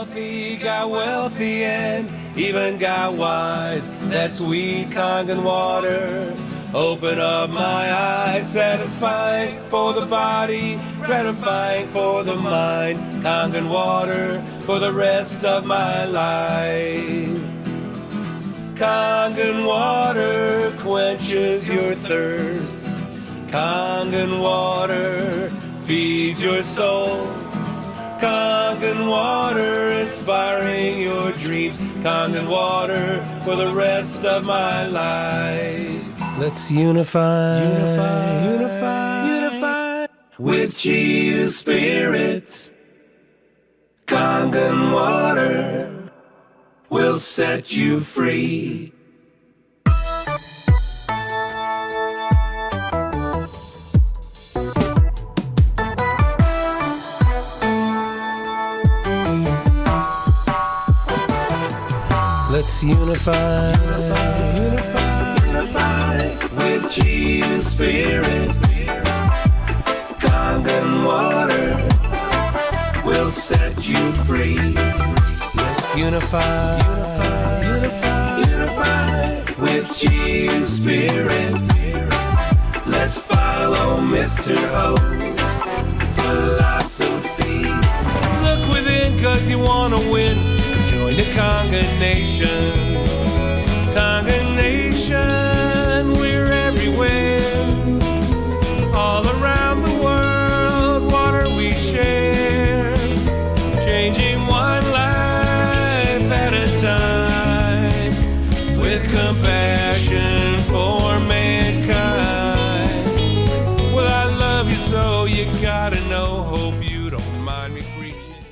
healthy, got wealthy, and even got wise. That sweet Kangen water open up my eyes, satisfying for the body, gratifying for the mind. Kangen water for the rest of my life. Kangen water quenches your thirst. Kangen water feeds your soul. Kangen water inspiring your dreams. Kangen water for the rest of my life. Let's unify with Chi spirit. Kangen water will set you free. Let's unify with Chi spirit. Kangen water will set you free. Let's unify with Chi spirit. Let's follow Mr. O philosophy. Look within 'cause you wanna win. Join the Kangen Nation. Kangen Nation, we're everywhere. All around the world, water we share. Changing one life at a time. With compassion for mankind. Well, I love you so, you gotta know. Hope you don't mind me preaching.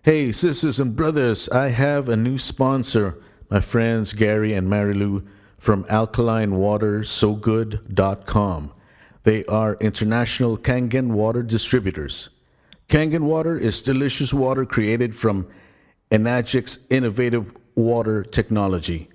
Hey, sisters and brothers, I have a new sponsor, my friends Gary and Marilu from alkalinewatersogood.com. They are international Kangen water distributors. Kangen water is delicious water created from Enagic's innovative water technology.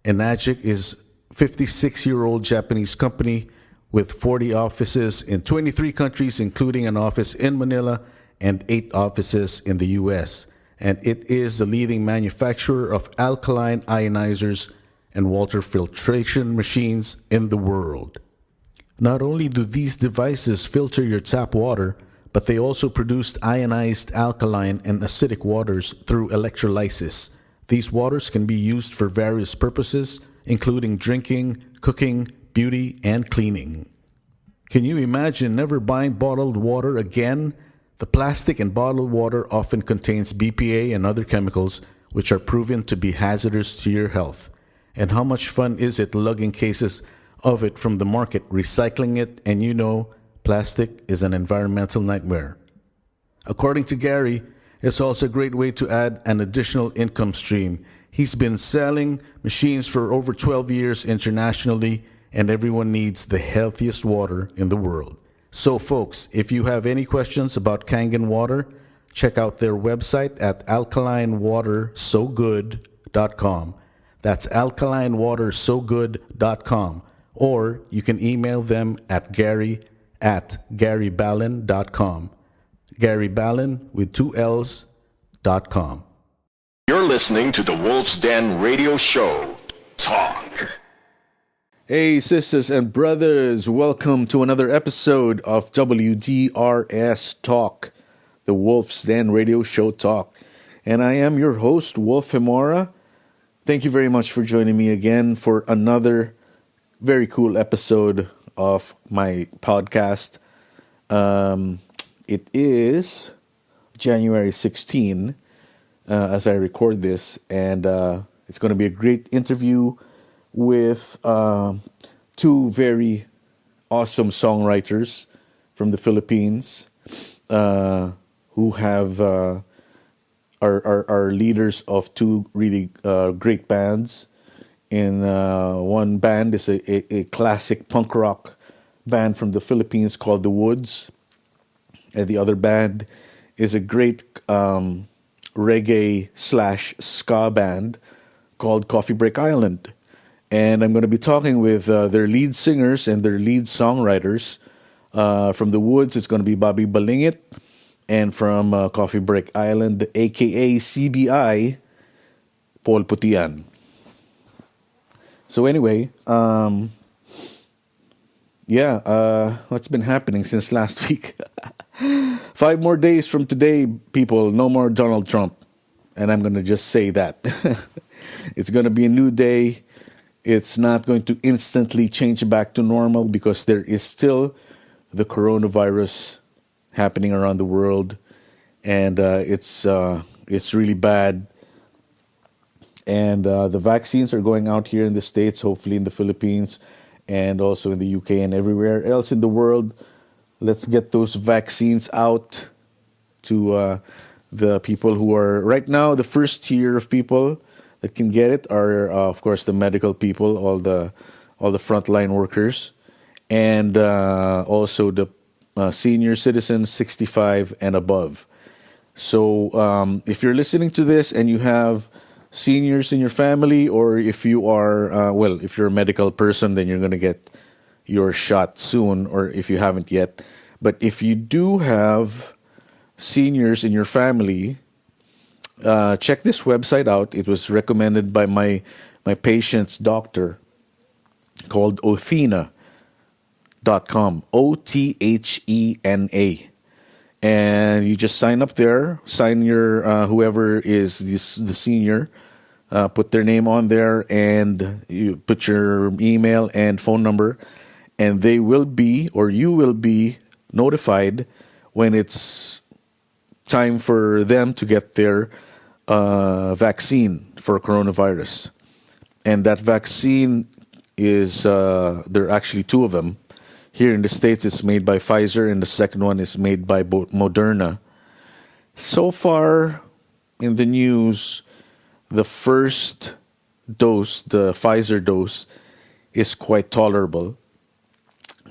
Enagic is a 56-year-old Japanese company with 40 offices in 23 countries, including an office in Manila and 8 offices in the U.S., and it is the leading manufacturer of alkaline ionizers and water filtration machines in the world. Not only do these devices filter your tap water, but they also produce ionized alkaline and acidic waters through electrolysis. These waters can be used for various purposes, including drinking, cooking, beauty, and cleaning. Can you imagine never buying bottled water again? The plastic in bottled water often contains BPA and other chemicals which are proven to be hazardous to your health. And how much fun is it lugging cases of it from the market, recycling it, and you know, plastic is an environmental nightmare. According to Gary, it's also a great way to add an additional income stream. He's been selling machines for over 12 years internationally, and everyone needs the healthiest water in the world. So folks, if you have any questions about Kangen water, check out their website at alkalinewatersogood.com. That's alkalinewatersogood.com. Or you can email them at gary@garyballin.com. Gary Ballin with 2 L's.com. You're listening to the Wolf's Den Radio Show. Talk. Hey, sisters and brothers, welcome to another episode of WDRS Talk, the Wolf's Den Radio Show Talk. And I am your host, Wolf Hemora. Thank you very much for joining me again for another very cool episode of my podcast. It is January 16 as I record this, and it's going to be a great interview with 2 very awesome songwriters from the Philippines who have are leaders of 2 really great bands. In one band is a classic punk rock band from the Philippines called the WUDS, and the other band is a great reggae/ska band called Coffeebreak Island. And I'm going to be talking with their lead singers and their lead songwriters. From the WUDS, it's going to be Balingit. And from Coffeebreak Island, aka CBI, Paul PUTI-AN. So anyway, what's been happening since last week? 5 more days from today, people, no more Donald Trump. And I'm going to just say that. It's going to be a new day. It's not going to instantly change back to normal because there is still the coronavirus happening around the world. And it's really bad. And the vaccines are going out here in the States, hopefully in the Philippines, and also in the UK and everywhere else in the world. Let's get those vaccines out to the people who are right now. The first tier of people that can get it are, of course, the medical people, all the frontline workers, and also the senior citizens, 65 and above. So if you're listening to this and you have seniors in your family, or if you are, if you're a medical person, then you're going to get your shot soon, or if you haven't yet. But if you do have seniors in your family, check this website out. It was recommended by my patient's doctor, called Othena.com, OTHENA. And you just sign up there, sign your whoever is the senior, put their name on there, and you put your email and phone number, and they will be, or you will be, notified when it's time for them to get their vaccine for coronavirus. And that vaccine is, there are actually 2 of them. Here in the States, it's made by Pfizer, and the second one is made by Moderna. So far in the news, the first dose, the Pfizer dose, is quite tolerable.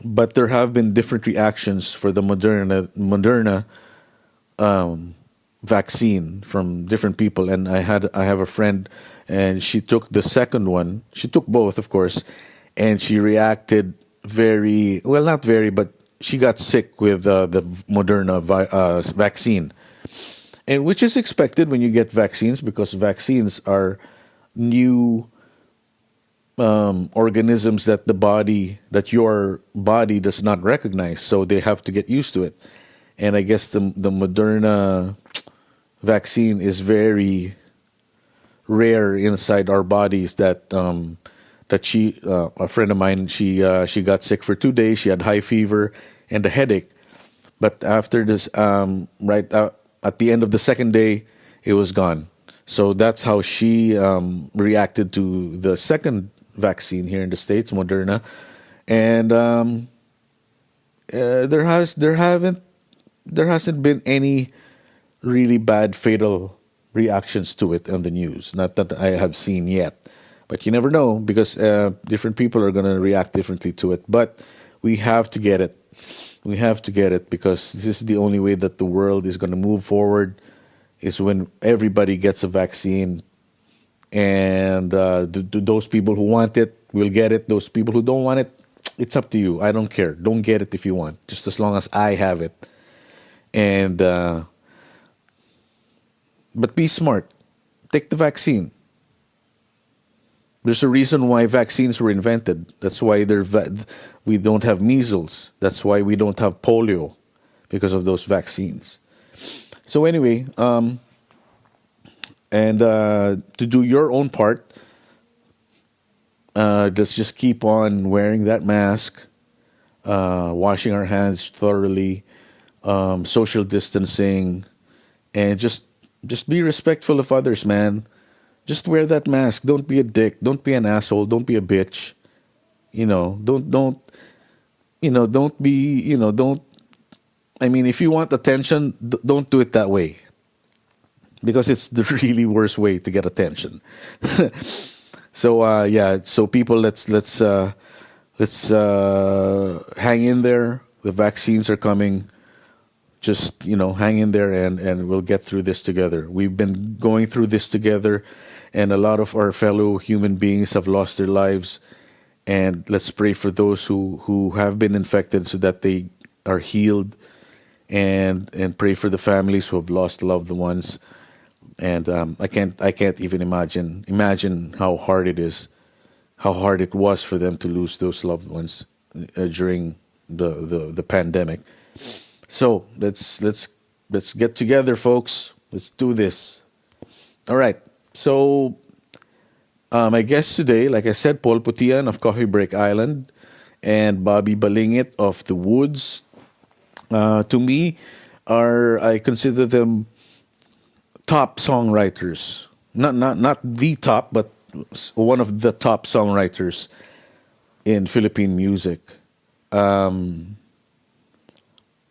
But there have been different reactions for the Moderna vaccine from different people. And I have a friend, and she took the second one. She took both, of course, and she reacted but she got sick with the Moderna vaccine, and which is expected when you get vaccines, because vaccines are new organisms that your body does not recognize, so they have to get used to it. And I guess the Moderna vaccine is very rare inside our bodies, that she, a friend of mine, she got sick for 2 days. She had high fever and a headache. But after this, at the end of the second day, it was gone. So that's how she reacted to the second vaccine here in the States, Moderna. And there hasn't been any really bad fatal reactions to it on the news. Not that I have seen yet. But you never know, because different people are going to react differently to it. But we have to get it. We have to get it, because this is the only way that the world is going to move forward, is when everybody gets a vaccine. And those people who want it will get it. Those people who don't want it, it's up to you. I don't care. Don't get it if you want, just as long as I have it. And but be smart. Take the vaccine. There's a reason why vaccines were invented. That's why we don't have measles. That's why we don't have polio, because of those vaccines. So anyway, to do your own part, let's just keep on wearing that mask, washing our hands thoroughly, social distancing, and just be respectful of others, man. Just wear that mask. Don't be a dick. Don't be an asshole. Don't be a bitch. Don't be, I mean, if you want attention, don't do it that way. Because it's the really worst way to get attention. So people, let's hang in there. The vaccines are coming. Just, hang in there, and we'll get through this together. We've been going through this together, and a lot of our fellow human beings have lost their lives. And let's pray for those who have been infected, so that they are healed and pray for the families who have lost loved ones. And I can't even imagine how hard it is, how hard it was for them to lose those loved ones during the pandemic. So let's get together, folks. Let's do this. All right. So my guests today, like I said, Paul Puti-AN of Coffeebreak Island and Bobby Balingit of the WUDS. To me, I consider them top songwriters. Not the top, but one of the top songwriters in Philippine music.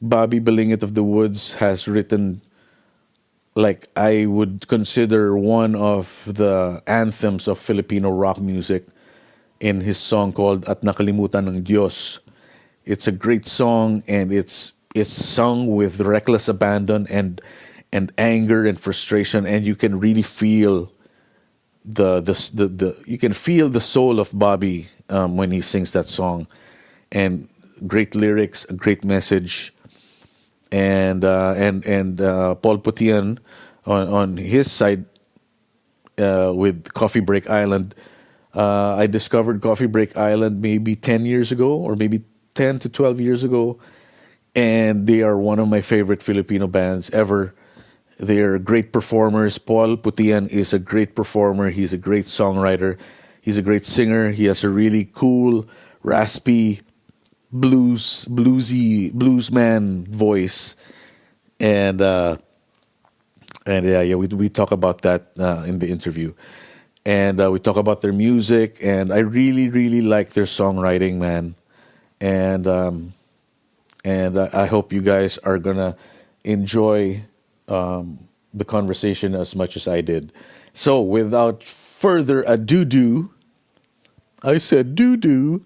Bobby Balingit of the WUDS has written, like, I would consider one of the anthems of Filipino rock music in his song called At Nakalimutan And Diyos. It's a great song, and it's sung with reckless abandon and anger and frustration, and you can really feel you can feel the soul of Bobby when he sings that song. And great lyrics, a great message. And Paul Puti-AN on his side with Coffee Break Island. I discovered Coffee Break Island maybe 10 years ago, or maybe 10 to 12 years ago, and they are one of my favorite Filipino bands ever. They are great performers. Paul Puti-AN is a great performer. He's a great songwriter. He's a great singer. He has a really cool, raspy, bluesman voice, and we talk about that in the interview, and we talk about their music, and I really like their songwriting, man, and I hope you guys are gonna enjoy the conversation as much as I did. So without further ado, I said doo.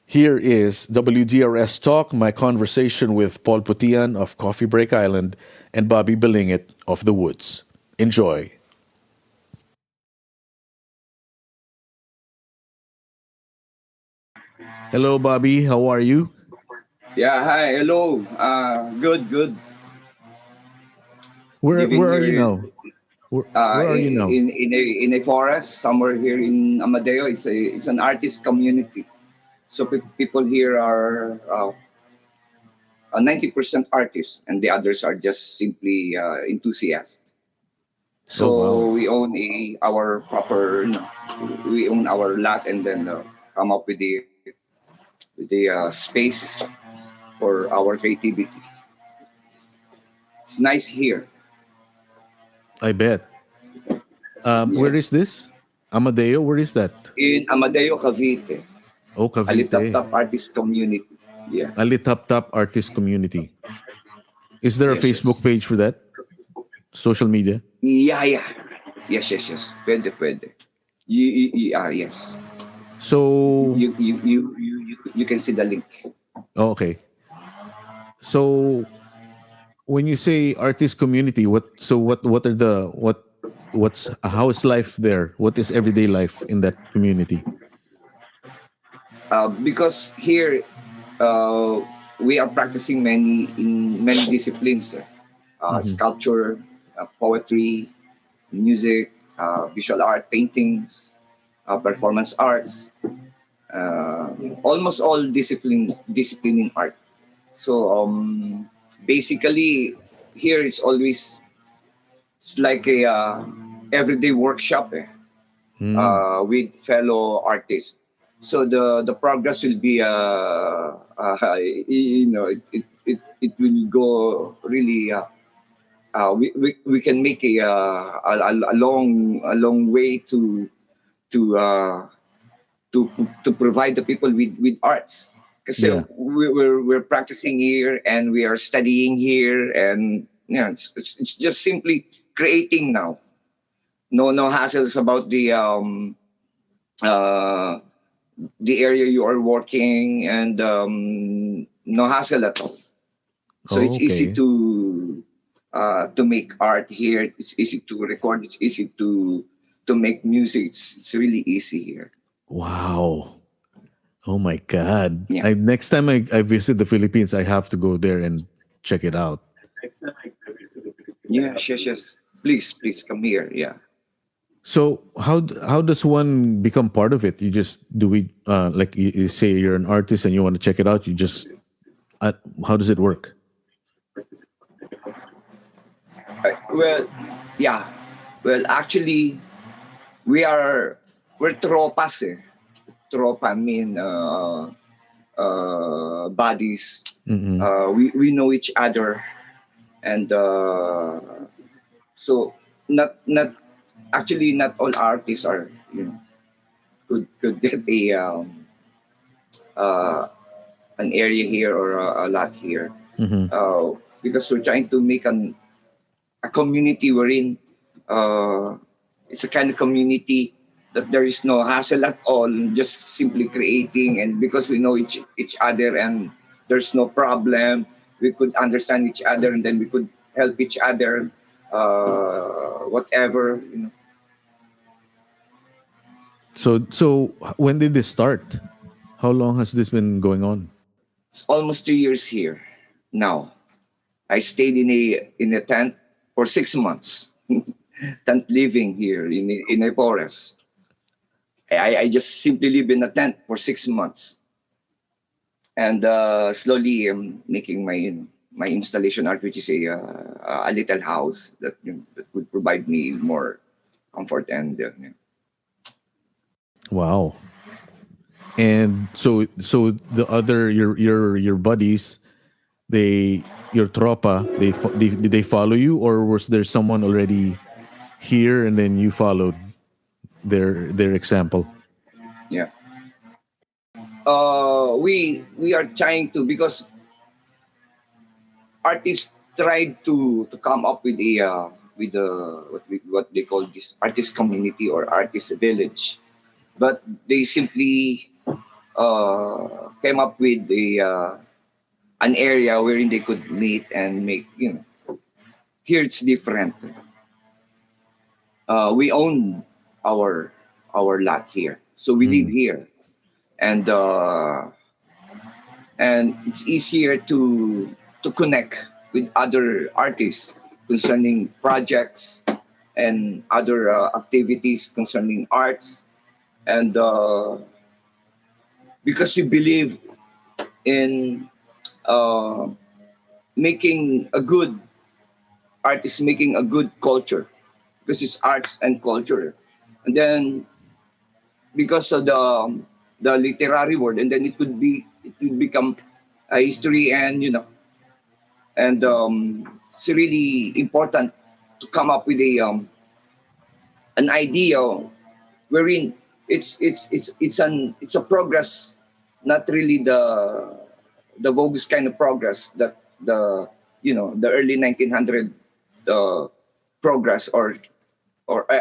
Here is WDRS Talk, my conversation with Paul Puti-AN of Coffee Break Island and Bobby Balingit of the WUDS. Enjoy. Hello, Bobby. How are you? Yeah, hi, hello. Good. Where Living are you here now? Where are you now? in a forest somewhere here in Amadeo. It's an artist community. So people here are 90% artists, and the others are just simply enthusiasts. Oh, So wow. we own our proper, we own our lot, and then come up with the space for our creativity. It's nice here. I bet. Yeah. Where is this? Amadeo, where is that? In Amadeo, Cavite. Oh, Cavite. Alitaptap Artist Community. Yeah. Alitaptap Artist Community. Is there a Yes, Facebook yes. page for that? Social media? Yeah. Yes. Pwede. Yes. So, You can see the link. oh, okay. So, when you say artist community, what are what's how is life there? What is everyday life in that community? Because here we are practicing many disciplines. Hmm. Sculpture, poetry, music, visual art, paintings, performance arts, almost all discipline in art. So basically, here it's like a everyday workshop Mm. with fellow artists. So the progress will be it will go really. We can make a long way to uh, to provide the people with arts, because Yeah. we're practicing here and we are studying here, and it's just simply creating now. No hassles about uh, the area you are working, and no hassle at all. So Oh, it's easy okay. to make art here. It's easy to record. It's easy to make music. It's really easy here. Wow. Oh my God! Yeah. Next time I visit the Philippines, I have to go there and check it out. Yes, yes, yes. Please come here. Yeah. So how does one become part of it? You just do we like you say you're an artist and you want to check it out. You just uh, how does it work? Well, yeah. Well, actually, we're tropas eh. Tropa mean bodies. Mm-hmm. We know each other, and so not actually not all artists are could get uh, an area here or a lot here, Mm-hmm. because we're trying to make a community wherein it's a kind of community that there is no hassle at all, just simply creating, and because we know each other and there's no problem, we could understand each other and then we could help each other, whatever. So when did this start? How long has this been going on? It's almost 2 years here now. I stayed in a tent for 6 months. Tent living here in a forest. I just simply live in a tent for 6 months, and slowly making my installation art, which is a little house that would provide me more comfort and Wow. And so the other your buddies, they your tropa, did they follow you, or was there someone already here and then you followed their example? yeah. We are trying to, because artists tried to come up with what they call this artist community or artist village, but they simply came up with an area wherein they could meet and make. Here it's different. We own our lot here, so we live here, and it's easier to connect with other artists concerning projects and other activities concerning arts, and because we believe in uh, making a good artist, making a good culture, because it's arts and culture, and then because of the literary word, and then it would become a history, and and it's really important to come up with an idea wherein it's a progress, not really the bogus kind of progress that the early 1900 progress or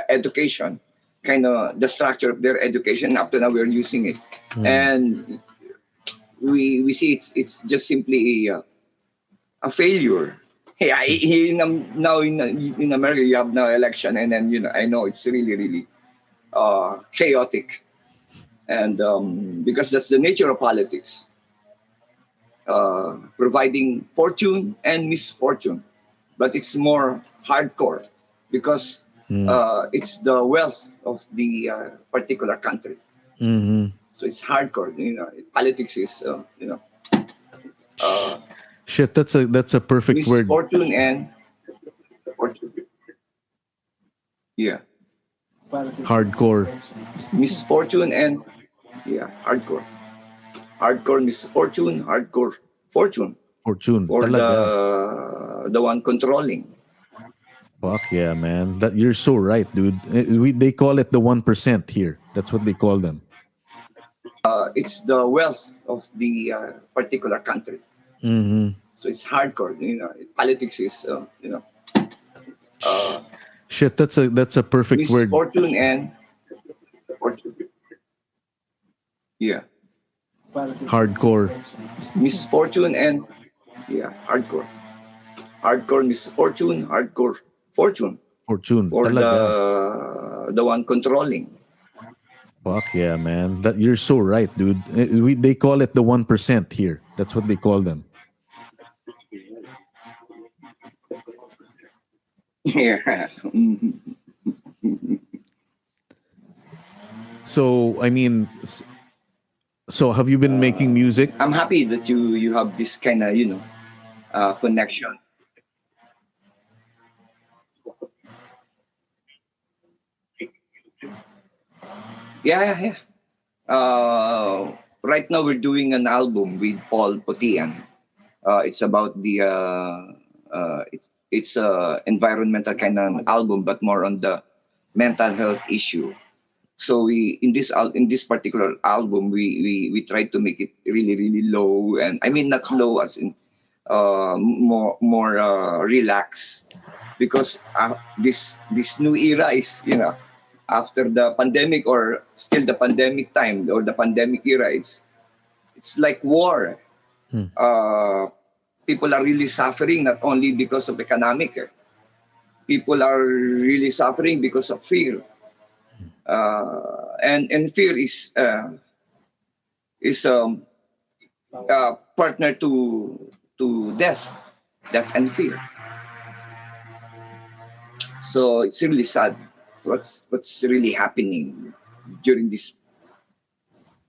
education, kind of the structure of their education. Up to now we're using it, and we see it's just simply a failure. Hey, now in America you have now election, and then I know it's really chaotic, and because that's the nature of politics, providing fortune and misfortune, but it's more hardcore because it's the wealth of the particular country. Mm-hmm. So it's hardcore. Politics is Shit, that's a perfect word. misfortune and fortune. Yeah, Hardcore. misfortune and hardcore. Hardcore misfortune, hardcore fortune Fortune. for Talaga. the one controlling. Fuck yeah, man. That you're so right, dude. They call it the 1% here. That's what they call them. It's the wealth of the particular country. Mm-hmm. So it's hardcore. Politics is Shit, that's a perfect word. misfortune and fortune. Yeah, Hardcore. misfortune and hardcore. Hardcore misfortune, hardcore fortune Fortune. for Talaga. the one controlling. Fuck yeah, man. That you're so right, dude. They call it the 1% here. That's what they call them. Yeah. So, I mean, so have you been making music? I'm happy that you have this kind of connection. Yeah, yeah, yeah. Right now we're doing an album with Paul PUTI-AN. It's about the it's a environmental kind of album, but more on the mental health issue. So we in this particular album we try to make it really really low, and I mean not low as in more relaxed, because this new era is, after the pandemic, or still the pandemic time, or the pandemic era, it's like war. Hmm. People are really suffering, not only because of economic. People are really suffering because of fear, and fear is partner to death and fear. So it's really sad what's really happening during this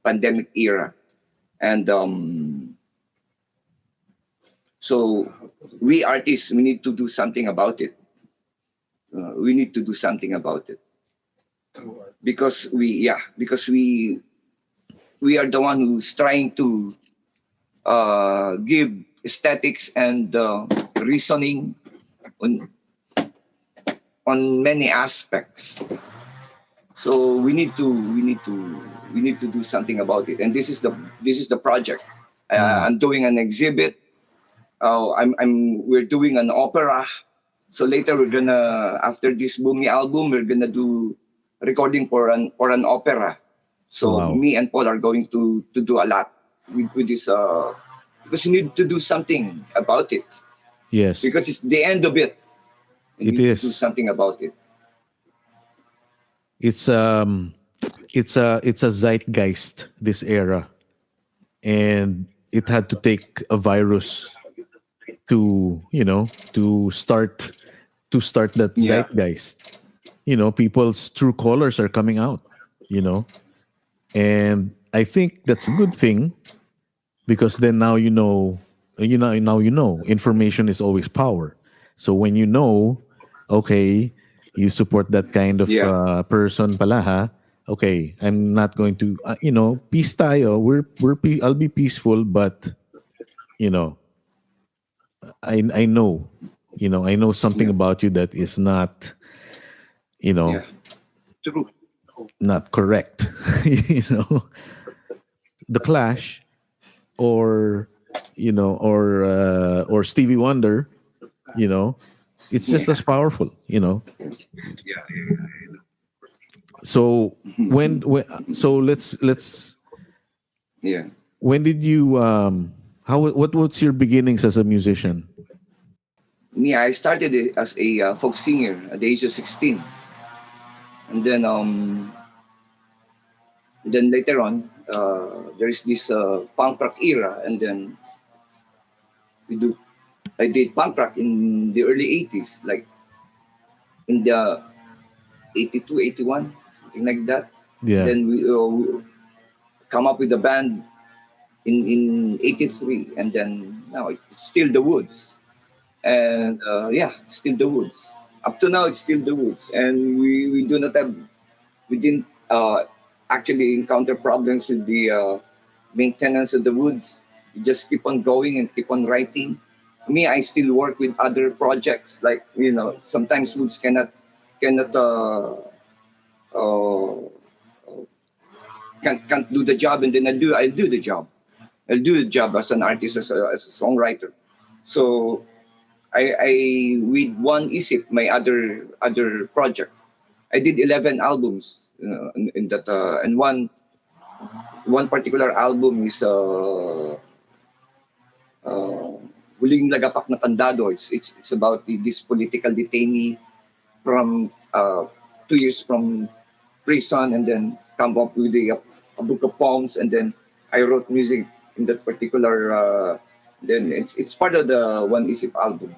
pandemic era, and so we artists, we need to do something about it. We need to do something about it, because we are the one who's trying to give aesthetics and reasoning on many aspects. So we need to do something about it, and this is the project. I'm doing an exhibit. We're doing an opera. So later we're gonna, after this Boomy album, we're gonna do recording for an opera. So Wow. me and Paul are going to do a lot with this, because you need to do something about it, Yes, because it's the end of it. You it need to do is. something about it. It's it's a zeitgeist, this era, and it had to take a virus to, to start that Yeah. zeitgeist. People's true colors are coming out. You know, and I think that's a good thing, because then now information is always power. So when okay, you support that kind of Yeah. person pala ha. Okay, I'm not going to peace tayo. I'll be peaceful, but you know I know I know something Yeah. about you that is not you know Yeah. True. not correct. you know the Clash, or or Stevie Wonder, you know, it's just Yeah. as powerful. So so let's Yeah. when did you what's your beginnings as a musician? Me, I started it as a folk singer at the age of 16, and then later on, there is this punk rock era, and then we do. I did punk rock in the early 80s, like in the 82, 81, something like that. Yeah. Then we come up with a band in 83, and then now it's still the Woods. And yeah, still the Woods. Up to now, it's still the Woods. And we didn't actually encounter problems with the maintenance of the Woods. We just keep on going and keep on writing. Me, I still work with other projects. Like, sometimes Woods cannot uh, can't do the job, and then I'll do the job. I'll do the job as an artist, as a songwriter. So I with one isip, my other project, I did 11 albums in that, and one particular album is uh, Huling Lagapak na Tandado. It's about this political detainee from 2 years from prison, and then come up with a book of poems, and then I wrote music in that particular. Then it's part of the One Isip album.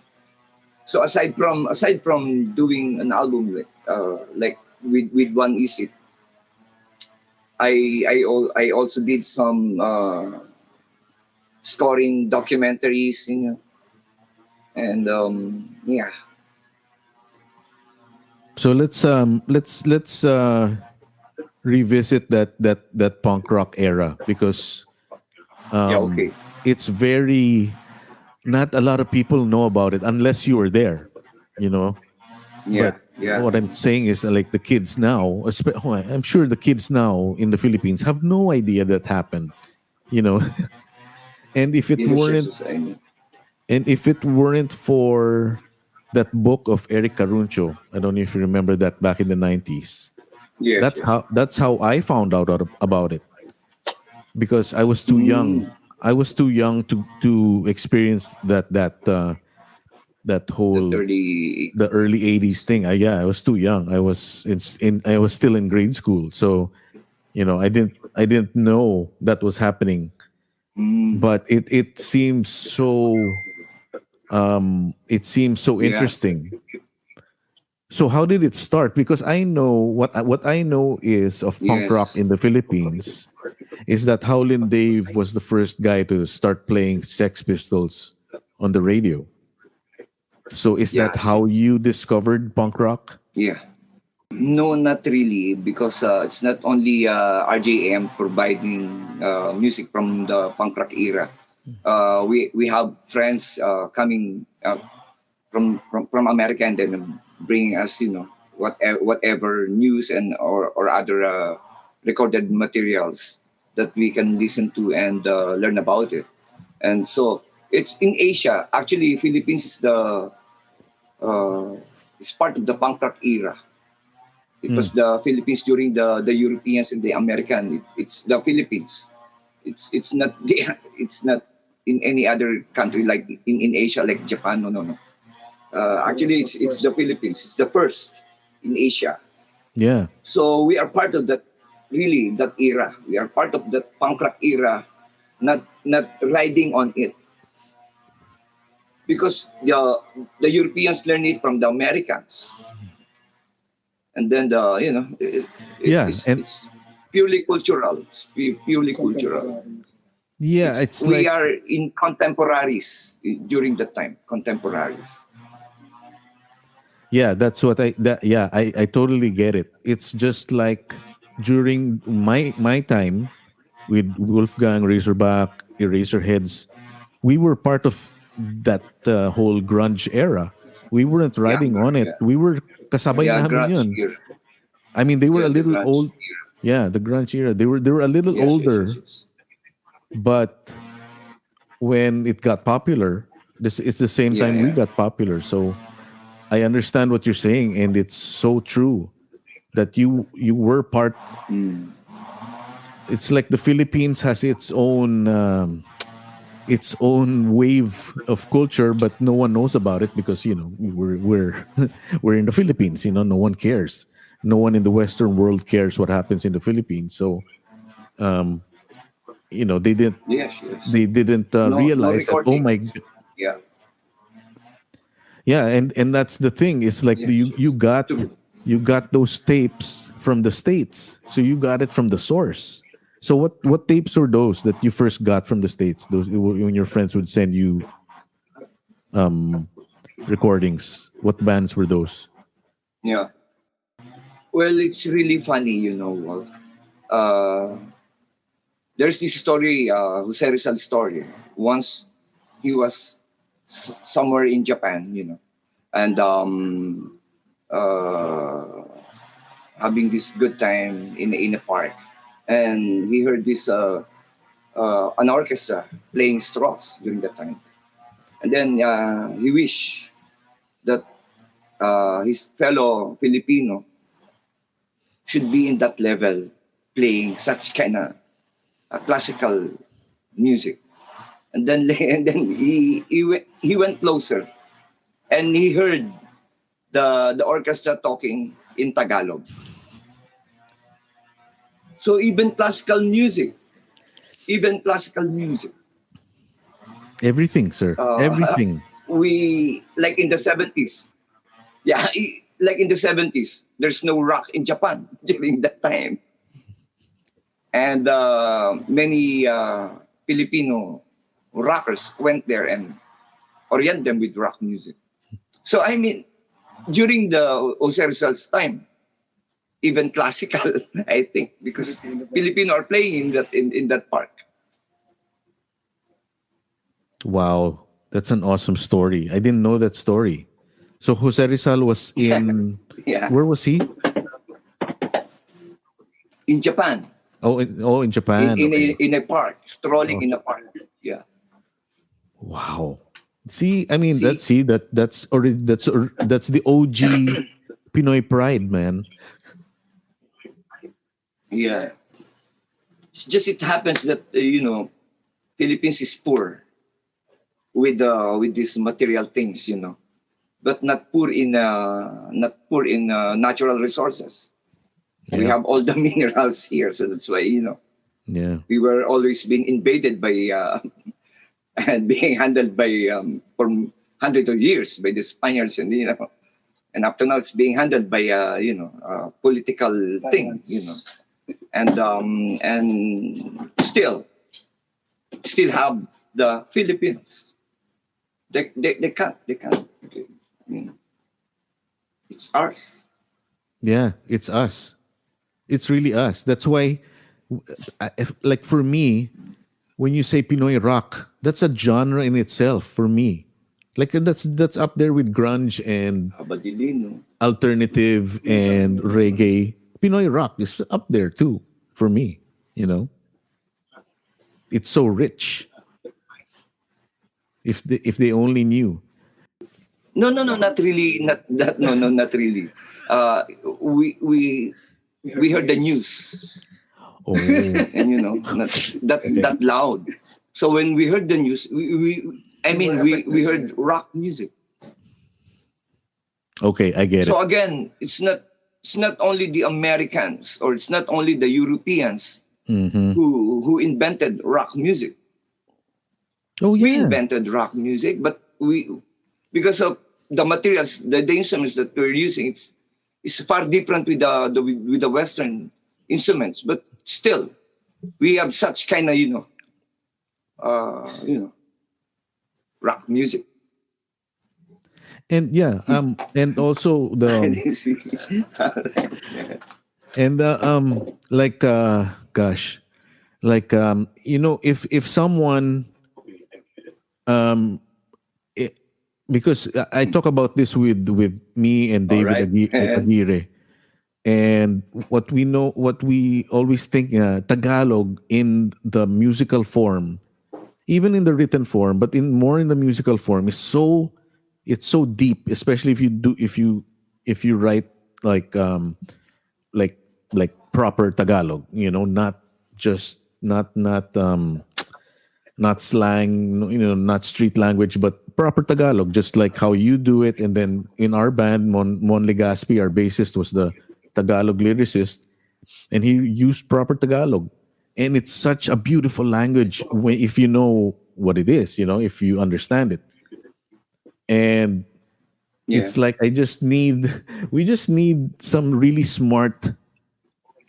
So aside from doing an album like with One Isip, I also did some scoring documentaries, and yeah. So let's revisit that punk rock era, because Yeah, okay. it's very, not a lot of people know about it unless you were there, you know. Yeah, But yeah. what I'm saying is, like, the kids now, I'm sure the kids now in the Philippines have no idea that happened, you know. And if it Yes, yes, weren't yes, I know. and if it weren't for that book of Eric Caruncho, I don't know if you remember that, back in the 90s. Yes, That's yes. how I found out about it, because I was too young. Mm, I was too young to experience that that whole, early the early 80s 80s. thing. I was too young. I was still in grade school. So, I didn't know that was happening. Mm, But it seems so yeah. interesting. So how did it start? Because I know what I know is of punk rock Yes. in the Philippines is that Howlin' Dave was the first guy to start playing Sex Pistols on the radio. So is that Yes. how you discovered punk rock? Yeah. No, not really, because it's not only RJM providing music from the punk rock era. We have friends coming from America, and then bringing us, whatever news and or other recorded materials that we can listen to and learn about it. And so it's in Asia. Actually, Philippines uh, is part of the punk rock era. It Hmm. was the Philippines during the Europeans and the American. It's the Philippines. It's not it's not in any other country like in Asia, like Japan. No, no, no. Actually, it's the Philippines. It's the first in Asia. Yeah. So we are part of that, really, that era. We are part of the punk rock era, not riding on it, because the Europeans learn it from the Americans, and then Yeah. And it's purely cultural. It's purely cultural. yeah, It's it's we like, are in contemporaries during that time. Contemporaries. yeah, that's what yeah, I totally get it. It's just like during my time with Wolfgang, Razorback, Eraserheads, we were part of that whole grunge era. We weren't Yeah, riding on it. yeah, We were, kasabay yeah. namin Grunge yun. era. I mean, they were Yeah, a the little grunge old. era. Yeah, the grunge era. They were a little Yes, yes, yes, older, yes. but when it got popular, this is the same Yeah, time we yeah. got popular. So I understand what you're saying, and it's so true that you were part. Mm. It's like the Philippines has its own wave of culture, but no one knows about it because we're we're in the Philippines. No one cares. No one in the Western world cares what happens in the Philippines. So um, they didn't Yes, yes. they didn't No realize that. Oh my, recordings. Yeah, yeah, and that's the thing. It's like yes, you yes. got True. you got those tapes from the States, so you got it from the source. So what tapes were those that you first got from the States? Those when your friends would send you um recordings. What bands were those? Yeah. Well, it's really funny, Wolf. Uh, there's this story, Jose Rizal story. Once he was somewhere in Japan, and uh, having this good time in a park, and he heard this an orchestra playing Strauss during that time, and then he wished that his fellow Filipino should be in that level, playing such kind of classical music. And then and then he went closer, and he heard the orchestra talking in Tagalog. So even classical music, Everything, sir. uh, Everything. we like in the 70s. Yeah, like in the 70s, there's no rock in Japan during that time. And many Filipino rockers went there and orient them with rock music. So I mean, during the Jose Rizal's time, even classical, I think, because Filipino are playing in that park. Wow. That's an awesome story. I didn't know that story. So Jose Rizal was in, Yeah, where was he? in Japan, In Japan. Okay. in a park, strolling Oh, in a park. Yeah. wow. See, I mean, See, that's the OG Pinoy pride, man. yeah. It's just it happens that Philippines is poor with these material things, but not poor in natural resources. We Yeah. have all the minerals here, so that's why Yeah. we were always being invaded by and being handled by for hundreds of years by the Spaniards, and up to now it's being handled by political thing, and still have the Filipinos. They can't. I mean, it's ours. Yeah. It's us. It's really us. That's why, like for me, when you say Pinoy rock, that's a genre in itself for me. Like that's up there with grunge and Abadilino. alternative and reggae. Pinoy rock is up there too for me. You know, it's so rich. If they only knew. No, not really. Not that. No, not really. Uh, we heard the news, Oh, and not that loud. So when we heard the news, we heard rock music. okay, I get it. So again, it's not only the Americans or it's not only the Europeans Mm-hmm. who invented rock music. Oh We yeah, invented rock music, but because of the materials, the instruments that we're using, it's far different with the Western instruments. But still, we have such kind of rock music. and yeah, and also See? and like gosh, like if someone um it, because I talk about this with me and All David right. Aguirre, and what we always think, Tagalog in the musical form, even in the written form, but in the musical form, is it's so deep, especially if you write like like like proper Tagalog, not just not slang, not street language, but proper Tagalog, just like how you do it. And then in our band, Mon Legaspi, our bassist, was the Tagalog lyricist, and he used proper Tagalog. And it's such a beautiful language if you know what it is, if you understand it. And Yeah. it's like we just need some really smart,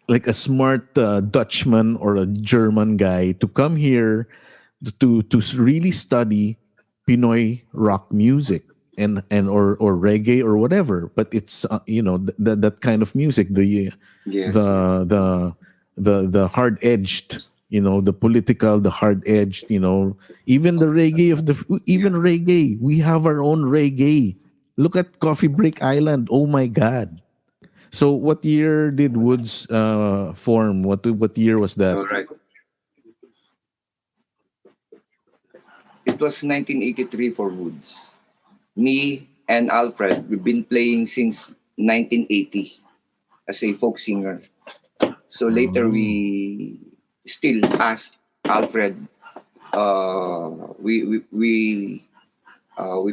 like a smart Dutchman or a German guy to come here to really study Pinoy rock music or reggae or whatever. But it's that kind of music, Yes. the the the hard edged, the political, the hard edged, even the reggae even reggae. We have our own reggae. Look at Coffee Break Island. Oh my God. So what year did Woods form? What year was that? All right. It was 1983 for Woods. Me and Alfred, we've been playing since 1980 as a folk singer. So later we still asked Alfred. We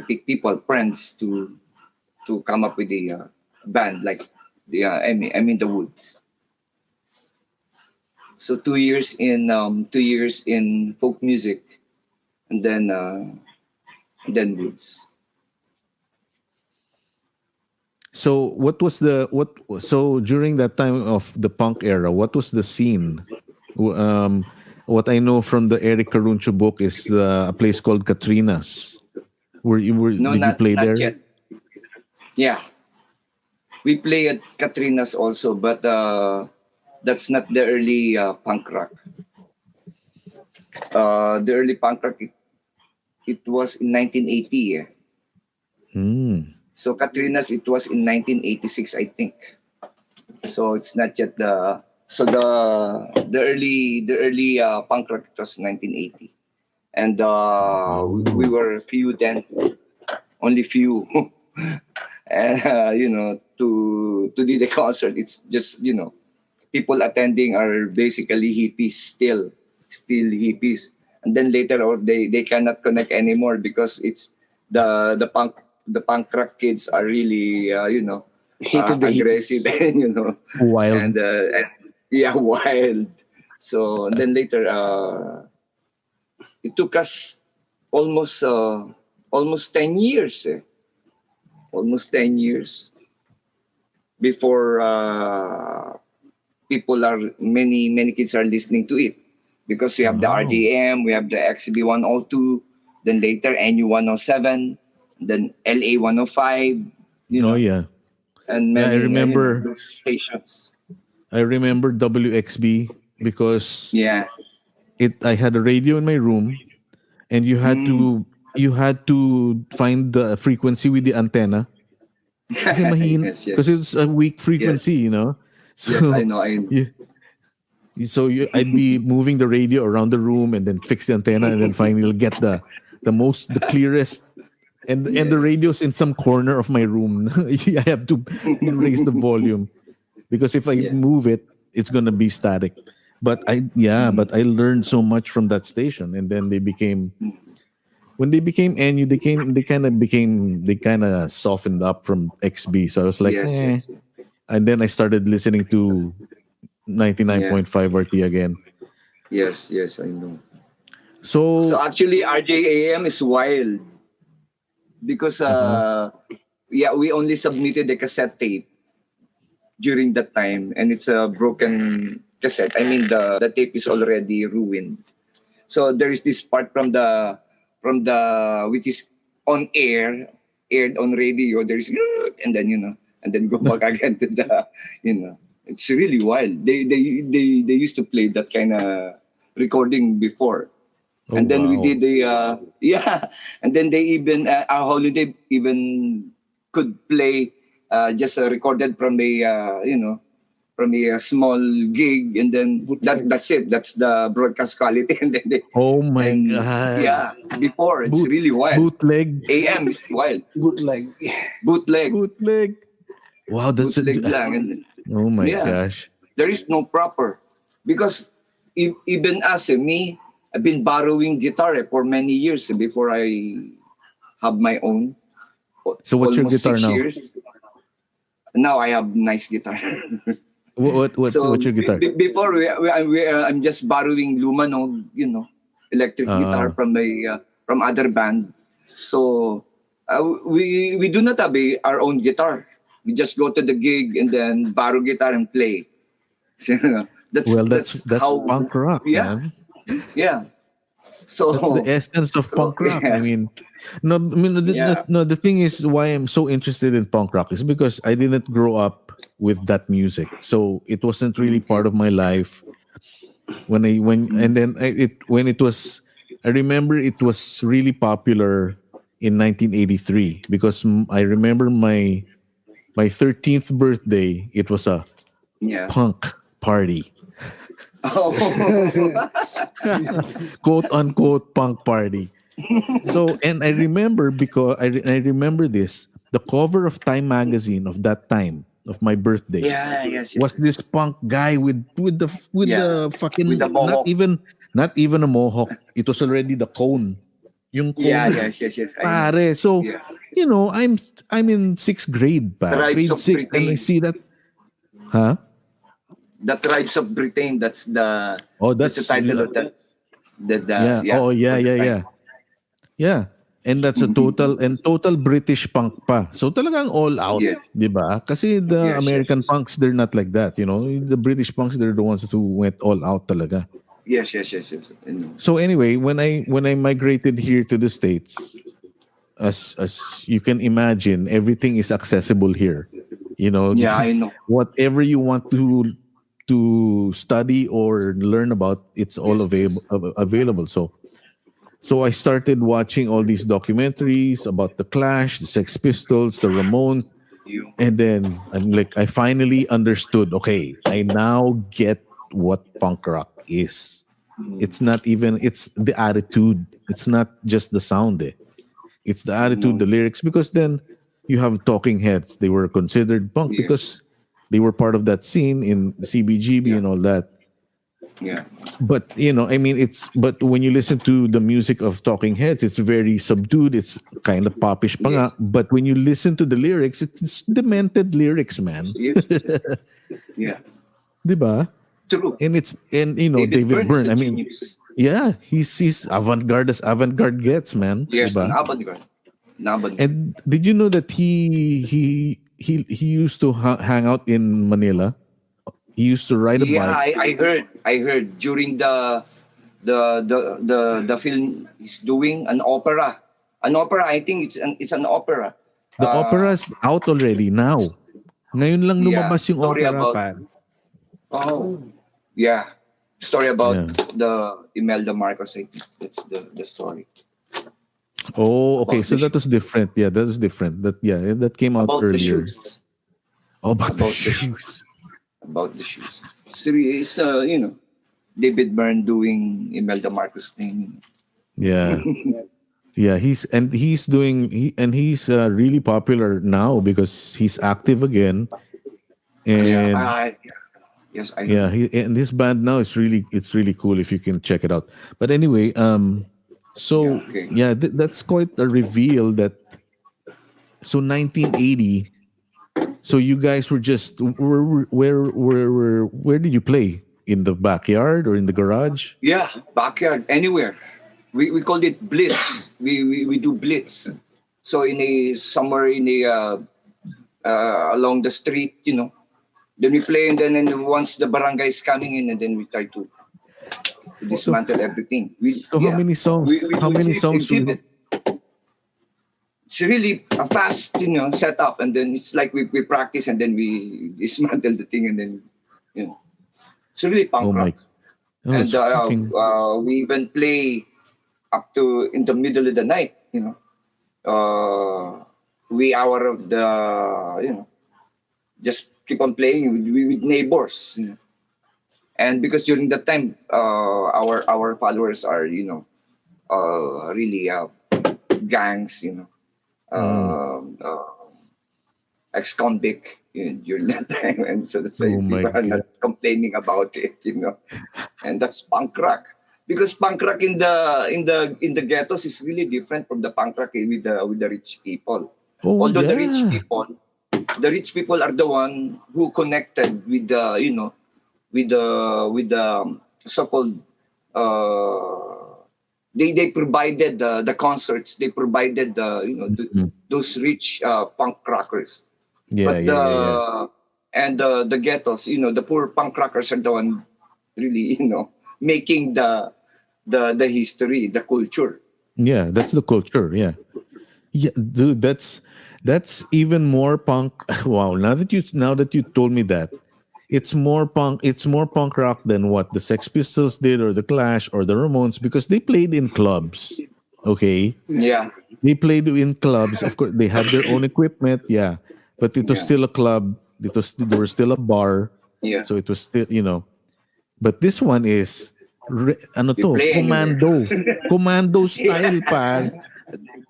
pick people, friends, to come up with the band, like the I mean the Woods. So 2 years in 2 years in folk music, and then WUDS. So so during that time of the punk era, what was the scene? What I know from the Eric Caruncho book is a place called Katrina's. No, Did you play not there? yet. Yeah, we play at Katrina's also, but that's not the early punk rock. The early punk rock, it was in 1980. Eh. So Katrina's, it was in 1986, I think. So it's not yet the early punk rock, it was 1980, and we were few then, only few, and to do the concert, it's just people attending are basically hippies, still hippies, and then later on they cannot connect anymore because it's the punk rock kids are really Hated the aggressive and Wild. and yeah, wild. So and then later it took us almost 10 years, almost 10 years before many kids are listening to it, because we have the RJM, we have the XB 102, then later NU 107, then LA 105, Oh yeah. and Yeah, I many remember. those stations. I remember WXB because Yeah. I had a radio in my room, and you had to find the frequency with the antenna. Kasi mahina, Yes, yes. because it's a weak frequency, So Yes, I know. I'd be moving the radio around the room and then fix the antenna, and then finally get the clearest. And the radio's in some corner of my room. I have to raise the volume because if I move it, it's gonna be static. But I learned so much from that station, and then when they became NU, they kind of softened up from XB. So I was like, Yes, yes. and then I started listening to 99.5 RT again. Yes, I know. So So actually, RJAM is wild because we only submitted a cassette tape during that time, and it's a broken cassette. I mean, the tape is already ruined. So there is this part from the which is on aired on radio. There's and then go back again to the It's really wild. They used to play that kind of recording before. And then we did and then they even our holiday even could play just recorded from a small gig, and then that's it. That's the broadcast quality. And then God. Yeah, before it's really wild. Bootleg. AM is wild. Bootleg. Bootleg. Wow, that's Bootleg lang. And oh my Yeah. gosh. there is no proper, because even as me, I've been borrowing guitar for many years before I have my own. So what's your Almost guitar 6 now? years. Now I have nice guitar. What's your guitar? Before I'm just borrowing Lumano, electric guitar from other band. So we do not have our own guitar. We just go to the gig and then borrow guitar and play. So, that's how punk rock, Yeah. man. Yeah. So That's the essence of punk rock. yeah. I mean, the thing is why I'm so interested in punk rock is because I didn't grow up with that music, so it wasn't really part of my life. When it was, I remember it was really popular in 1983 because I remember my 13th birthday. It was a Yeah. punk party. Oh. Quote unquote punk party. So, and I remember because I remember this, the cover of Time magazine of that time of my birthday Yeah, yes. was this punk guy with the fucking With the mohawk. not even a mohawk. It was already the cone. Yung cone. Yeah, yes. I know. Pare. So, Yeah. I'm in 6th grade, pa. Stripes Grade of 6, and I Britain. see that. Huh? The Tribes of Britain. That's the That's the title of that. yeah. Oh, yeah, yeah, yeah. Yeah. And that's a total British punk pa. So talagang all out, Yes. 'di ba? Kasi the Yes, yes, American punks, they're not like that, you know. The British punks, they're the ones who went all out talaga. yes, yes, yes, yes. I know. So anyway, when I migrated here to the States, as you can imagine, everything is accessible here. You know, Yeah, I know. whatever you want to study or learn about, it's all available. So I started watching all these documentaries about the Clash, the Sex Pistols, the Ramones, You. and then I'm like, I finally understood. Okay, I now get what punk rock is. It's not even, it's the attitude. It's not just the sound. It's the attitude, the lyrics. Because then you have Talking Heads. They were considered punk Yeah. because they were part of that scene in CBGB and all that. Yeah. But I mean, but when you listen to the music of Talking Heads, it's very subdued. It's kind of popish pa nga. Yes. But when you listen to the lyrics, it's demented lyrics, man. Yes. Yeah. Diba? True. And David Byrne. is a I mean, genius. yeah, he's avant-garde as avant-garde gets, man. Yes, Diba? an avant-garde. An avant-garde. And did you know that he used to hang out in Manila? He used to ride a Yeah, bike. I heard during the film he's doing an opera. An opera, I think it's an opera. The opera's out already now. Ngayon lang lumabas yung story opera, about- pa. Oh, yeah. Story about Yeah. the Imelda Marcos, I think. That's the story. Oh, okay. About So the that was different. Yeah, that was different. That came out About the earlier. shoes. Oh, about the About the shoes. About the shoes. It's David Byrne doing Imelda Marcos thing. Yeah. Yeah, he's really popular now because he's active again. And Yes, I know. and his band now is really cool if you can check it out. But anyway, so Yeah, okay. that's quite a reveal that. So 1980. So you guys were just where did you play? In the backyard or in the garage? Yeah, backyard, anywhere. We called it blitz. We do blitz. So somewhere in along the street, then we play, and then once the barangay is coming in, and then we try to dismantle everything. How many songs? How many songs? Exhibit. It's really a fast, setup, and then it's like we practice, and then we dismantle the thing, and then it's really punk Oh my! rock. Oh, And it's fucking, we even play up to in the middle of the night. We hour of the just keep on playing with neighbors. And because during that time, our followers are really gangs. Ex-convict during that time, and so that's why Oh my people are God. not complaining about it, and that's punk rock. Because punk rock in the ghettos is really different from the punk rock with the rich people. Oh, Although the yeah. rich people are the one who connected with the so-called they provided the concerts, they provided those rich punk rockers. Yeah, But yeah. and the ghettos, the poor punk rockers are the one really, making the history, the culture. Yeah, that's the culture. Yeah, yeah, dude. That's even more punk. Wow. Now that you told me that, it's more punk. It's more punk rock than what the Sex Pistols did, or the Clash, or the Ramones, because they played in clubs. Okay, Yeah. they played in clubs. Of course, they had their own equipment. Yeah, but it was Yeah. still a club. There was still a bar. Yeah. So it was still, But this one is ano to? play anywhere. Commando style pa.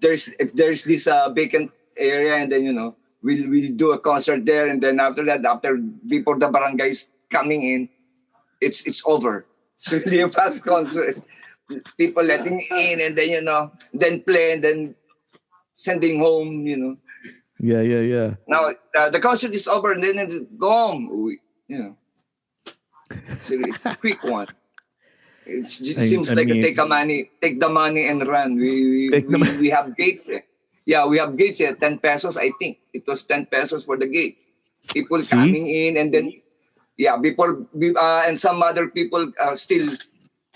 If there's this vacant area, and then we'll do a concert there, and then after that, before the barangays coming in, it's over. It's really a fast concert. People letting in, and then then play, and then sending home. Yeah. Now the concert is over, and then go home. It's a really quick one. It I, seems I like a mean, take the money and run. take them. We have gates. Yeah, we have gates. 10 pesos. I think it was 10 pesos for the gate. People See? coming in, and then and some other people still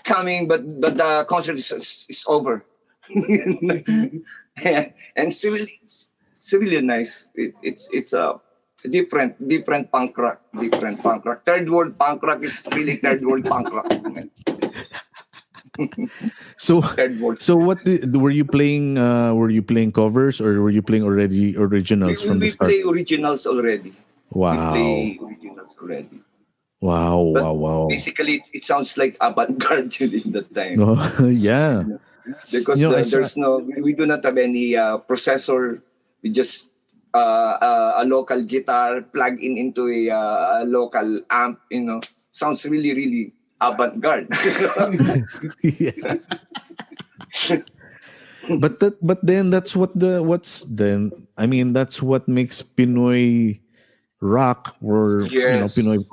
coming, but the concert is over. And it's really nice. It's a different punk rock. Third world punk rock is really third world punk rock. So, Third world. so were you playing? Were you playing covers or were you playing already originals from the We start? play originals already. Wow! We play originals already. Wow! But Wow! Wow! basically, it sounds like avant-garde during that time. No, yeah. Because I saw, there's we do not have any processor. We just a local guitar plug into a local amp. Sounds really avant-garde. yeah. But then that's that's what makes Pinoy rock, or Yes. Pinoy,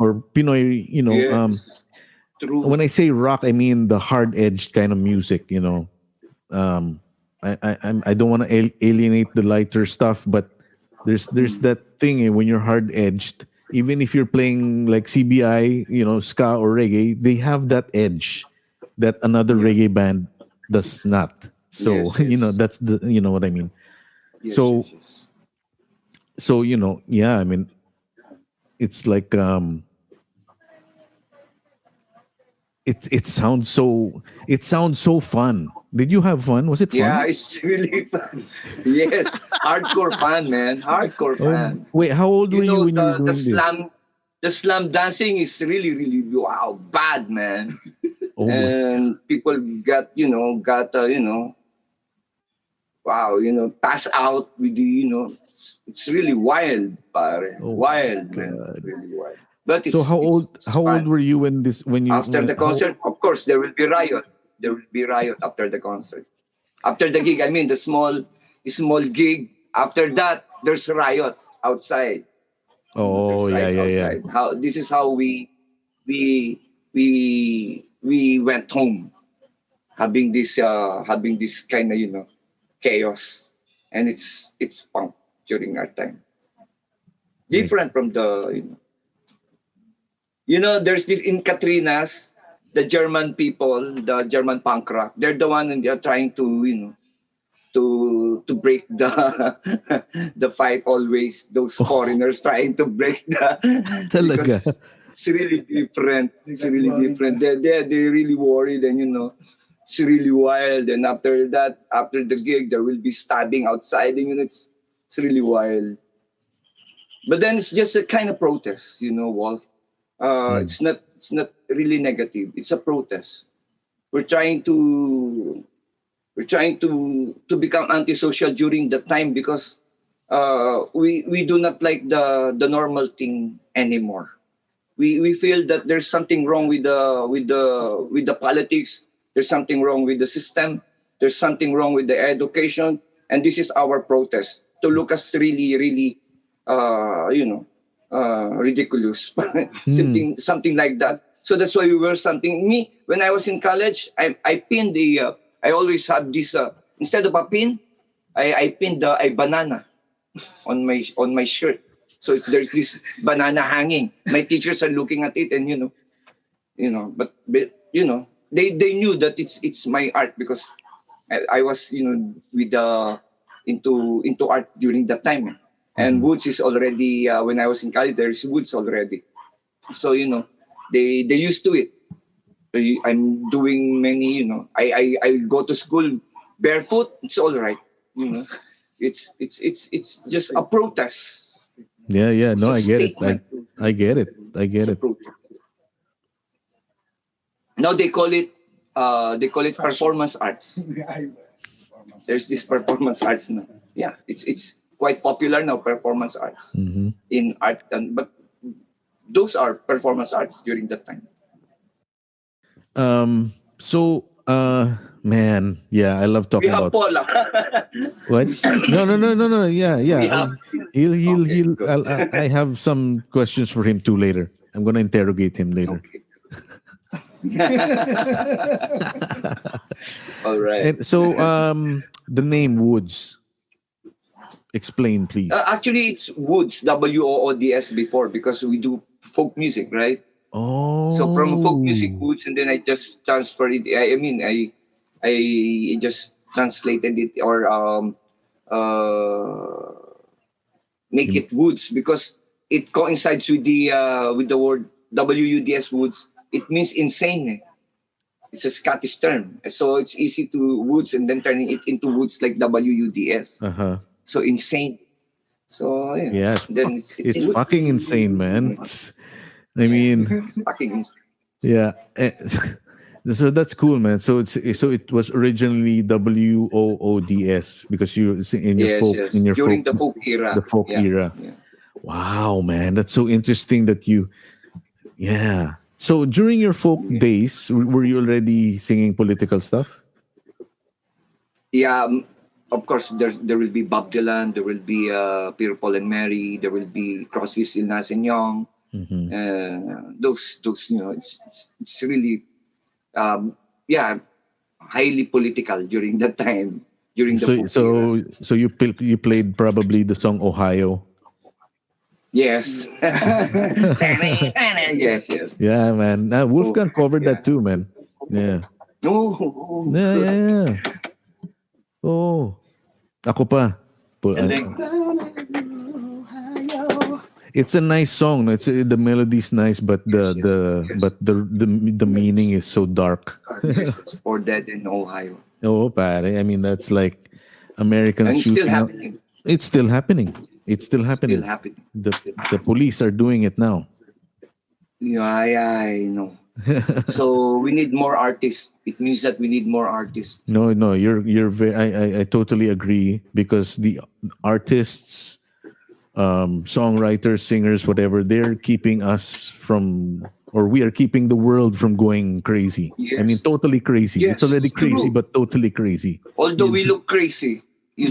Yes, true. when I say rock, I mean the hard edged kind of music, I don't want to alienate the lighter stuff, but there's that thing, when you're hard edged, even if you're playing like CBI, ska or reggae, they have that edge that another reggae band does not. So Yes. that's the what I mean. Yes, So yes. so yeah, I mean, it's like it sounds so fun. Did you have fun? Was it Yeah, fun? it's really fun. Yes, hardcore fan, man. Hardcore Oh, fan. wait, how old were you when you were The doing this? slam dancing is really wow bad, man. Oh my. And people got wow, pass out with it's really wild, pare. Oh Wild, my man. God. Really wild. But So it's how old fun. were you when you After the concert, of course, there will be riot. There will be riot after the concert. After the gig, I mean the small gig. After that, there's riot outside. Oh There's yeah, riot yeah, yeah. outside. This is how we went home, having this kind of chaos, and it's punk during our time. Different from the there's this in Katrina's, the German people, the German punk rock. They're the one, and they're trying to to break the the fight always. Those foreigners trying to break the Talaga. because it's really different. It's really different. They're really worried, and it's really wild. And after that, after the gig, there will be stabbing outside, and it's really wild. But then it's just a kind of protest, Wolf. It's not really negative. It's a protest. We're trying to become antisocial during that time because we do not like the normal thing anymore. We feel that there's something wrong with the politics. There's something wrong with the system. There's something wrong with the education, and this is our protest to look as really ridiculous, something like that. So that's why we wear something. Me, when I was in college, I pinned I always have this. Instead of a pin, I pinned a banana on my shirt. So there's this banana hanging. My teachers are looking at it, and but they knew that it's my art because I was with into art during that time. And WUDS is already when I was in college, there's WUDS already. So they used to it. I'm doing many, I go to school barefoot. It's all right, It's just a protest. Yeah, yeah. No, It's a I get it. statement. I get it. I get It's a it. protest. Now they call it performance arts. There's this performance arts now. Yeah, it's quite popular now, performance arts in art, but those are performance arts during that time. So man, yeah, I love We talking have about Paul. what? No. Yeah, We yeah. have He'll Okay, good. I have some questions for him too later. I'm gonna interrogate him later. Okay. All right. And so, the name Woods. Explain, please. Actually, it's WUDS, WOODS before, because we do folk music, right? Oh. So from folk music WUDS, and then I just transferred it. I just translated it, or make it WUDS, because it coincides with the word WUDS, WUDS. It means insane. Eh? It's a Scottish term, so it's easy to WUDS and then turning it into WUDS like WUDS. Uh-huh. So insane. So yeah. Yes. Then It's WUDS. fucking insane, man. I mean, Fucking insane. yeah. So that's cool, man. So it was originally WOODS because you in your Yes, folk yes. in your During folk the folk era. the folk Yeah, era. yeah. Wow, man, that's so interesting that you. Yeah. So during your folk days, were you already singing political stuff? Yeah, of course, there will be Bob Dylan, there will be Peter, Paul and Mary, there will be Crosby, Still, Nash and Young. Those it's really highly political during that time, during the folk era. So you played probably the song Ohio. Yes. yes. Yeah, man. Wolfgang covered yeah. that too, man. Yeah. Oh, Yeah. Oh. Ako pa. And then, It's a nice song. The melody's nice, but the meaning is so dark. or Dead in Ohio. Oh, pare. I mean, that's like Americans And it's shooting still out- happening. It's still happening. It's still happening. Still happening. The police are doing it now. Yeah, I know. So we need more artists. It means that we need more artists. No, you're very. I totally agree because the artists, songwriters, singers, whatever, they're keeping us from, or we are keeping the world from going crazy. Yes. I mean, totally crazy. Yes, It's already it's true. crazy, but totally crazy. Although we look crazy,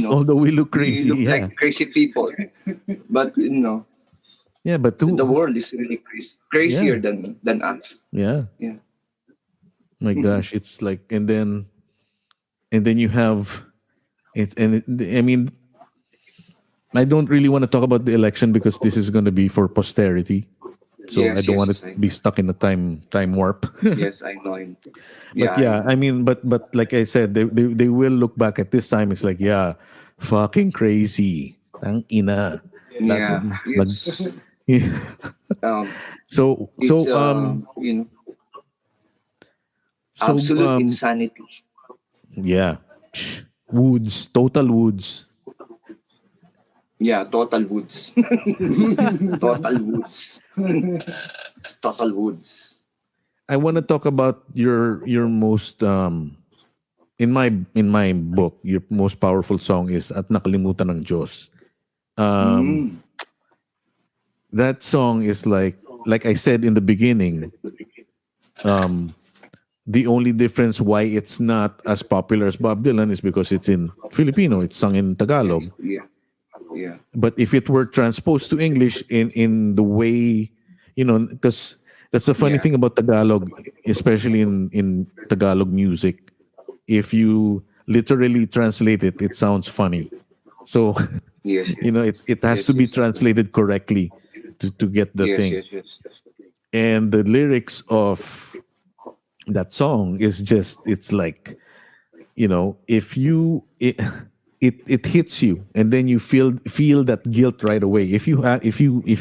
Although we look crazy, we look yeah, like crazy people, but yeah, but the world is really crazier Yeah. than us. yeah. Yeah. My gosh, it's like, and then you have it, I mean, I don't really want to talk about the election because this is going to be for posterity. So Yes, I don't want yes, to be stuck in a time warp. Yes, I know him. But yeah, I mean, but like I said, they will look back at this time. It's like, yeah, fucking crazy. Tang ina. Yeah. Lag- Um, so it's, so absolute insanity. yeah, Woods, total Woods. Yeah, total woods. Total woods. Total woods. I want to talk about your most in my book, your most powerful song is At Nakalimutan And Diyos. That song is like I said in the beginning, the only difference why it's not as popular as Bob Dylan is because it's in Filipino, it's sung in Tagalog. Yeah. Yeah. But if it were transposed to English in the way, because that's the funny Yeah. thing about Tagalog, especially in Tagalog music. If you literally translate it, it sounds funny. So, Yes. it has Yes, to be yes. translated correctly to get the Yes, thing. yes. And the lyrics of that song is just, it's like, if you it hits you and then you feel that guilt right away if you have it, if Yes,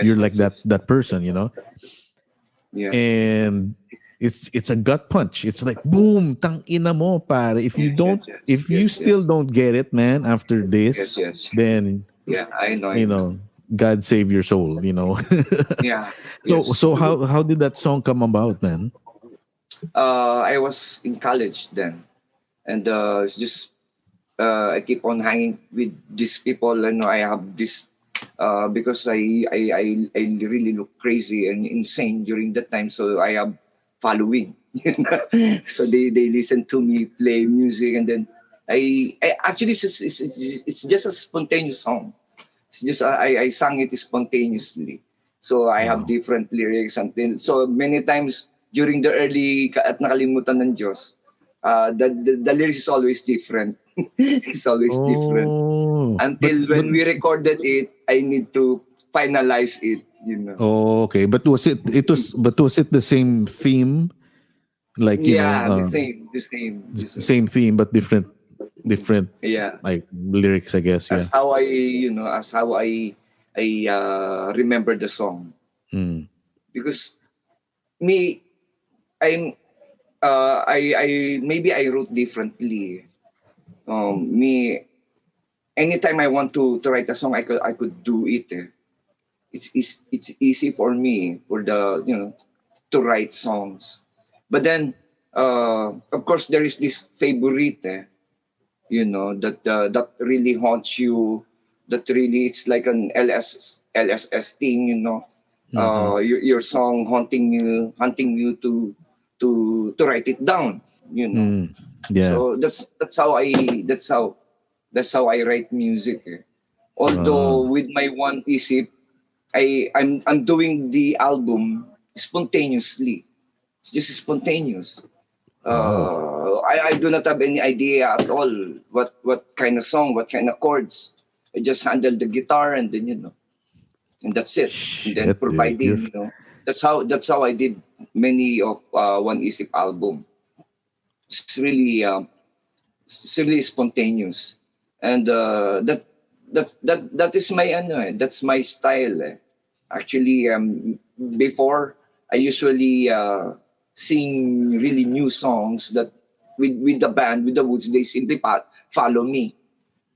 you're like yes. that person, Yeah. and it's a gut punch. It's like boom, tang ina mo pare. If you Yes, don't, yes, if you yes, still don't get it, man, after this, Yes. then Yeah, I know. God save your soul. Yeah. So yes. so how did that song come about, man? I was in college then, and it's just I keep on hanging with these people, and I have this because I really look crazy and insane during that time, so I have following. So they listen to me play music, and then I actually it's just a spontaneous song. It's just I sang it spontaneously, So I have different lyrics until so many times during the early at Nakalimutan ng Diyos, the lyrics is always different. It's always different. Oh, Until when we recorded it, I need to finalize it, oh, okay. But was it the same theme? Like, Yeah, the same. same theme but different Yeah. like lyrics, I guess. Yeah. As how I remember the song. Mm. Because me, I'm maybe I wrote differently. Me, anytime I want to write a song, I could do it. It's easy for me to write songs. But then, of course, there is this favorite, that really haunts you. That really, it's like an LSS thing, your song hunting you to write it down, Yeah. So that's how I write music. Although with my one isip, I'm doing the album spontaneously. It's just spontaneous. I do not have any idea at all what kind of song, what kind of chords. I just handle the guitar and then and that's it. And then Shit, providing, dude, that's how I did many of One Isip album. It's really spontaneous, and that is my that's my style. Actually, before I usually sing really new songs that with the band, with the WUDS, they simply follow me.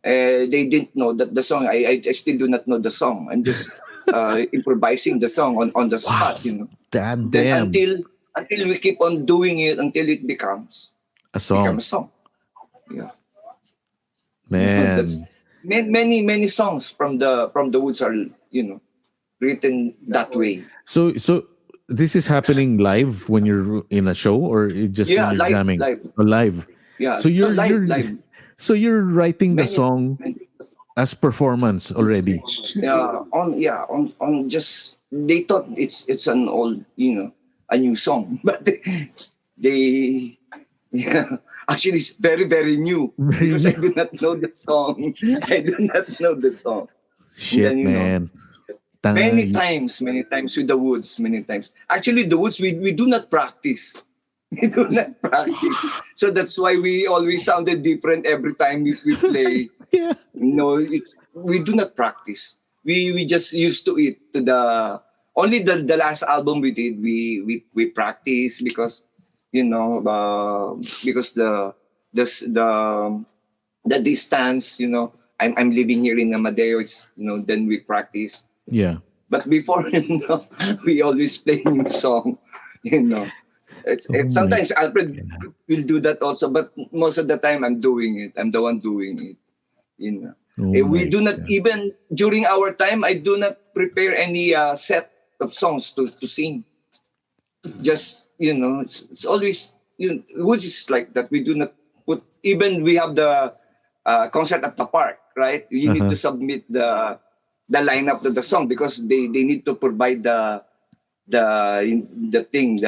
They didn't know that the song. I still do not know the song. I'm just improvising the song on the spot. God Then damn. until we keep on doing it until it becomes A song. a song. Yeah, Man. that's many songs from the WUDS are written that way. So this is happening live when you're in a show, or just Yeah, when you're jamming? live. Oh, live. Yeah, So you're live. so you're writing the Many- song as performance already. Yeah, on just they thought it's an old a new song, but they yeah, actually it's very very new because I do not know the song. I do not know the song. Shit, then, man. Many times with the WUDS, many times. Actually, the WUDS we do not practice. We do not practice, so that's why we always sounded different every time we play. Yeah. We do not practice. We just used to it to the only the last album we did we practice because because the distance I'm living here in Amadeo. It's then we practice. Yeah. But before we always play new song. It's sometimes Alfred will do that also, but most of the time I'm doing it. I'm the one doing it. We do not even during our time. I do not prepare any set of songs to sing. Just it's always which is like that. We do not put even we have the concert at the park, right? You need to submit the lineup of the song because they need to provide the thing,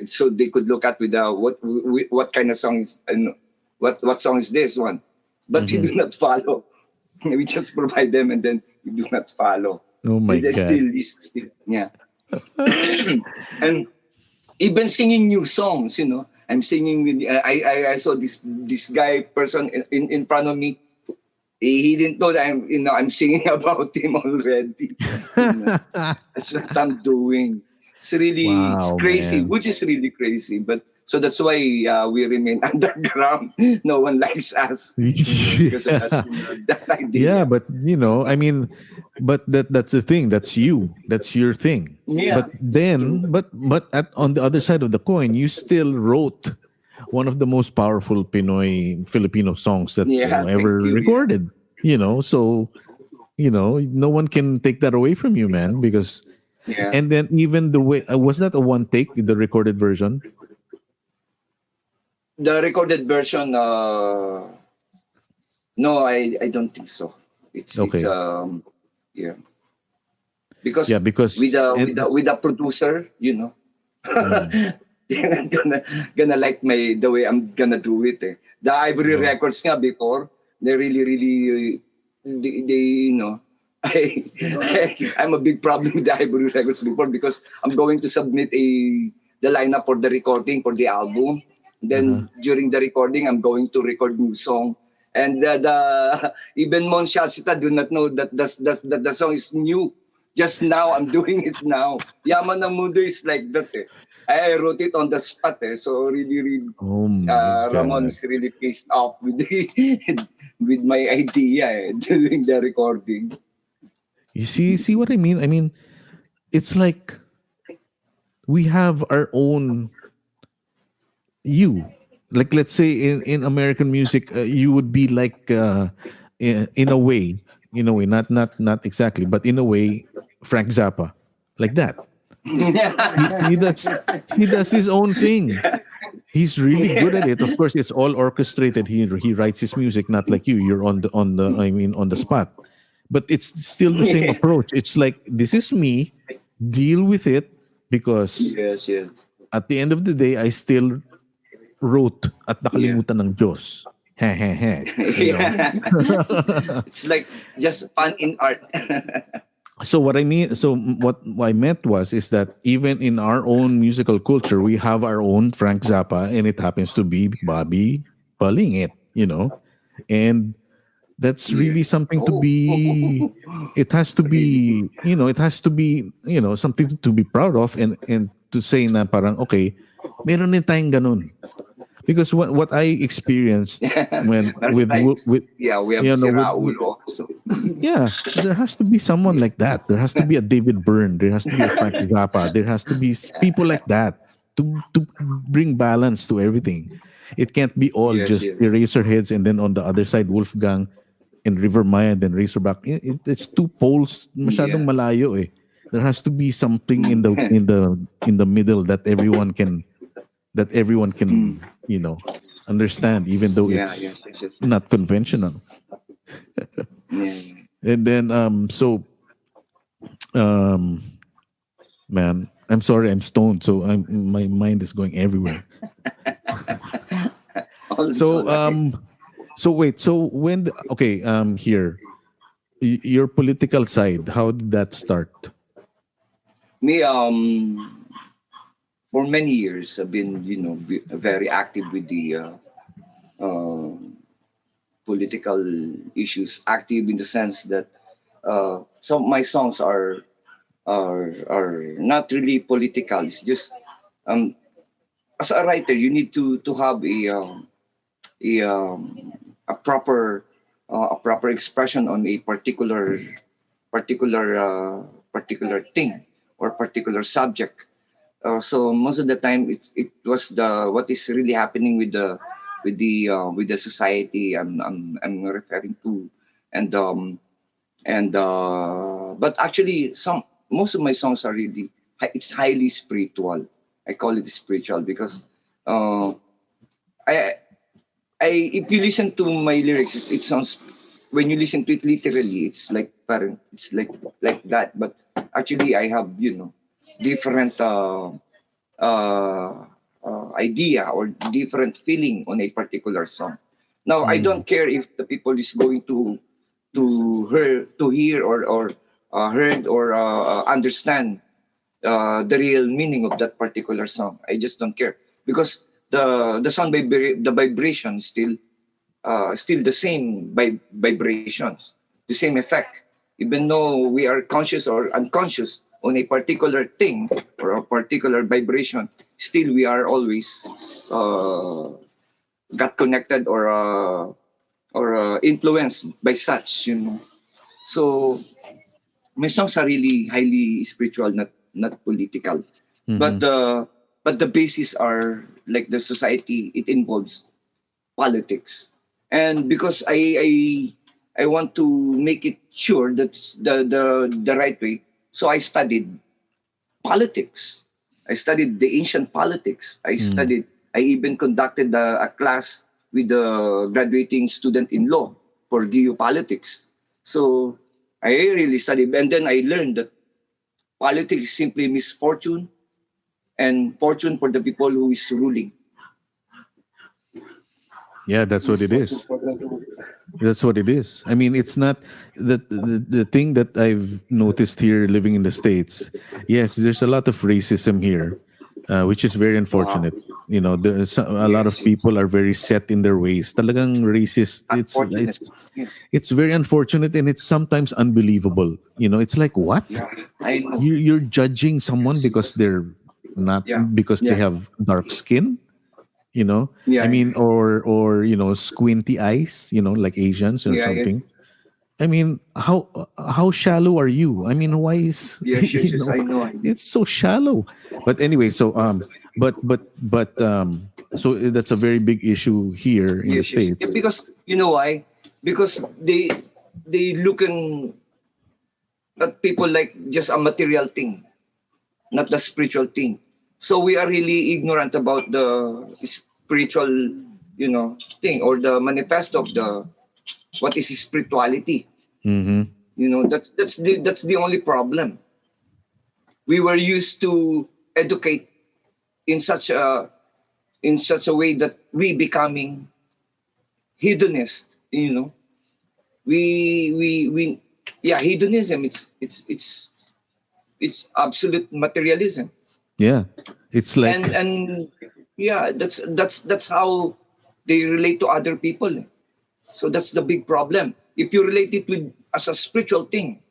so they could look at with what kind of song is and what song is this one, but we do not follow. We just provide them and then we do not follow. Oh my God! Still, yeah. And even singing new songs, I'm singing with. I saw this guy person in front of me. He didn't know that I'm singing about him already. That's what I'm doing. It's really it's crazy, man. which is really crazy. But so that's why we remain underground. No one likes us because of that idea. Yeah, but I mean, but that's the thing. That's you. That's your thing. Yeah, But then, but on the other side of the coin, you still wrote one of the most powerful Filipino songs that's ever thank you, recorded. So no one can take that away from you, man. Because and then even the way was that a one take, the recorded version? The recorded version, no, I don't think so. It's Okay. yeah. because because with a producer, you're gonna like the way I'm gonna do it. Eh. The Ivory Records nga before, they really I'm a big problem with the Ivory Records before because I'm going to submit the lineup for the recording for the album. Then during the recording, I'm going to record new song. And even Mon Shasita do not know that the song is new. Just now, I'm doing it now. Yaman ng Mundo is like that. Eh. I wrote it on the spot. Eh. So really, oh my Ramon God. is really pissed off with with my idea during the recording. You see what I mean? I mean, it's like we have our own you. Like let's say in American music, you would be like in a way, not exactly, but in a way, Frank Zappa, like that. He does his own thing. He's really good at it. Of course, it's all orchestrated. He writes his music, not like you. You're on the spot. But it's still the same approach. It's like this is me. Deal with it because Yes. at the end of the day, I still wrote at Nakalimutan And Diyos. It's like just fun in art. So what I meant is that even in our own musical culture, we have our own Frank Zappa, and it happens to be Bobby Balingit, and that's really something to be. It has to be, something to be proud of, and to say na parang okay, meron din tayong ganun. Because what I experienced when with we have Raul also. Yeah, there has to be someone like that. There has to be a David Byrne. There has to be a Frank Zappa. There has to be people like that to bring balance to everything. It can't be all just Eraserheads and then on the other side Wolfgang and River Maya and then Razorback. It's two poles masyadong malayo eh. There has to be something in the middle that everyone can understand, even though it's not conventional. And then man, I'm sorry, I'm stoned, so my mind is going everywhere. So wait, so when here your political side, how did that start? Me, for many years, I've been, very active with the political issues. Active in the sense that some of my songs are not really political. It's just as a writer, you need to have a proper expression on a particular thing or particular subject. So most of the time, it was what is really happening with the society I'm referring to, but actually most of my songs are really it's highly spiritual. I call it spiritual because if you listen to my lyrics, it sounds, when you listen to it literally, it's like that. But actually, I have different idea or different feeling on a particular song. Now, I don't care if the people is going to hear or heard or understand the real meaning of that particular song. I just don't care because the sound the vibration is still the same vibrations, the same effect. Even though we are conscious or unconscious on a particular thing or a particular vibration, still we are always got connected or influenced by such, So my songs are really highly spiritual, not political. Mm-hmm. But the basis are like the society. It involves politics, and because I want to make it sure that's the right way. So I studied politics. I studied the ancient politics. I even conducted a class with the graduating student in law for geopolitics. So I really studied, and then I learned that politics is simply misfortune and fortune for the people who is ruling. Yeah, that's what it is. That's what it is. I mean, it's not the thing that I've noticed here living in the States. Yes, there's a lot of racism here, which is very unfortunate. You know, there's a lot of people are very set in their ways. Talagang racist. Unfortunate. It's very unfortunate, and it's sometimes unbelievable. You know, it's like, what? Yeah, I know. You're judging someone because they're not, Yeah. because they have dark skin. You know, Yeah, I mean, or you know, squinty eyes, you know, like Asians or Yeah, yeah. something. I mean, how shallow are you? I mean, why is Yes, yes, you yes, I know. it's so shallow. But anyway, so so that's a very big issue here in the Yes, yes. States. It's because you know why? Because they looking at people like just a material thing, not the spiritual thing. So we are really ignorant about the spiritual, you know, thing or the manifesto of the what is spirituality. Mm-hmm. You know, that's the only problem. We were used to educate in such a way that we becoming hedonist. You know, we yeah, hedonism. It's absolute materialism. Yeah, it's like And yeah, that's how they relate to other people. So that's the big problem. If you relate it with as a spiritual thing,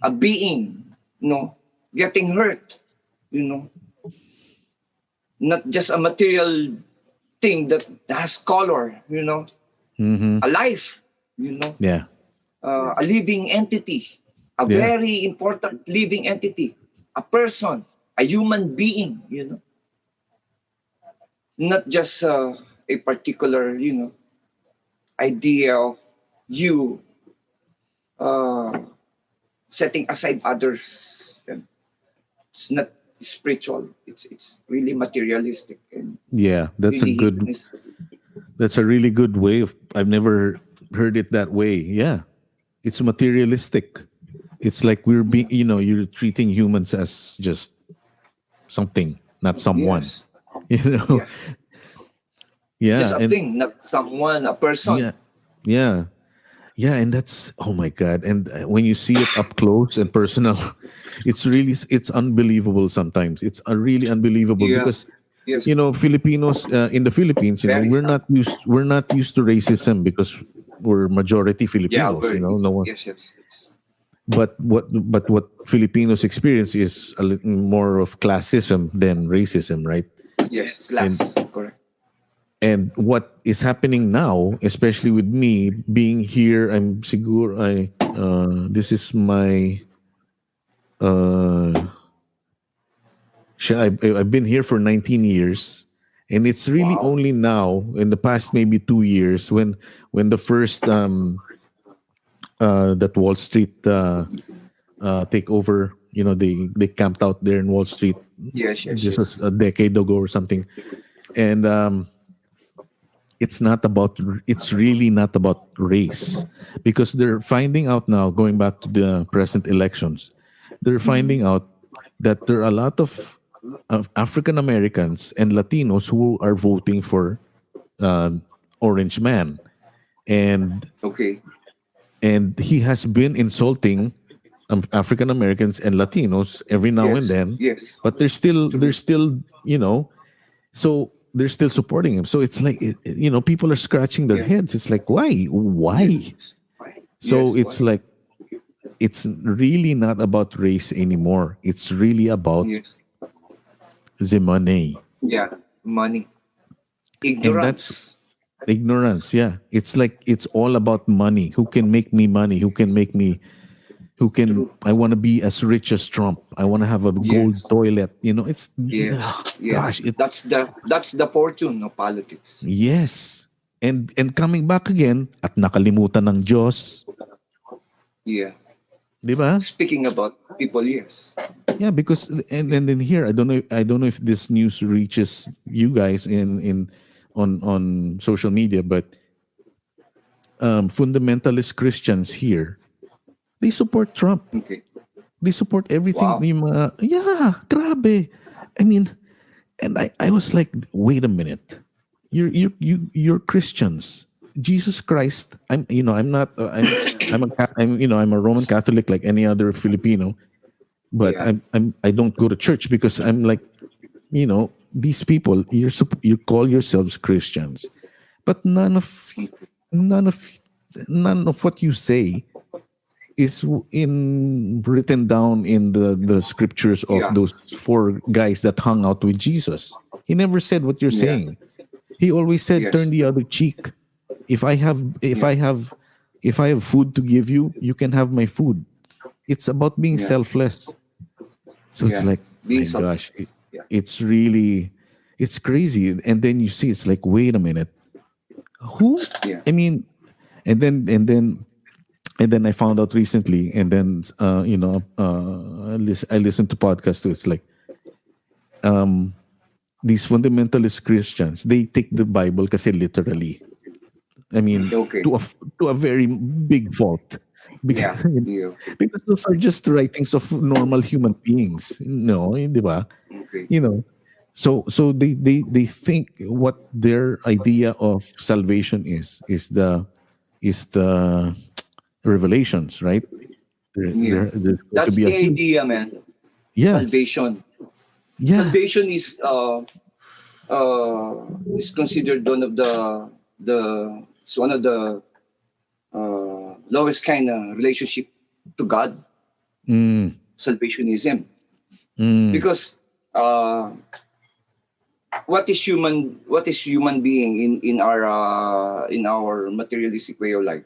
a being, you know, getting hurt, you know, not just a material thing that has color, you know, mm-hmm. a life, you know, Yeah, a living entity, a Yeah. very important living entity, a person, a human being, you know, not just a particular, you know, idea of you setting aside others. It's not spiritual. It's really materialistic and yeah. really hedonistic. That's a really good way of. I've never heard it that way. Yeah, it's materialistic. It's like we're being, you know, you're treating humans as just something, not someone. Yes. You know, Yeah. yeah, Just a and thing, not someone, a person. yeah, yeah, yeah, and that's, oh my god! And when you see it up close and personal, it's unbelievable. Sometimes it's really unbelievable Yeah. because Yes. you know, Filipinos in the Philippines, you know, Very sad. we're not used to racism because we're majority Yeah. Filipinos. You know, no one. Yes. Yes. But what Filipinos experience is a little more of classism than racism, right? Yes. Class. Correct. And what is happening now, especially with me being here, I'm siguro this is my I've been here for 19 years, and it's really Wow. only now in the past maybe 2 years when the first that Wall Street takeover, you know, they camped out there in Wall Street. Yes. Yes. This was Yes. a decade ago or something, and it's really not about race, because they're finding out now, going back to the present elections, they're finding out that there are a lot of African Americans and Latinos who are voting for Orange Man, and Okay. he has been insulting African Americans and Latinos every now and Yes. then, Yes. but they're still, you know, so they're still supporting him. So it's like, you know, people are scratching their Yeah. heads. It's like, why? So Yes. it's like, it's really not about race anymore. It's really about Yes. the money. Yeah. Money. And that's Ignorance. ignorance. Yeah. It's like, it's all about money. Who can make me money? I want to be as rich as Trump. I want to have a gold Yes. toilet. You know, it's, Yes. Yes. gosh, That's the fortune of politics. yes. And coming back again, at nakalimutan ng Diyos. Yeah. Di ba? Speaking about people, yes. Yeah, because and then here, I don't know if this news reaches you guys on social media, but fundamentalist Christians here, they support Trump. Okay. They support everything. Wow. Yung mga, yeah, grabe. I mean, and I was like, wait a minute. You're Christians. Jesus Christ. I'm not. I'm a Roman Catholic like any other Filipino, but Yeah. I don't go to church because I'm like, these people. You call yourselves Christians, but none of what you say is written down in the scriptures of Yeah. those four guys that hung out with Jesus. He never said what you're Yeah. saying. He always said, Yes. "Turn the other cheek." If I have food to give you, you can have my food. It's about being Yeah. selfless. So it's Yeah. like, Being my selfless. gosh, Yeah. it's really, it's crazy. And then you see, it's like, wait a minute, who? Yeah. I mean, and then I found out recently, and then I listened to podcasts too. It's like these fundamentalist Christians, they take the Bible kasi literally. I mean, Okay. to a very big fault. Yeah. Because, Yeah. because those are just writings of normal human beings. No, di ba? Okay. So they think what their idea of salvation is the revelations, right? Yeah. There's going to That's be the a huge- idea, man. yeah, Salvation. yeah, Salvation is considered one of it's one of the lowest kind of relationship to God. mm, Salvationism, mm, because what is human being in our materialistic way of life?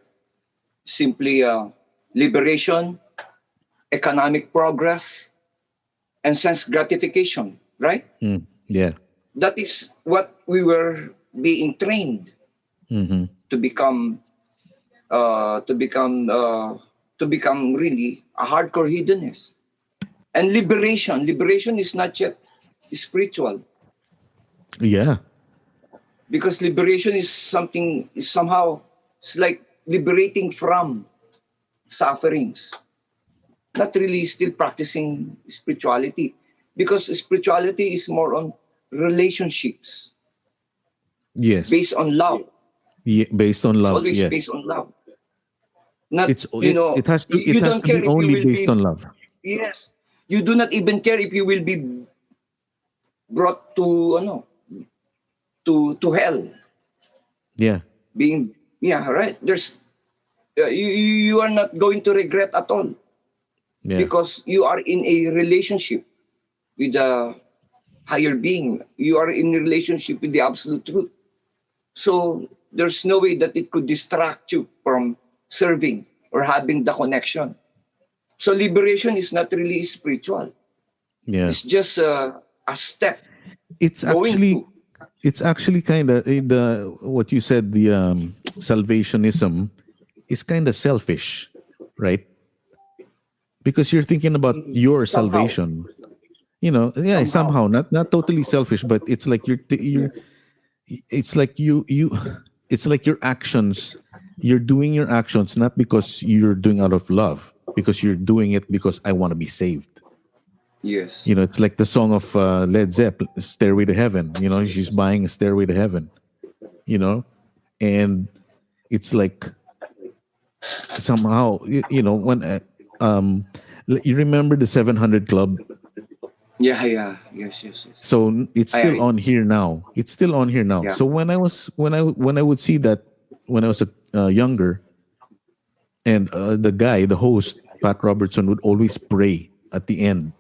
Simply liberation, economic progress, and sense gratification, right? yeah, That is what we were being trained mm-hmm, to become really a hardcore hedonist. And liberation is not yet spiritual, yeah, because liberation is somehow it's like liberating from sufferings, not really still practicing spirituality, because spirituality is more on relationships yes, based on love. yeah, based on It's love, always yes. based on love. Not, It has to you don't be care if you only will based be, on love. yes, you do not even care if you will be brought to to hell, Yeah, being, yeah, right. There's you are not going to regret at all, yeah, because you are in a relationship with a higher being. You are in a relationship with the absolute truth. So there's no way that it could distract you from serving or having the connection. So liberation is not really spiritual. yeah. It's just a step It's going actually to. it's actually kind of the what you said, the salvationism is kind of selfish, right? Because you're thinking about your Somehow. salvation. Yeah, somehow not totally selfish, but it's like it's like it's like your actions. You're doing your actions not because you're doing out of love, because you're doing it because I want to be saved. Yes. It's like the song of Led Zeppelin, Stairway to Heaven. She's buying a Stairway to Heaven, and it's like somehow, when you remember the 700 Club. Yeah. Yes. So it's still on here now. It's still on here now. Yeah. So when I would see that when I was younger, and the host Pat Robertson would always pray at the end,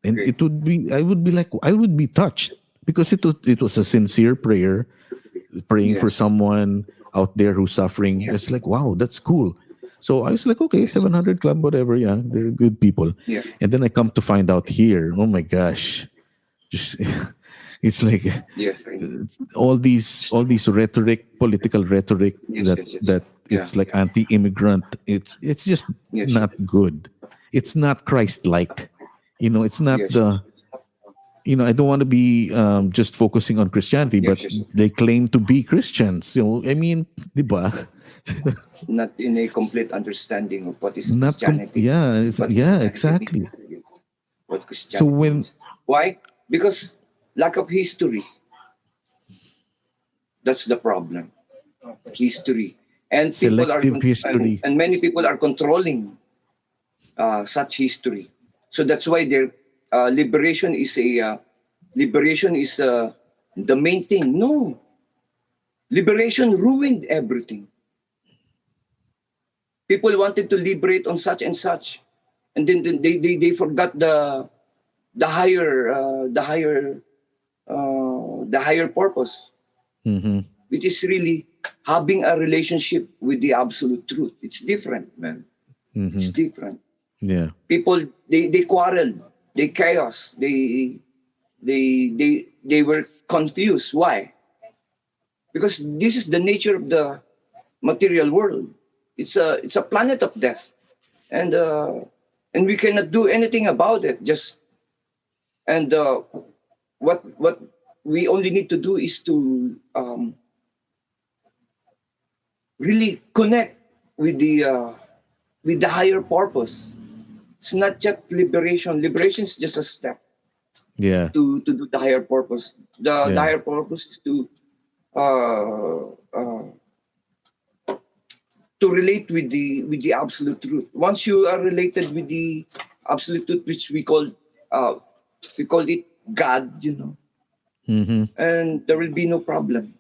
and Okay. I would be touched, because it was a sincere prayer, praying for Yes. someone out there who's suffering. Yeah. It's like, wow, that's cool. So I was like, okay, 700 Club, whatever. Yeah, they're good people. Yeah. And then I come to find out here, oh my gosh, just it's like Yes. I know. all these rhetoric, political rhetoric, Yes, that yes, yes. that it's Yeah. like anti-immigrant. It's just Yes. not good. It's not Christ-like. It's not Yes. I don't want to be just focusing on Christianity, but Yes, yes. they claim to be Christians. I mean, di ba? Not in a complete understanding of what is Christianity. What Yeah, Christianity exactly. means. Yes. What So Christianity when means. Why? Because lack of history. That's the problem. History. And people are selective history, and many people are controlling such history. So that's why their liberation is the main thing. No, liberation ruined everything. People wanted to liberate on such and such, and then they forgot the higher the higher purpose, hmm which is really having a relationship with the absolute truth. It's different, man. It's different. yeah, People they quarreled, they chaos, they were confused. Why? Because this is the nature of the material world. It's a planet of death, and we cannot do anything about it. Just and what we only need to do is to really connect with the higher purpose. It's not just liberation. Liberation is just a step yeah, to do the higher purpose. The yeah, higher purpose is uh, uh, to relate with the absolute truth. Once you are related with the absolute truth, which we call it God, hmm and there will be no problem.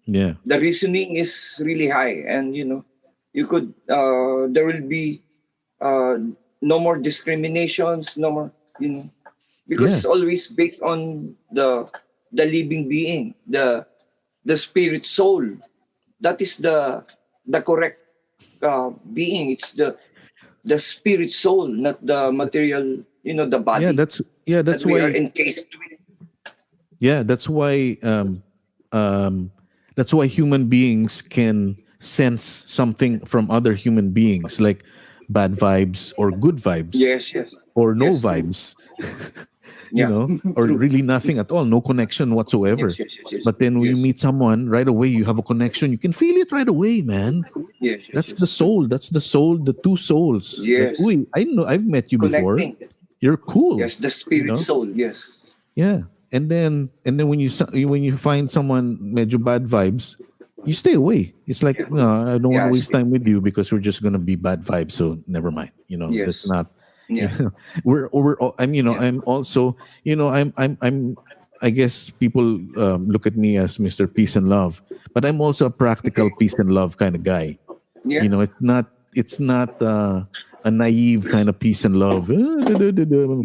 yeah, The reasoning is really high, and you could there will be uh, no more discriminations, no more because yeah, it's always based on the living being, the spirit soul. That is the correct being. It's the spirit soul, not the material, the yeah. body that That's we are why. encased with. Yeah, um, that's why human beings can sense something from other human beings, like bad vibes or good vibes Yes, yes, or no yes, true. vibes, Yeah, or true. really nothing at all, no connection whatsoever. Yes, yes, yes, yes, But then when you yes, meet someone right away, you have a connection. You can feel it right away, man. yes, yes, That's the yes. soul. That's the soul. The two souls. Like, Yes, uy, I know I've met you before. connecting. You're cool. Yes, the You spirit know. soul. Yes, Yeah. And then when you find someone medyo bad vibes, you stay away. It's like, no, I don't want to yeah, waste time with you because we're just gonna be bad vibes. So never mind. That's yes, not. You yeah, know, I'm. yeah. I'm also. I'm. I guess people look at me as Mr. Peace and Love, but I'm also a practical Okay, peace and love kind of guy. yeah, It's not. It's not a naive kind of peace and love. yeah,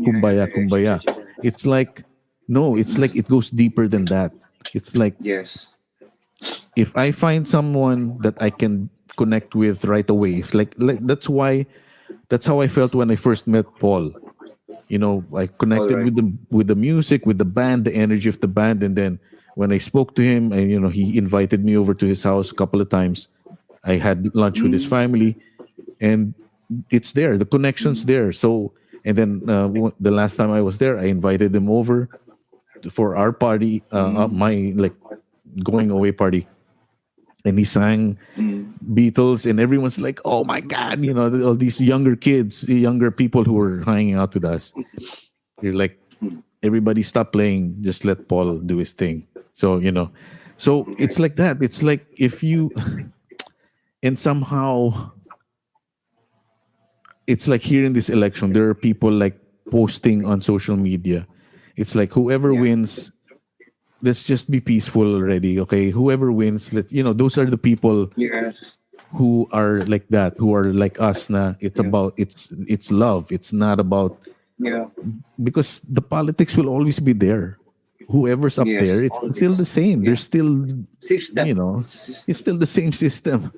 yeah, Kumbaya, yes, kumbaya. yes, yes, It's like no. It's like it goes deeper than that. It's like yes, if I find someone that I can connect with right away, it's like that's how I felt when I first met Paul. I all connected right. with the music, with the band, the energy of the band, and then when I spoke to him, and he invited me over to his house a couple of times. I had lunch with his Mm, family, and it's there. The connection's there. So, and then the last time I was there, I invited him over for our party, my like going away party, and he sang mm, Beatles, and everyone's like, "Oh my God!" All these younger kids, the younger people who were hanging out with us. You're like, everybody stop playing, just let Paul do his thing. So so it's okay. like that. It's like if you and somehow it's like here in this election, there are people like posting on social media. It's like whoever Yeah. wins, let's just be peaceful already, okay? Whoever wins, those are the people Yes. who are like that, who are like us. Na it's Yeah. about it's love. It's not about Yeah. because the politics will always be there. Whoever's up there, Yes. it's still the Always. same. Yeah. There's still System. it's System. still the same system.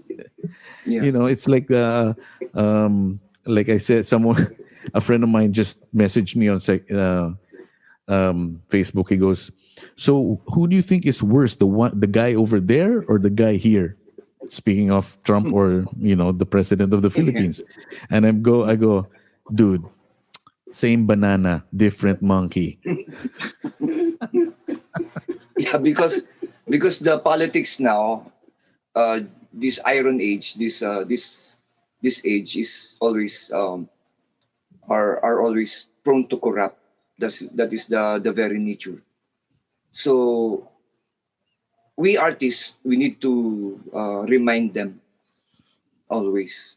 Yeah. It's like I said, someone a friend of mine just messaged me on Facebook. He goes, "So who do you think is worse, the guy over there or the guy here?" Speaking of Trump or the president of the Yeah. Philippines, and I go, dude, Same banana, different monkey. Yeah, because the politics now, this iron age, this age is always are always prone to corrupt. That is the very nature. So we artists, we need to remind them always,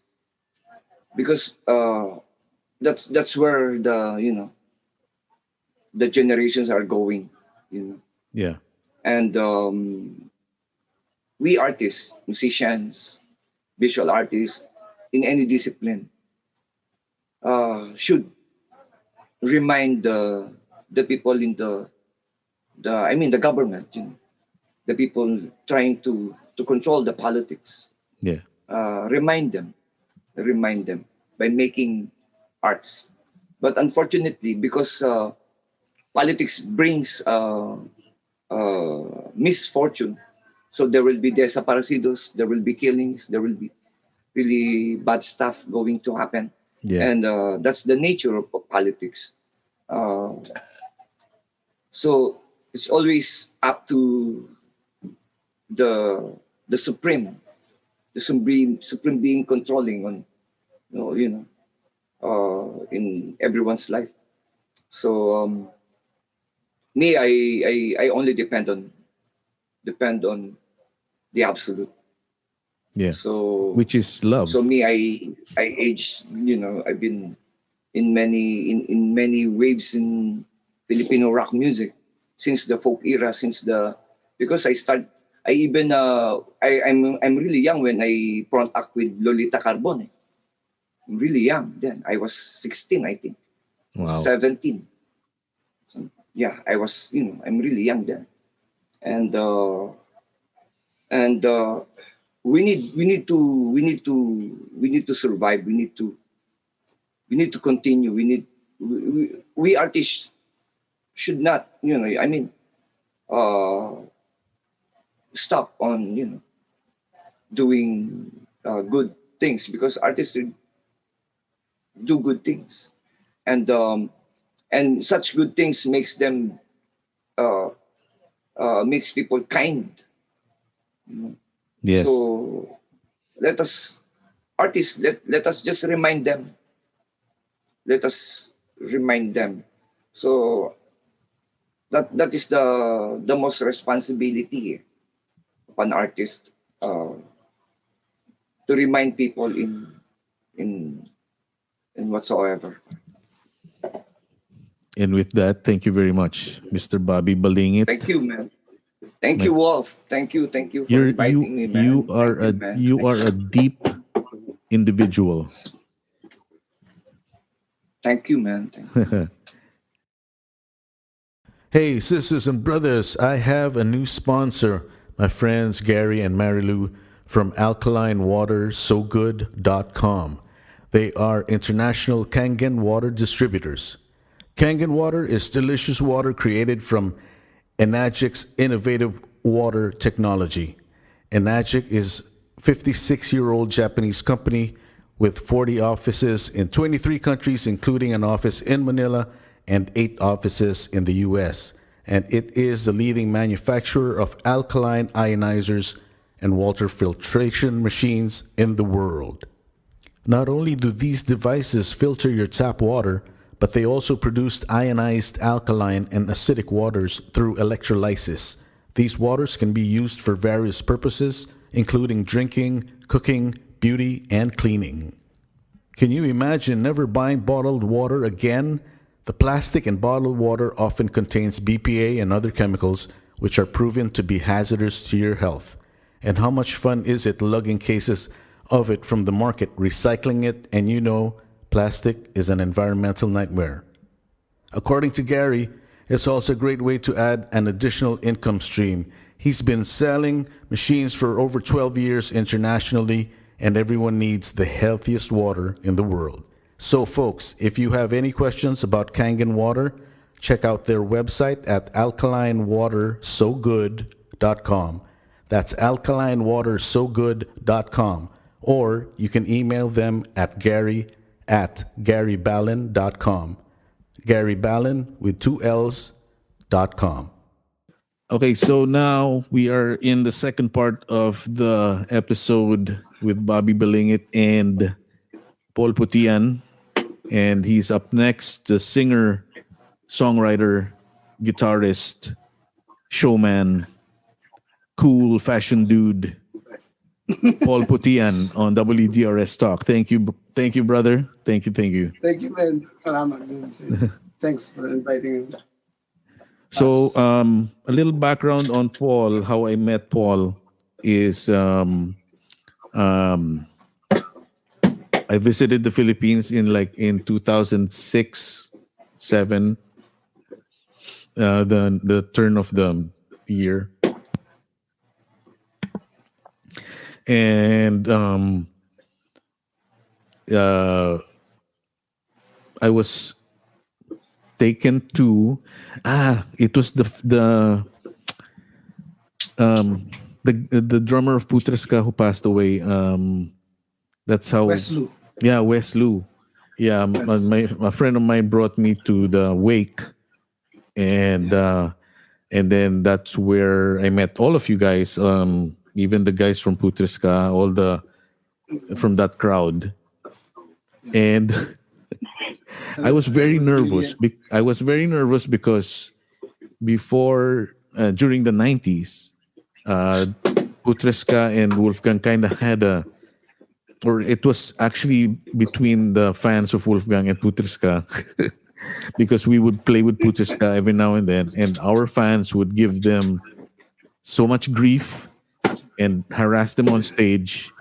because that's where the generations are going, you know. Yeah. And we artists, musicians, visual artists, in any discipline, should remind the people in the government, you know, the people trying to control the politics. Yeah. Remind them by making arts. But unfortunately, because politics brings misfortune, so there will be desaparecidos, there will be killings, there will be really bad stuff going to happen. Yeah. And that's the nature of politics. So it's always up to the supreme being controlling on, in everyone's life. So me, I only depend on the absolute. Yeah. So Which is love. so me, I age, I've been in many waves in Filipino rock music since the folk era, because I'm really young when I front act with Lolita Carbon. I'm really young then. I was 16, I think. Wow. 17. So, yeah, I was, I'm really young then. And we need to survive. We need to continue. We artists should not, stop on, doing good things, because artists do good things, and such good things makes them makes people kind. Yes. So let us artists let us just remind them. Let us remind them. So that is the most responsibility of an artist, to remind people in whatsoever. And with that, thank you very much, Mr. Bobby Balingit. Thank you, man. Thank you, Wolf. Thank you for inviting me, man. You are a deep individual. Thank you, man. Thank you. Hey, sisters and brothers, I have a new sponsor, my friends Gary and Marilu from alkalinewatersogood.com. They are international Kangen water distributors. Kangen water is delicious water created from Enagic's innovative water technology. Enagic is a 56-year-old Japanese company with 40 offices in 23 countries, including an office in Manila and 8 offices in the U.S. And it is the leading manufacturer of alkaline ionizers and water filtration machines in the world. Not only do these devices filter your tap water, but they also produce ionized alkaline and acidic waters through electrolysis. These waters can be used for various purposes, including drinking, cooking, beauty, and cleaning. Can you imagine never buying bottled water again? The plastic in bottled water often contains BPA and other chemicals which are proven to be hazardous to your health. And how much fun is it lugging cases of it from the market, recycling it, and plastic is an environmental nightmare. According to Gary, it's also a great way to add an additional income stream. He's been selling machines for over 12 years internationally, and everyone needs the healthiest water in the world. So folks, if you have any questions about Kangen water, check out their website at alkalinewatersogood.com. That's alkalinewatersogood.com. Or you can email them at gary@garyballin.com. Gary Ballin with 2Ls.com. Okay, so now we are in the second part of the episode with Bobby Balingit and Paul PUTI-AN. And he's up next, the singer, songwriter, guitarist, showman, cool fashion dude, Paul PUTI-AN on WDRS Talk. Thank you, brother. Thank you. Thank you, man. Salamat din. Thanks for inviting me. So, a little background on Paul. How I met Paul is I visited the Philippines in 2006, 7, the turn of the year, and I was taken to it was the drummer of Putreska who passed away. That's how West Lou. Yeah, West Lou. Yeah, a friend of mine brought me to the wake, and then that's where I met all of you guys, even the guys from Putreska, from that crowd, and I was very nervous. I was very nervous because during the 90s, Putreska and Wolfgang kind of had it was actually between the fans of Wolfgang and Putreska, because we would play with Putreska every now and then, and our fans would give them so much grief and harass them on stage.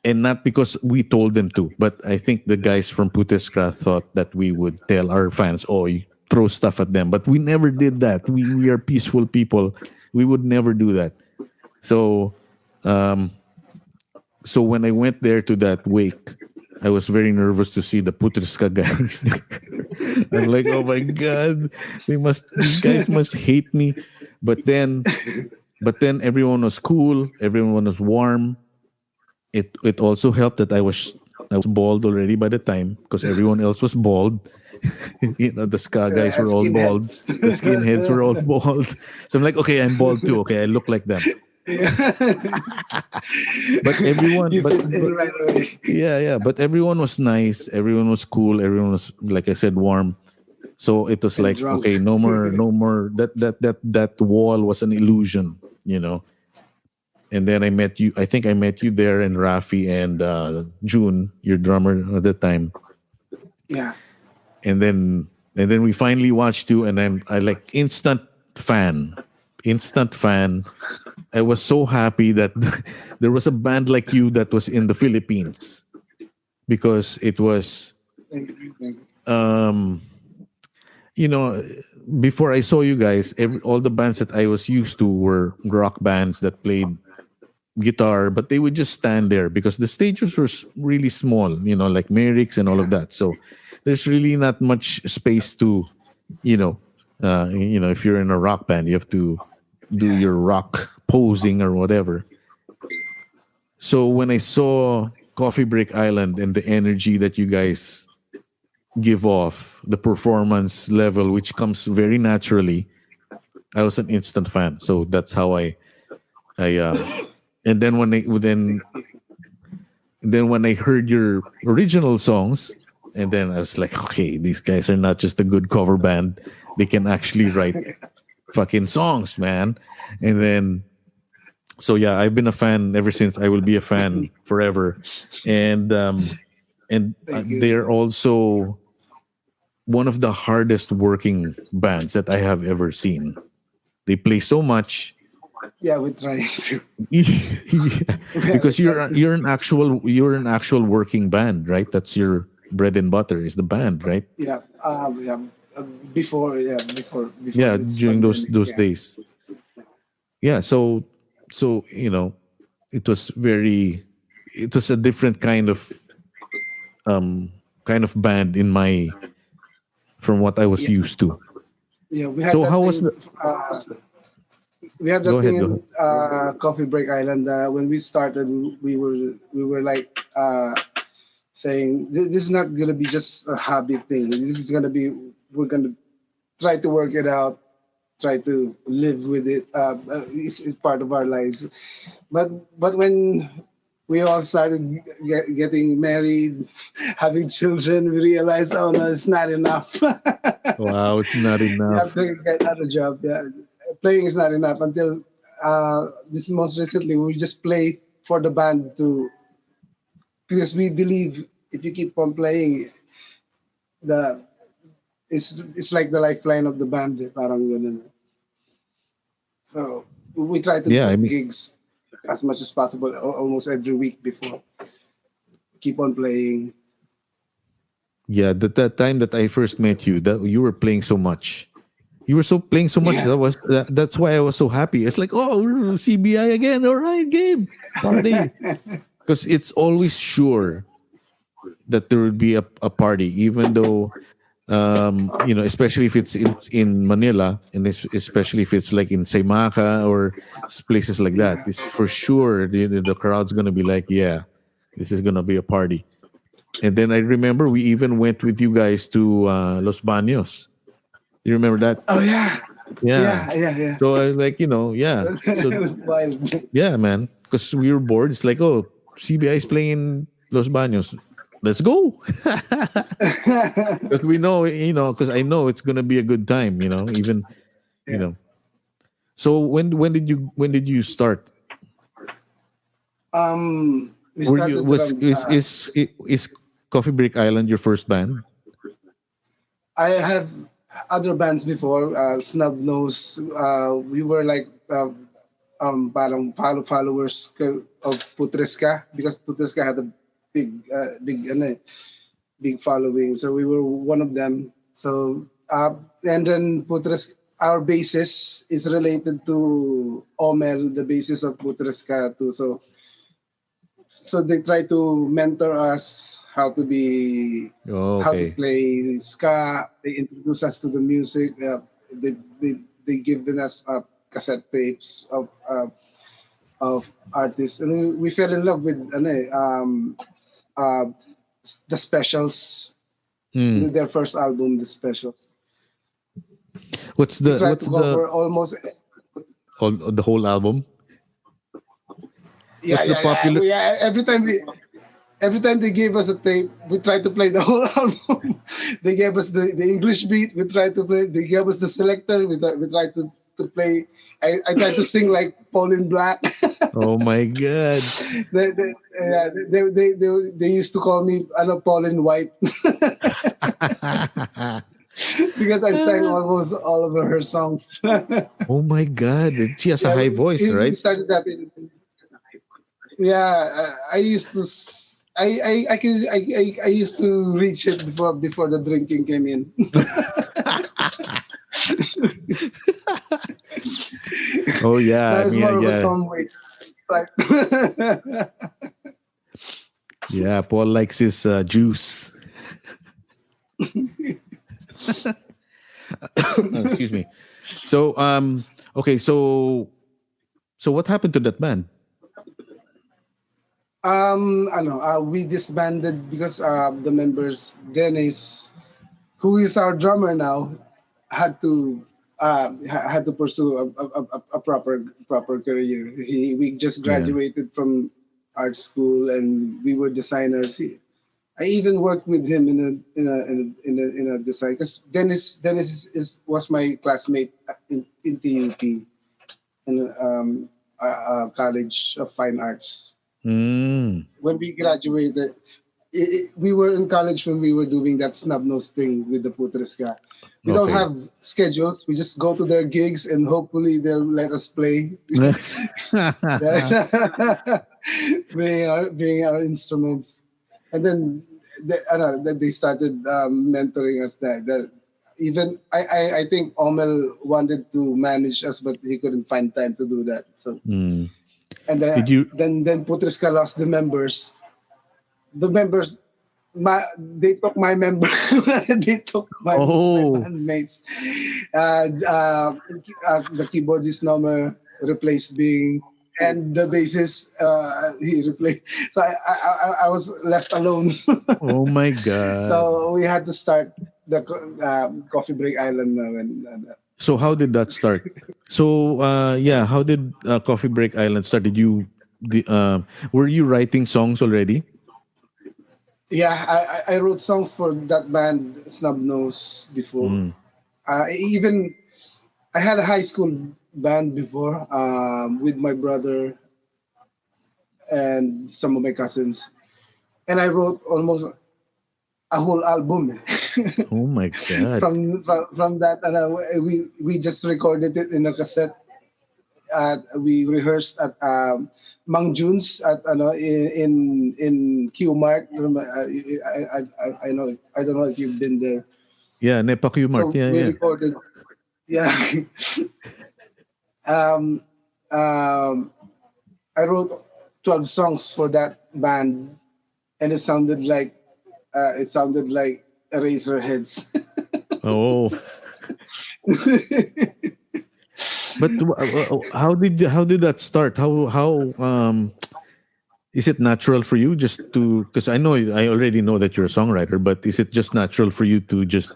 And not because we told them to, but I think the guys from Putreska thought that we would tell our fans, "Oh, you throw stuff at them." But we never did that. We are peaceful people. We would never do that. So, so when I went there to that wake, I was very nervous to see the Putreska guys there. I'm like, "Oh my God, these guys must hate me." But then everyone was cool. Everyone was warm. It also helped that I was bald already by the time, because everyone else was bald. The ska guys were all bald. The skinheads were all bald. So I'm like, okay, I'm bald too. Okay, I look like them. But everyone, but everyone was nice. Everyone was cool. Everyone was, like I said, warm. So it was like, drunk. Okay, no more. That wall was an illusion, And then I met you. I think I met you there, and Rafi and June, your drummer at the time. Yeah. And then we finally watched you, and I like instant fan. I was so happy that there was a band like you that was in the Philippines, because it was, Thank you. Before I saw you guys, all the bands that I was used to were rock bands that played guitar, but they would just stand there because the stages were really small, like Merrick's and all of that. So there's really not much space to, if you're in a rock band, you have to do your rock posing or whatever. So when I saw Coffeebreak Island and the energy that you guys give off, the performance level, which comes very naturally, I was an instant fan. So that's how I and then when I heard your original songs, and then I was like, okay, these guys are not just a good cover band; they can actually write fucking songs, man. And then, so yeah, I've been a fan ever since. I will be a fan forever. And they're also one of the hardest working bands that I have ever seen. They play so much. Yeah, we try to. Because you're an actual working band, right? That's your bread and butter, is the band, right? Yeah. Before During those days. Yeah, so it was a different kind of band from what I was used to. Yeah, we had So that how thing, was the we had that Go thing ahead. in Coffeebreak Island. When we started, we were saying this is not gonna be just a hobby thing. This is gonna be we're gonna try to work it out, try to live with it. It's part of our lives. But when we all started getting married, having children, we realized, oh no, it's not enough. Wow, it's not You enough. have to get another job. Yeah. Playing is not enough until this most recently we just play for the band because we believe if you keep on playing, it's like the lifeline of the band. Parang ganun. So we try to Yeah, book I mean, gigs as much as possible, almost every week before. Keep on playing. yeah. That time that I first met you, that you were playing so much. You were playing so much. Yeah. That's why I was so happy. It's like, oh, CBI again. All right, game party. Because it's always sure that there will be a party, even though especially if it's in Manila, and especially if it's like in Saimaka or places like that. It's for sure the crowd's gonna be like, yeah, this is gonna be a party. And then I remember we even went with you guys to Los Baños. You remember that? Oh yeah. Yeah. Yeah. So I yeah. So It was wild. yeah, man. Because we were bored. It's like, oh, CBI is playing in Los Baños. Let's go. Because we know, because I know it's gonna be a good time. Even, So when did you start? We Were started you was from, is Coffeebreak Island your first band? I have other bands before, Snub Nose. We were like parang followers of Putreska because Putreska had a big following. So we were one of them. So and then our bassist is related to Omel, the bassist of Putreska too. So they try to mentor us how to how to play ska. They introduce us to the music. They given us cassette tapes of artists, and we fell in love with the Specials, their first album, the Specials. What's We the tried what's to cover the almost. the whole album? Yeah, What's the popular? yeah. Every time they gave us a tape, we tried to play the whole album. They gave us the English beat. We tried to play. They gave us the selector. We tried to play. I tried to sing like Pauline Black. Oh my god! They used to call me Pauline White because I sang almost all of her songs. Oh my god! She has a high voice, We right? started that Yeah, I used to. I used to reach it before the drinking came in. Oh yeah, I was more of a yeah. Tom Waits type. Yeah, Paul likes his juice. Excuse me. So okay, so what happened to that band? We disbanded because the members, Dennis, who is our drummer now, had to pursue a proper career. We just graduated from art school and we were designers. I even worked with him in a design because Dennis was my classmate in PUT in College of Fine Arts. When we graduated, we were in college when we were doing that snub nose thing with the Putreska. We don't have schedules. We just go to their gigs and hopefully they'll let us play. bring our instruments, and then they started mentoring us. That even I think Omel wanted to manage us, but he couldn't find time to do that. So. And then Putreska lost the members. The members, they took my member. They took my bandmates. The keyboardist Nomer replaced Bing, and the bassist he replaced. So I was left alone. Oh my god! So we had to start the Coffeebreak Island na So how did that start? So yeah, how did Coffeebreak Island start? Were you writing songs already? yeah, I wrote songs for that band Snub Nose before. Even I had a high school band before with my brother and some of my cousins, and I wrote almost a whole album. Oh my god! from that, and we just recorded it in a cassette. We rehearsed at Mang Jun's at in Q Mart. I know, I don't know if you've been there. Yeah, Nepa Q Mart. So Yeah, we yeah. recorded. Yeah. um, I wrote 12 songs for that band, and it sounded like Eraserheads. Oh, but how did that start? How is it natural for you just to? Because I already know that you're a songwriter, but is it just natural for you to just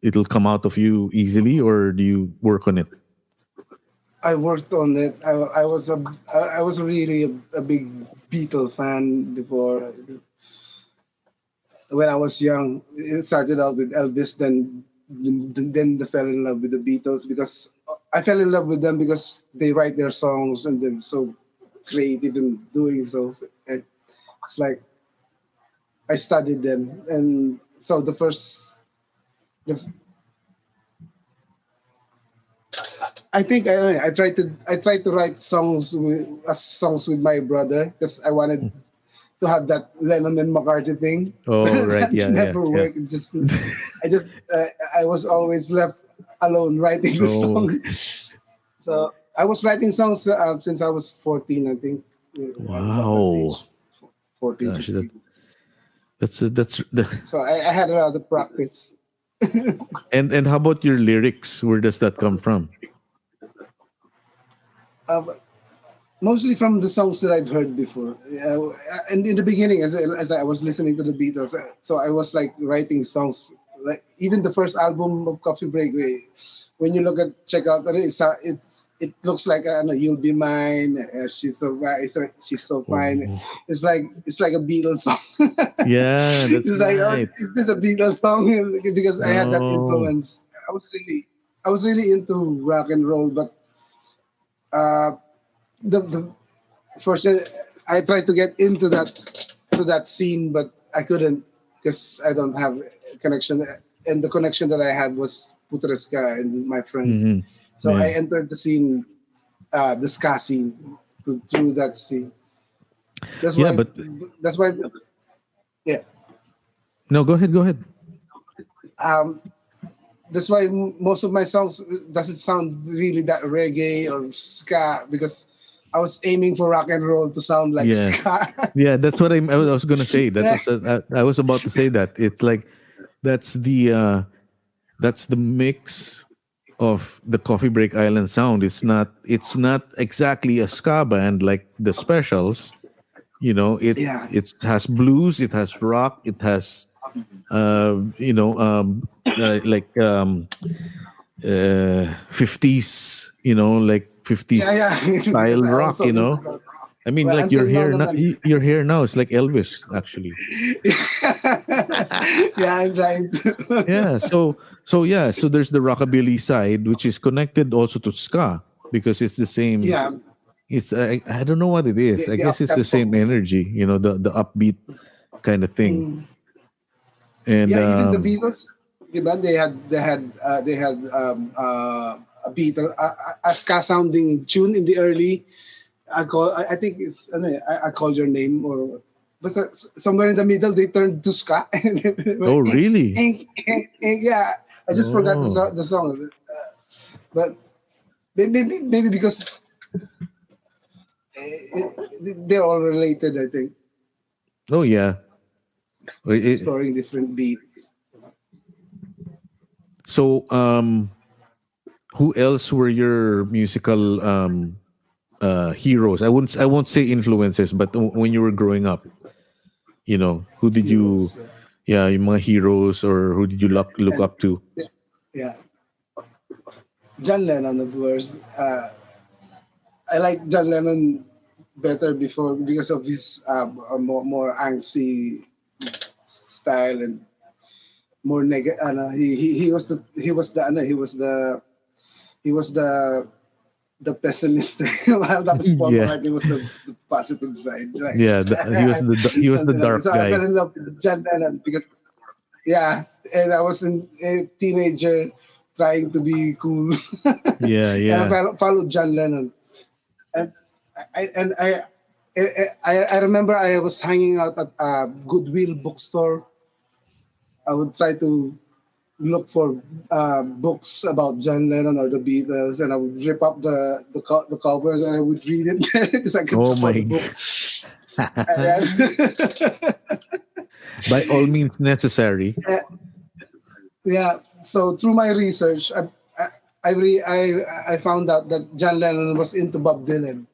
it'll come out of you easily, or do you work on it? I worked on it. I was really a big Beatle fan before. When I was young, it started out with Elvis, then I fell in love with the Beatles because I fell in love with them because they write their songs and they're so creative in doing so. And it's like I studied them, and so I think I tried to write songs with my brother because I wanted to have that Lennon and McCartney thing. Oh, right, yeah, It never yeah. worked. I was always left alone writing the song. So I was writing songs since I was 14, I think. Wow. 14. Gosh, 15. that's So I had a lot of practice. and how about your lyrics? Where does that come from? Mostly from the songs that I've heard before. And in the beginning, as I was listening to the Beatles, so I was like writing songs. Like even the first album of Coffeebreak, when you check out, it looks like "You'll Be Mine." She's so fine. It's like a Beatles song. Yeah, that's It's like, right. is this a Beatles song? Because I had that influence. I was really into rock and roll, but the first I tried to get into that scene, but I couldn't because I don't have a connection, and the connection that I had was Putreska and my friends. Mhm. So Yeah. I entered the scene, the ska scene, through that scene. That's Yeah, why. but That's why. Yeah. no, go ahead. That's why most of my songs doesn't sound really that reggae or ska because I was aiming for rock and roll to sound like Yeah. ska. Yeah, that's what I was gonna say. I was about to say that. It's like that's the mix of the Coffeebreak Island sound. It's not exactly a ska band like the Specials. It Yeah. it has blues, it has rock, it has like 50s, like 50s Yeah. style Because I rock. also I mean, well, like your until now hair now, naman. your hair now is like Elvis, actually. Yeah, I'm trying to. Yeah. So there's the rockabilly side, which is connected also to ska because it's the same. Yeah, It's I don't know what it is. I the guess it's the up-tempo. same energy, the upbeat kind of thing. And Yeah, even the Beatles, diba? They had a Beatle, a ska sounding tune in the early. I think it's I call your name or. But somewhere in the middle, they turned to ska. oh, really? Yeah, I just forgot Oh. the song. But maybe because they're all related, I think. Oh, yeah. Exploring different beats. So, who else were your musical heroes? I won't say influences, but when you were growing up, who did you Heroes, yeah. Yeah, yung mga heroes, or who did you look up to? Yeah, John Lennon, of course. I like John Lennon better before because of his more angsty style and more negative. He was the pessimist. While that was Paul Yeah. McCartney was the positive side. Right? Yeah, he was the dark so I fell guy. in love with John Lennon because and I was a teenager trying to be cool. Yeah, And yeah. I followed John Lennon, and I remember I was hanging out at a Goodwill bookstore. I would try to look for books about John Lennon or the Beatles, and I would rip up the covers and I would read it there because I couldn't Oh afford my the book. God. And By all means necessary. yeah, so through my research, I found out that John Lennon was into Bob Dylan.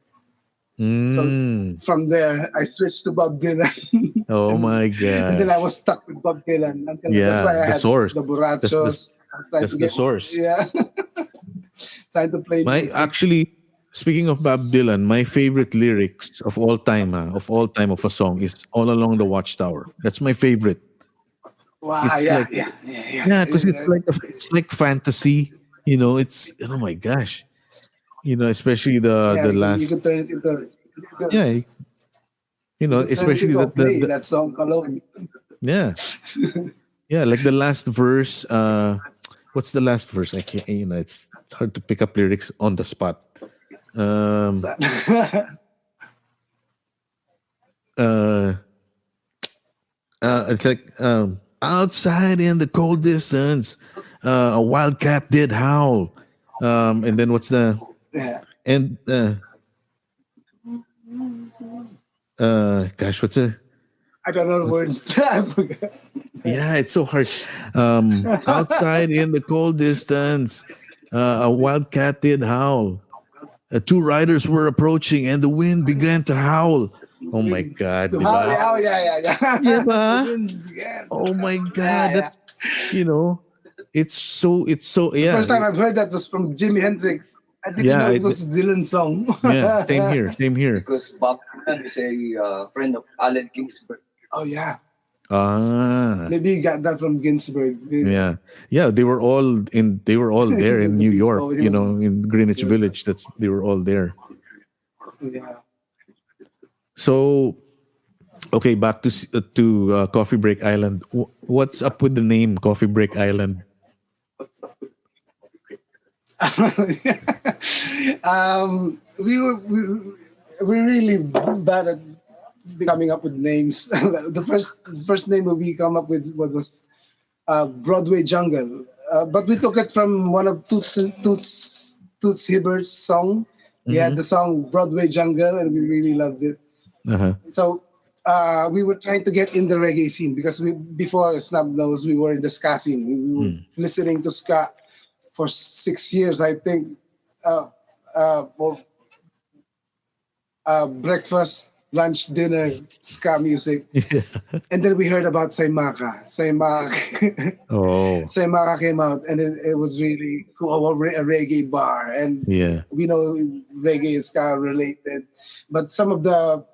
So Mm. from there, I switched to Bob Dylan. Oh my And then I God. was stuck with Bob Dylan. Until Yeah, that's why I the had source. the Borrachos. I was trying That's to the get, source. yeah, trying to play My music. actually, speaking of Bob Dylan, my favorite lyrics of all time, of a song is "All Along the Watchtower." That's my favorite. Wow, It's yeah, like, yeah. yeah, because it's like fantasy. It's, oh my gosh. Especially Yeah, the you last, could turn it into yeah, especially a play, the that song alone. yeah, yeah, like the last verse. What's the last verse? I can't. It's hard to pick up lyrics on the spot. Um, uh, it's like, outside in the cold distance, a wildcat did howl. And then what's the Yeah. and gosh, what's the I don't know the words. I forgot. yeah, it's so hard. Outside in the cold distance, a wildcat did howl. Two riders were approaching, and the wind began to howl. Oh my God, So, di ba? yeah. Di ba? The wind began. Oh my Yeah, God, yeah. that's it's so The yeah. first time I've heard that was from Jimi Hendrix. I didn't Yeah, know it was a Dylan song. Yeah, same here. Because Bob Dylan is a friend of Allen Ginsberg. Oh yeah, Ah, maybe you got that from Ginsberg. Maybe. yeah. They were all there in New York. Oh, he was- In Greenwich Village. They were all there. Yeah. So, okay, back to Coffee Break Island. What's up with the name Coffee Break Island? We're really bad at coming up with names. The first name we come up with was Broadway Jungle, but we took it from one of Toots Hibbert's song. He had the song Broadway Jungle, and we really loved it. Uh-huh. So we were trying to get in the reggae scene because before Snub Nose, we were in the ska scene. We were listening to ska for 6 years, I think. Breakfast, lunch, dinner, ska music. And then we heard about Saimaka. Oh, Saimaka came out, and it was really cool. A reggae bar. And yeah. we know reggae is ska related. But some of the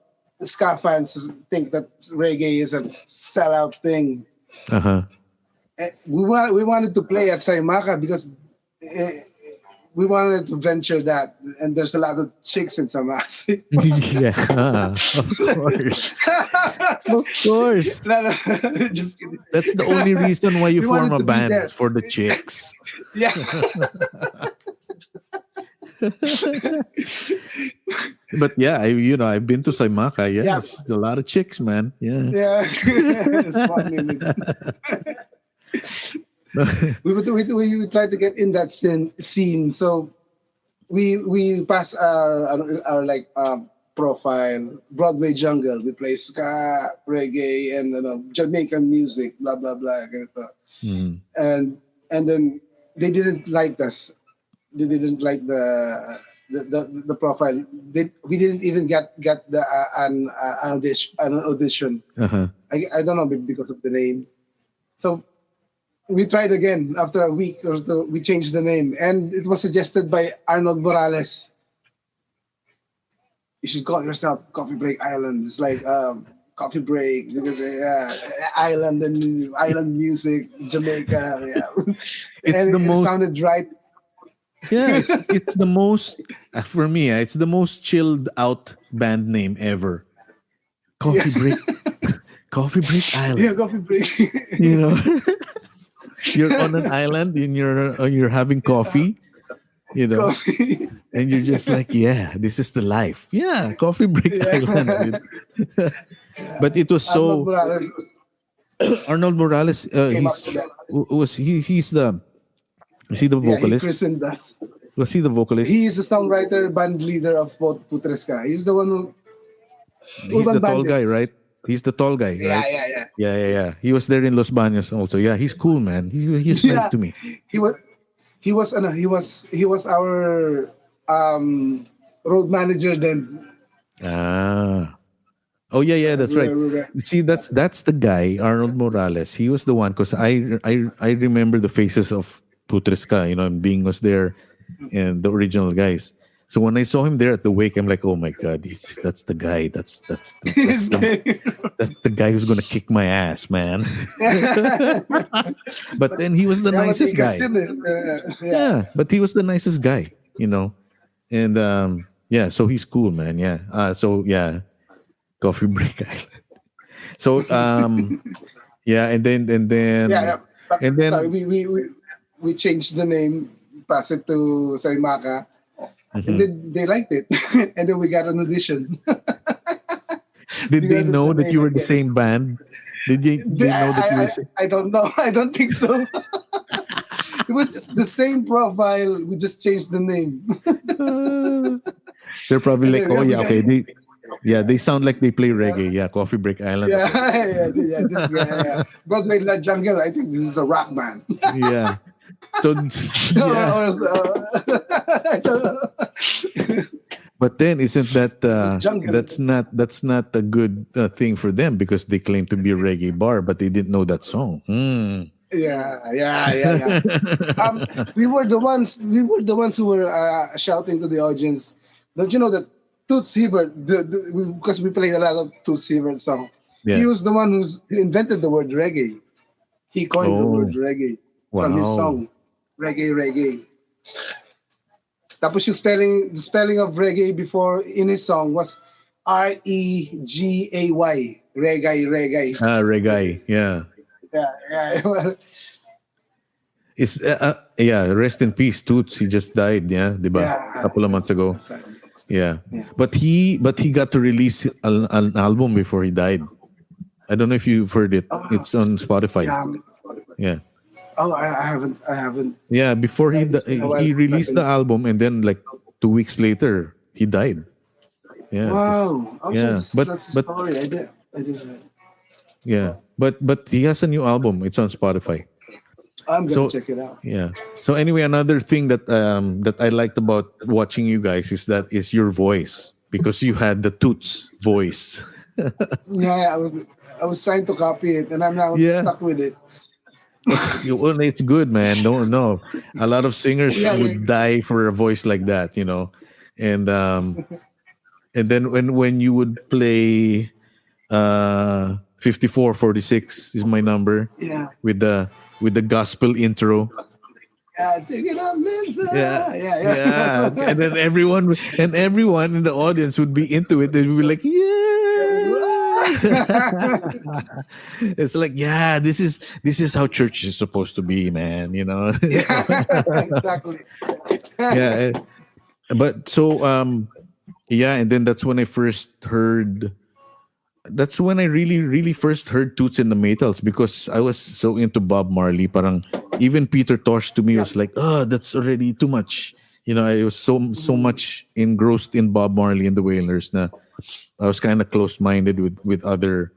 ska fans think that reggae is a sellout thing. Uh-huh. We wanted to play at Saimaka because we wanted to venture that, and there's a lot of chicks in Saimaka. Yeah, of course. Of course. No, just kidding. That's the only reason why you We form wanted a to be band, there. is for the chicks. Yeah. But yeah, I've been to Saimaka. Yeah, it's a lot of chicks, man. Yeah. Yeah. It's funny. We tried to get in that scene. So we pass our like profile, Broadway Jungle. We play ska, reggae, and Jamaican music, blah blah blah. Ganito. Mm. And then they didn't like us. They didn't like the profile. We didn't even get an audition. Uh-huh. I don't know, maybe because of the name. So we tried again after a week or so. We changed the name, and it was suggested by Arnold Morales. You should call yourself Coffee Break Island. It's like coffee break because island and island music, Jamaica. Yeah. It's the it most sounded right. Yeah, it's the most for me. It's the most chilled out band name ever. Coffee Break, Coffee Break Island. Yeah, Coffee Break. You know, you're on an island and you're having coffee. You know, Coffee. and you're just like, yeah, this is the life. Yeah, Coffee Break Island. Dude. But it was Arnold so Morales Arnold Morales. came up He's with that. was he's the is he the Yeah, he vocalist? christened us. Was he the vocalist? He is the songwriter, band leader of both Putreska. He's the one who. He's the Urban tall guy, Bandits. right? He's the tall guy, Yeah, right? yeah. Yeah. He was there in Los Baños also. Yeah, he's cool, man. He's nice Yeah. to me. He was our road manager then. Ah. Oh yeah, that's right. See, that's the guy, Arnold Morales. He was the one because I remember the faces of Putreska, and Bing was there and the original guys. So when I saw him there at the wake, I'm like, oh my god, that's the guy. That's the guy who's gonna kick my ass, man. But then he was the nicest guy. Yeah, but he was the nicest guy, and yeah, so he's cool, man. Yeah. So yeah, Coffee Break Island. So yeah, and then Yeah. and then Sorry, we changed the name, pass it to Saimaka, and then they liked it, and then we got an audition. did they because of know the that you name, were I the guess. same band? Did they know that you were? I don't know. I don't think so. It was just the same profile. We just changed the name. They're probably like, oh yeah, okay. Yeah. They sound like they play reggae. Yeah, Coffee Break Island. Yeah. Broadway La Jungle. I think this is a rock band. Yeah. So yeah. I don't know. But then isn't that jungle. that's not a good thing for them because they claim to be a reggae bar, but they didn't know that song. Yeah. We were the ones who were shouting to the audience. Don't you know that Toots Hibbert, because we played a lot of Toots Hibbert songs. Yeah. He was the one who invented the word reggae. He coined the Oh. word reggae from his Wow. song, Reggae. Tapos the spelling of reggae before in his song was REGAY, reggae. Reggae. Yeah. Yeah. It's yeah. Rest in peace, Toots. He just died. Yeah, diba? Yeah. A couple of months ago. Yeah. Yeah. But he got to release an album before he died. I don't know if you've heard it. It's on Spotify. Yeah. Oh, I haven't. Yeah, before he It's been a while he since released I've the been- album, and then like 2 weeks later he died. Yeah. Wow. Oh, Yeah, that's the story. I did. Yeah, but he has a new album. It's on Spotify. I'm gonna So- check it out. Yeah. So anyway, another thing that I liked about watching you guys is your voice because you had the Toots voice. Yeah, I was trying to copy it, and I'm now Yeah. stuck with it. Well, it's good, man. No. A lot of singers Yeah, would die for a voice like that, And and then when you would play 5446 is my number Yeah. with the gospel intro. Take it up, mister. Yeah. Yeah. And then everyone in the audience would be into it. They'd be like, yeah. It's like, yeah, this is how church is supposed to be, man. Exactly. Yeah. But so yeah, and then that's when I first heard. That's when I really first heard Toots and the Maytals because I was so into Bob Marley. Parang even Peter Tosh to me was like, oh, that's already too much. I was so much engrossed in Bob Marley and the Wailers. Na I was kind of close-minded with other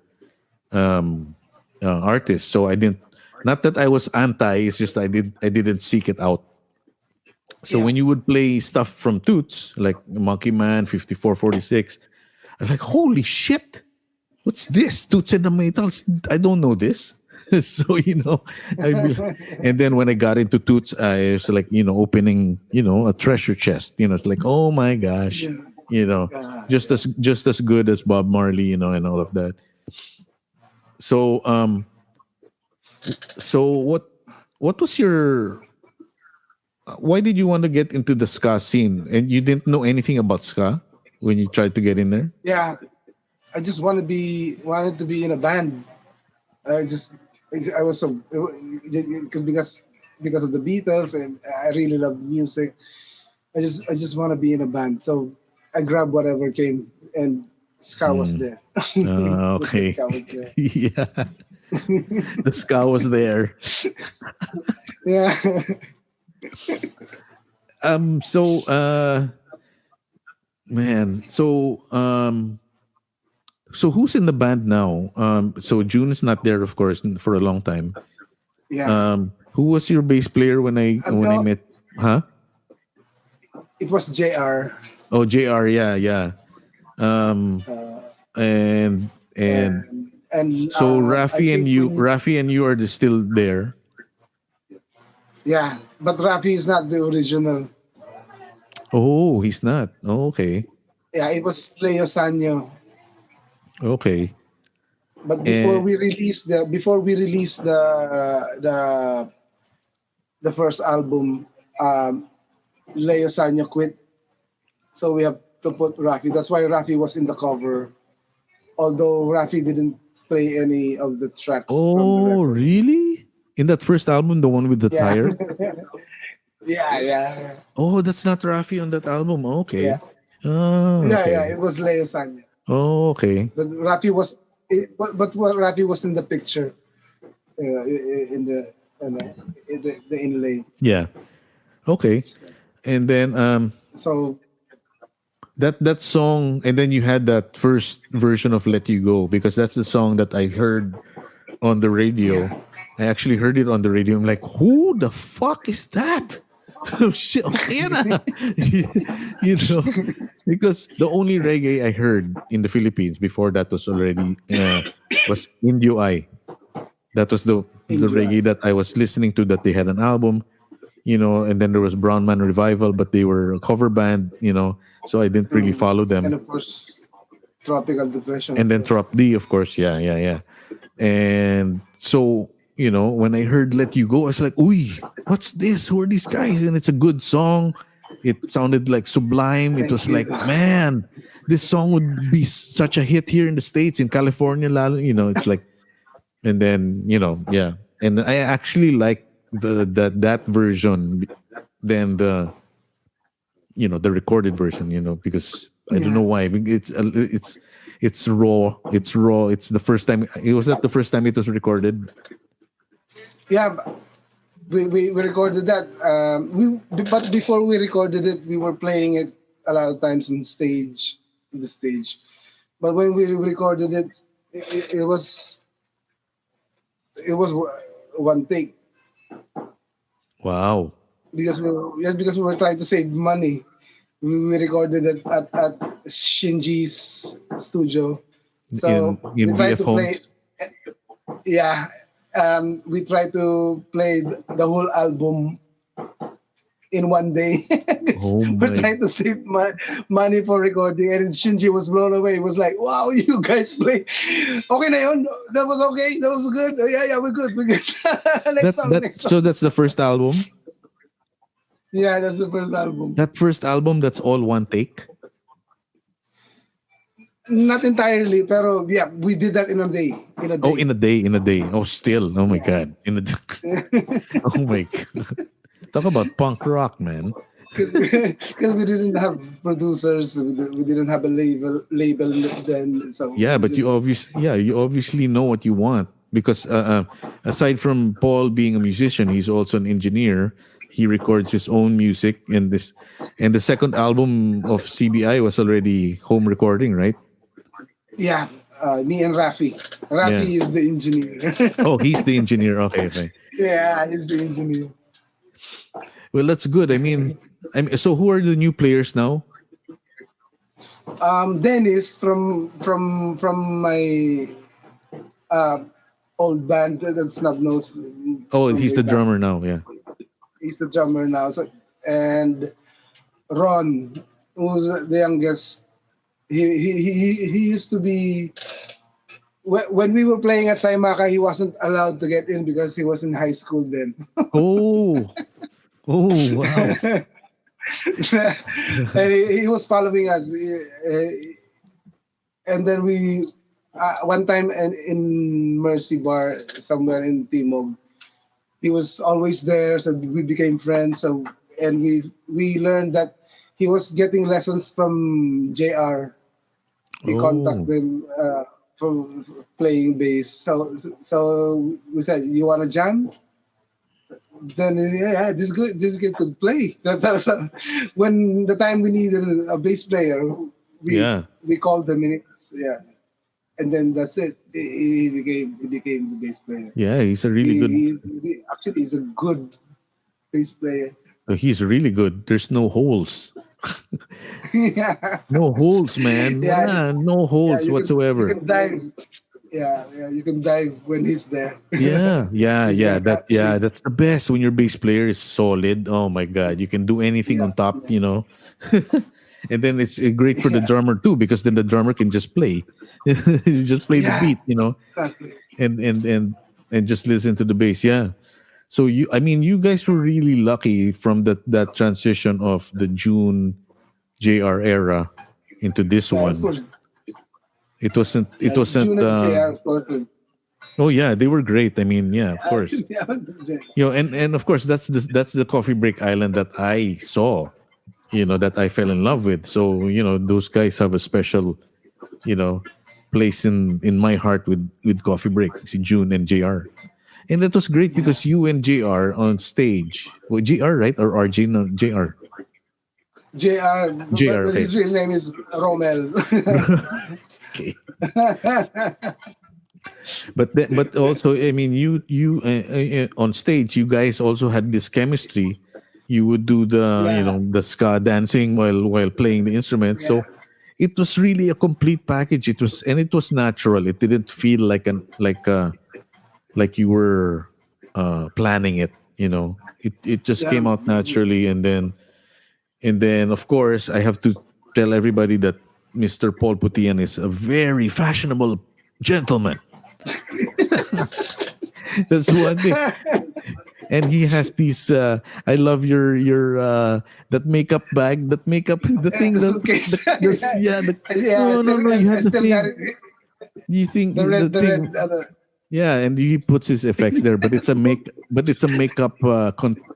artists. So I didn't. Not that I was anti. It's just I didn't seek it out. So when you would play stuff from Toots like Monkey Man, 5446, I'm like, holy shit. What's this? Toots and the Maytals? I don't know this. So and then when I got into Toots, I was like, opening, a treasure chest. It's like, oh my gosh, just as good as Bob Marley, and all of that. So what was your why did you want to get into the ska scene? And you didn't know anything about ska when you tried to get in there? Yeah, I just wanted to be in a band. I was so because of the Beatles, and I really love music. I just want to be in a band. So I grabbed whatever came, and ska was there. Okay. Ska was there. Yeah. The ska was there. Yeah. Man, so who's in the band now? So June is not there, of course, for a long time. Yeah. Who was your bass player when I met? Huh? It was JR. Oh, JR, yeah. And so Rafi and you are still there. Yeah, but Rafi is not the original. Oh, he's not. Oh, okay. Yeah, it was Leo Sanyo. Okay. But before we released the first album, Leo Sanyo quit, so we have to put Rafi. That's why Rafi was in the cover, although Rafi didn't play any of the tracks. Oh, really? In that first album, the one with the tire? Yeah. Oh, that's not Rafi on that album. Okay. Yeah. Oh, okay. Yeah. It was Leo Sanyo. Oh, okay. But Rafi was, Rafi was in the picture, in the inlay. Yeah. Okay. And then So that song, and then you had that first version of "Let You Go," because that's the song that I heard on the radio. Yeah. I actually heard it on the radio. I'm like, who the fuck is that? Oh shit, okay na. Because the only reggae I heard in the Philippines before that was already was Indio I. That was the reggae that I was listening to, that they had an album, and then there was Brown Man Revival, but they were a cover band, so I didn't really follow them. And of course, Tropical Depression. And then Trop D, of course, yeah. And so, when I heard "Let You Go," I was like, "Uy, what's this? Who are these guys?" And it's a good song. It sounded like sublime. It was like, man, this song would be such a hit here in the States, in California, it's like, and then, yeah. And I actually like that version than the recorded version, because I don't know why. I mean, it's raw. It's raw. It's the first time. Was that the first time it was recorded? Yeah, we recorded that. But before we recorded it, we were playing it a lot of times in the stage. But when we recorded it, it was one take. Wow. Because we were trying to save money. We recorded it at Shinji's studio. So in we tried BF to play. Homes. Yeah. We tried to play the whole album in one day. We're trying to save money for recording, and Shinji was blown away. He was like, "Wow, you guys play okay na yun? That was okay. That was good. Yeah, we're good. Next song. So that's the first album. Yeah, that's the first album. That first album, that's all one take. Not entirely, pero yeah, we did that in a day. Oh, in a day. Oh, still. Oh my God. In a day. Oh my God. Talk about punk rock, man. Because we didn't have producers, we didn't have a label then. So yeah, but you obviously know what you want, because aside from Paul being a musician, he's also an engineer. He records his own music, and the second album of CBI was already home recording, right? Yeah, me and Rafi. Rafi is the engineer. Oh, he's the engineer. Okay. Yeah, he's the engineer. Well, that's good. I mean, so who are the new players now? Dennis from my old band that Snub knows. Oh, from he's way the back. drummer now. Yeah. He's the drummer now. So, and Ron, who's the youngest, he used to be. When we were playing at Saimaka, he wasn't allowed to get in because he was in high school then. Oh. Oh, wow. And he was following us. And then we, one time in Mercy Bar, somewhere in Timog, he was always there. So we became friends. So, and we learned that he was getting lessons from JR. He contacted him for playing bass. So we said, "You want to jam?" Then yeah, this kid could play. That's how. So when the time we needed a bass player, we called him, and and then that's it. He became the bass player. Yeah, he's a really good. He's a good bass player. He's really good. There's no holes. Yeah. No holes, man. Yeah. No holes You whatsoever. can dive. Yeah, you can dive when he's there. That's the best when your bass player is solid. Oh my god, you can do anything on top, you know. And then it's great for the drummer too, because then the drummer can just play. Just play the beat, you know. Exactly. And just listen to the bass. Yeah. So you guys were really lucky from that transition of the June JR era into this Of one. course. It wasn't. June and JR, of course. Oh yeah, they were great. I mean, yeah, of course. And of course that's the Coffee Break Island that I saw, that I fell in love with. So those guys have a special, place in my heart with Coffee Break. See June and JR, and that was great because you and JR on stage. Well, JR, right, or RJ? No, JR. JR. JR. His real name is Romel. Okay. But also, I mean, you on stage, you guys also had this chemistry. You would do the ska dancing while playing the instrument. So it was really a complete package. It was natural. It didn't feel like you were planning it. It just came out naturally, and then of course I have to tell everybody that Mr. Paul PUTI-AN is a very fashionable gentleman. That's one thing. And he has these I love your that makeup bag, the thing no, you have the thing. You think the red and he puts his effects there, but it's a makeup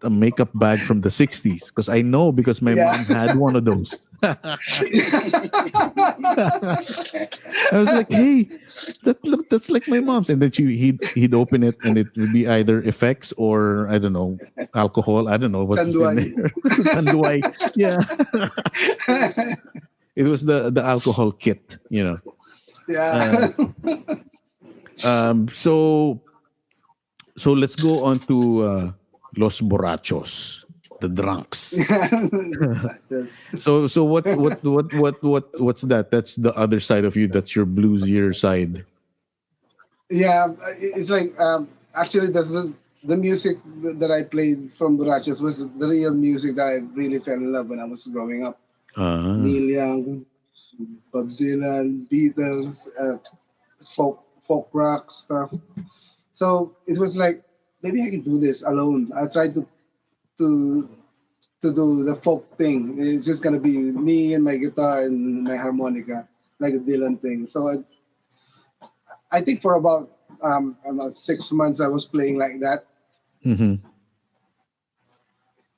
a makeup bag from the 60s, because I know, because my mom had one of those. I was like, hey, that's like my mom's. And then he'd open it, and it would be either effects or, I don't know, alcohol. I don't know what's in there. Tanduay. Yeah. It was the alcohol kit, Yeah. So let's go on to Los Borrachos, the drunks. Yes. So what's that? That's the other side of you. That's your bluesier side. Yeah, it's like actually that was the music that I played from Borrachos was the real music that I really fell in love when I was growing up. Neil Young, Bob Dylan, Beatles, folk rock stuff. So it was like, maybe I can do this alone. I tried to do the folk thing. It's just gonna be me and my guitar and my harmonica, like a Dylan thing. So I think for about 6 months I was playing like that. Mm-hmm.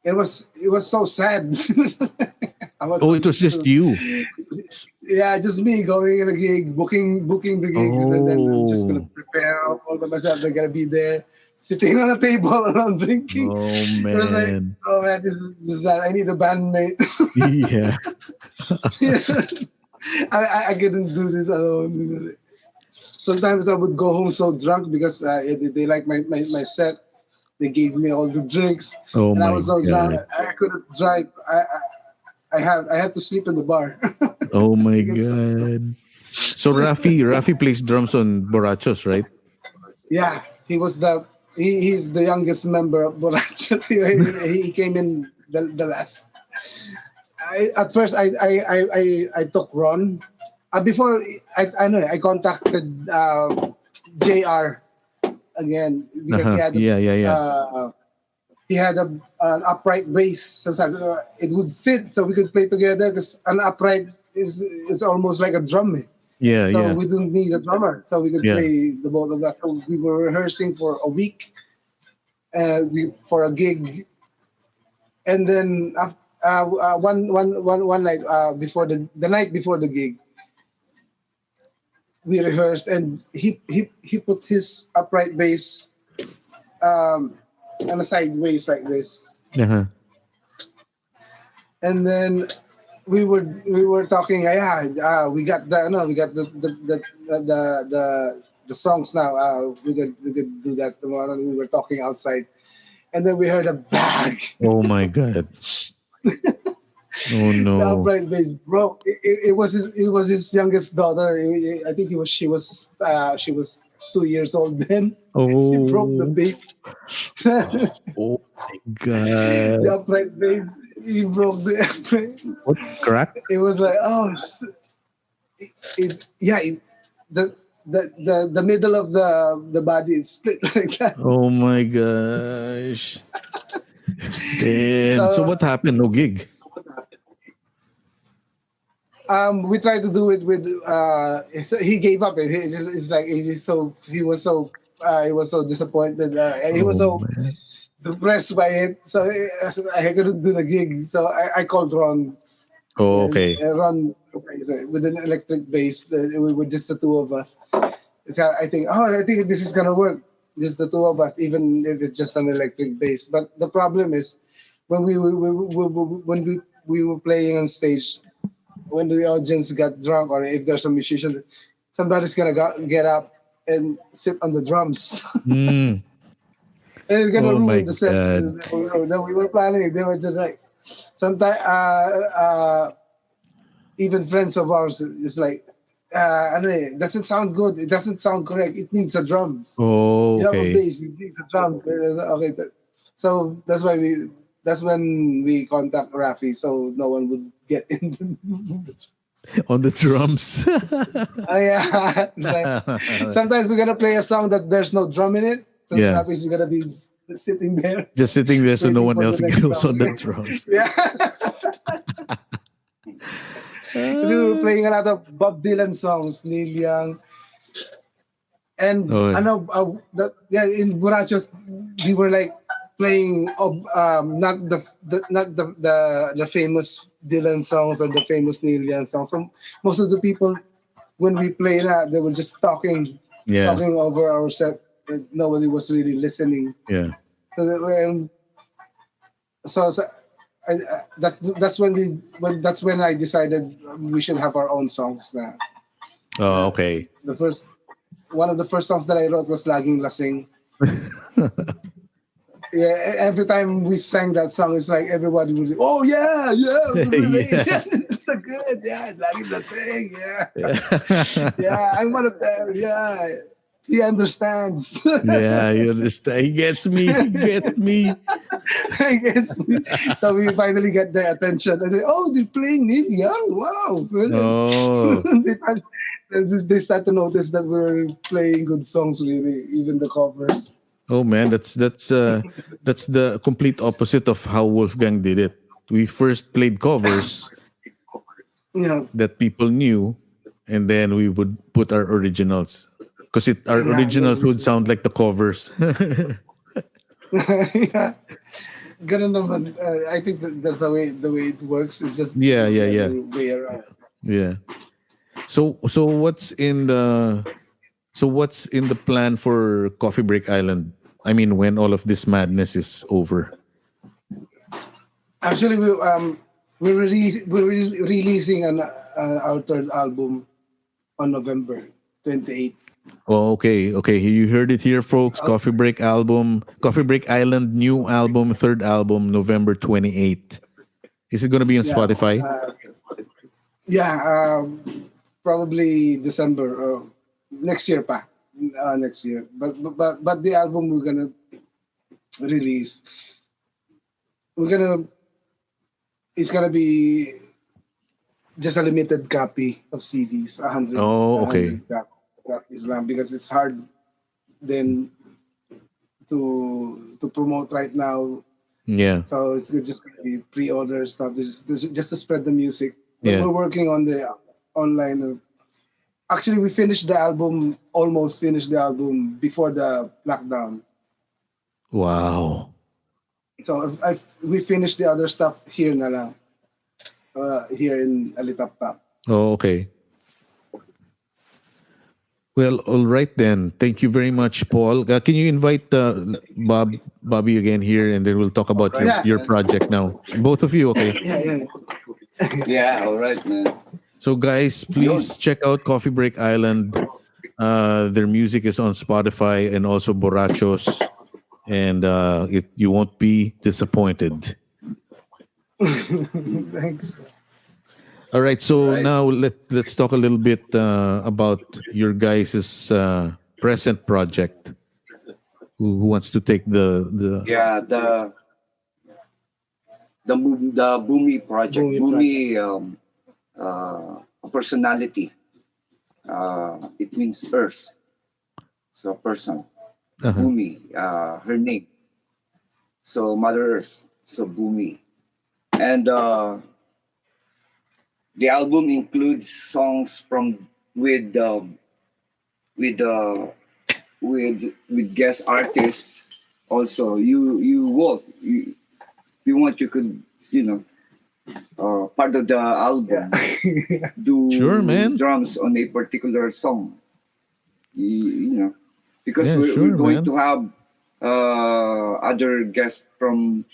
It was so sad. It was just you. Yeah, just me going in a gig, booking the gigs, and then I'm just gonna prepare all by myself. They're gonna be there, sitting on a table around drinking. Oh man! It was like, oh man, this is I need a bandmate. Yeah. I couldn't do this alone. Sometimes I would go home so drunk because they like my set. They gave me all the drinks, and I was so drunk I couldn't drive. I had to sleep in the bar. Oh my god! So Rafi plays drums on Borrachos, right? Yeah, he's the youngest member of Borrachos. He came in the last. At first, I took Ron. Before I contacted JR again because he had an upright bass, so it would fit, so we could play together. Because an upright is almost like a drum. So we didn't need a drummer, so we could play the both of us. So we were rehearsing for a week, for a gig, and then one night before the night before the gig, we rehearsed, and he put his upright bass on a sideways like this, and then we were talking. We got the songs now. We could do that tomorrow. We were talking outside, and then we heard a bang. Oh my God. Oh no! The upright bass broke. It was his youngest daughter. I think she was 2 years old then. He broke the bass. Oh my God! The upright bass. He broke the upright. What crack? It was like the middle of the body is split like that. Oh my gosh! Damn. So what happened? No gig. We tried to do it with. He gave up. He was so disappointed. He was so depressed by it. So I couldn't do the gig. So I called Ron. Oh, okay. Ron with an electric bass. We were just the two of us. I think this is gonna work. Just the two of us, even if it's just an electric bass. But the problem is when we were playing on stage. When the audience got drunk, or if there's a musician, somebody's gonna get up and sit on the drums. And it's gonna ruin the set that we were planning. They were just like, sometimes even friends of ours is like, it doesn't sound good. It doesn't sound correct. It needs a drums. Oh, okay. You have a bass. It needs a drums. Okay, so that's when we contact Rafi, so no one would get in on the drums. Yeah. It's like, sometimes we're gonna play a song that there's no drum in it. So Rafi's gonna be sitting there. Just sitting there so no one else goes on the drums. Yeah. We were playing a lot of Bob Dylan songs, Neil Young. And in Borrachos, we were like playing not the famous Dylan songs or the famous Neil Young songs. So most of the people, when we play that, they were just talking over our set. Nobody was really listening. Yeah. So that's when I decided we should have our own songs now. Oh, okay. One of the first songs that I wrote was Laging Lasing. Yeah, every time we sang that song, it's like everybody would, we relate. It's so good, Laging Lasing, I'm one of them, he understands. He understands. He gets me. He gets me. So we finally get their attention. And they're playing Neil Young. Wow. They start to notice that we're playing good songs, really, even the covers. Oh man, that's the complete opposite of how Wolfgang did it. We first played covers that people knew, and then we would put our originals. Because our originals would sound like the covers. Ganun naman. I think that's the way it works. It's just the way around. Yeah. So what's in the plan for Coffeebreak Island? I mean, when all of this madness is over. Actually, we're releasing our third album on November 28th. Oh, okay. You heard it here, folks. Coffeebreak Island, new album, third album, November 28th. Is it going to be on Spotify? Probably December or next year pa. next year. But the album we're gonna release, we're gonna it's gonna be just a limited copy of CDs, 100. Oh, okay. 100 copies lang, because it's hard then to promote right now. Yeah. So it's just gonna be pre-order stuff, just to spread the music. But Yeah. we're working on the online. Actually, we finished the album, almost finished the album before the lockdown. Wow. So we finished the other stuff here na lang, here in Alitaptap. Oh, okay. Well, all right then. Thank you very much, Paul. Can you invite Bobby again here, and then we'll talk about your project now. Both of you, okay? Yeah. Yeah, all right, man. So, guys, please check out Coffee Break Island. Their music is on Spotify and also Borrachos, and you won't be disappointed. Thanks. All right, so now let's talk a little bit about your guys' present project. Who wants to take the Bumi project. Bumi Bumi, a personality. It means earth. So a person. Bumi, her name. So Mother Earth. So Bumi. And the album includes songs with guest artists. Also, you Wolf, you want, you could, part of the album, do Sure, man. drums on a particular song. Because Yeah, we're sure, going man. to have other guests from.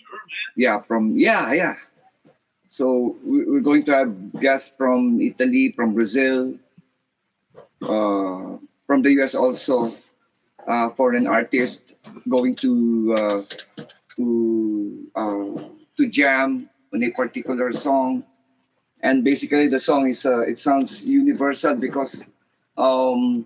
So we're going to have guests from Italy, from Brazil, from the US also. Foreign artists going to jam on a particular song, and basically the song is it sounds universal because the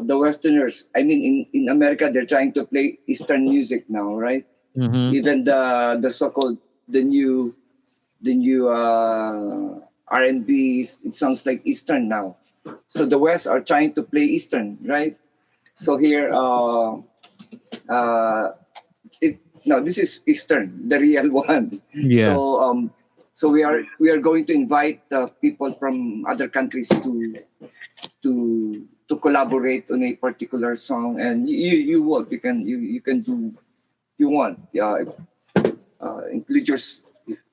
Westerners, I mean in America, they're trying to play Eastern music now, right? Mhm. Even the so-called the new R&B, it sounds like Eastern now. So the West are trying to play Eastern, right? So here, this is Eastern, the real one. Yeah. So we are going to invite people from other countries to collaborate on a particular song, and you can do you want, include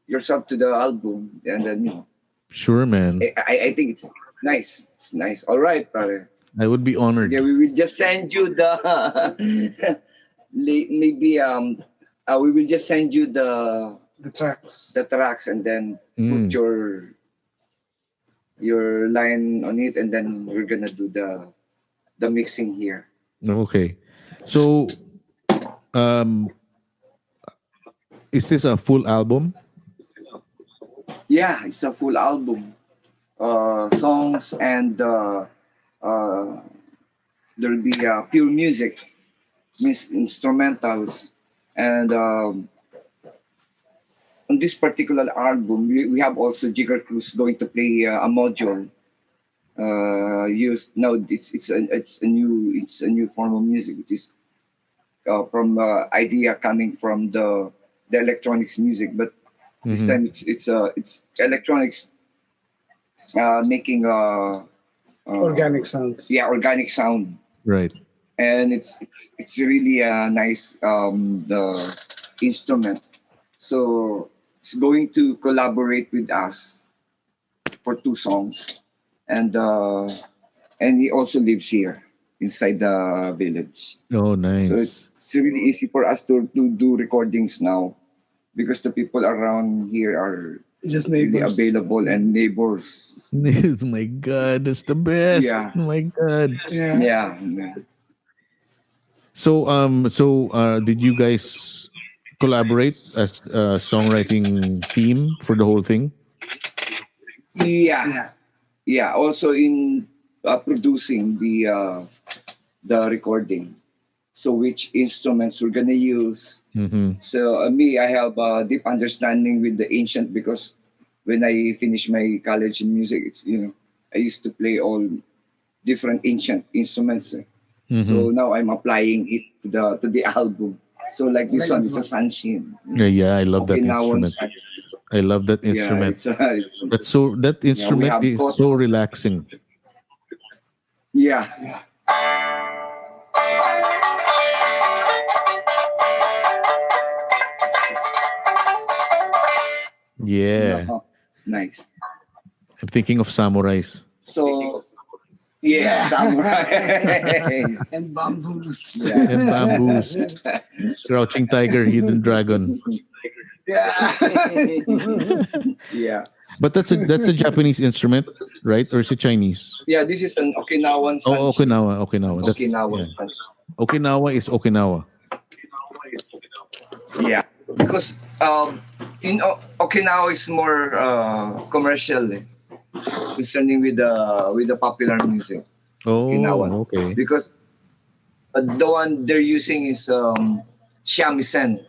yourself to the album, and then Sure, man. I think it's nice. It's nice. All right, pare. I would be honored. Yeah, we will just send you the maybe we will just send you the tracks, and then put your line on it, and then we're gonna do the mixing here. Okay. So, is this a full album? Yeah, it's a full album. Songs and there'll be pure music, instrumentals, and on this particular album, we have also Jigger Cruz going to play a module. Used now, it's a new form of music, which is from idea coming from the electronics music, but this time it's electronics making organic sounds. Yeah, organic sound. Right. And it's really a nice the instrument. So it's going to collaborate with us for 2 songs, and he also lives here inside the village. Oh, nice. So it's really easy for us to do recordings now, because the people around here are Just really neighbors. available, and neighbors. Oh my God, that's the best. Yeah. Oh my God. Yeah. Yeah. So, did you guys collaborate as a songwriting team for the whole thing? Yeah. Also in producing the recording. So which instruments we're gonna use. So me, I have a deep understanding with the ancient because when I finished my college in music, it's I used to play all different ancient instruments. So now I'm applying it to the album. So like this one, it's a sunshine. Yeah, I love that Okinawan instrument. sunshine. I love that Yeah, instrument. it's That instrument have is both. so relaxing. Yeah. Yeah. It's nice. I'm thinking of samurais. So yeah, samurais. And bamboos. And bamboos. Crouching tiger, hidden dragon. Yeah. Yeah. But that's a Japanese instrument, right? Or is it Chinese? Yeah, this is an Okinawan sunshine. Oh, Okinawa. That's, Okinawan yeah. sunshine. Okinawa is Okinawa. Yeah, because Okinawa is more commercial, concerning with the popular music. Oh, Okinawan. okay. Because the one they're using is shamisen.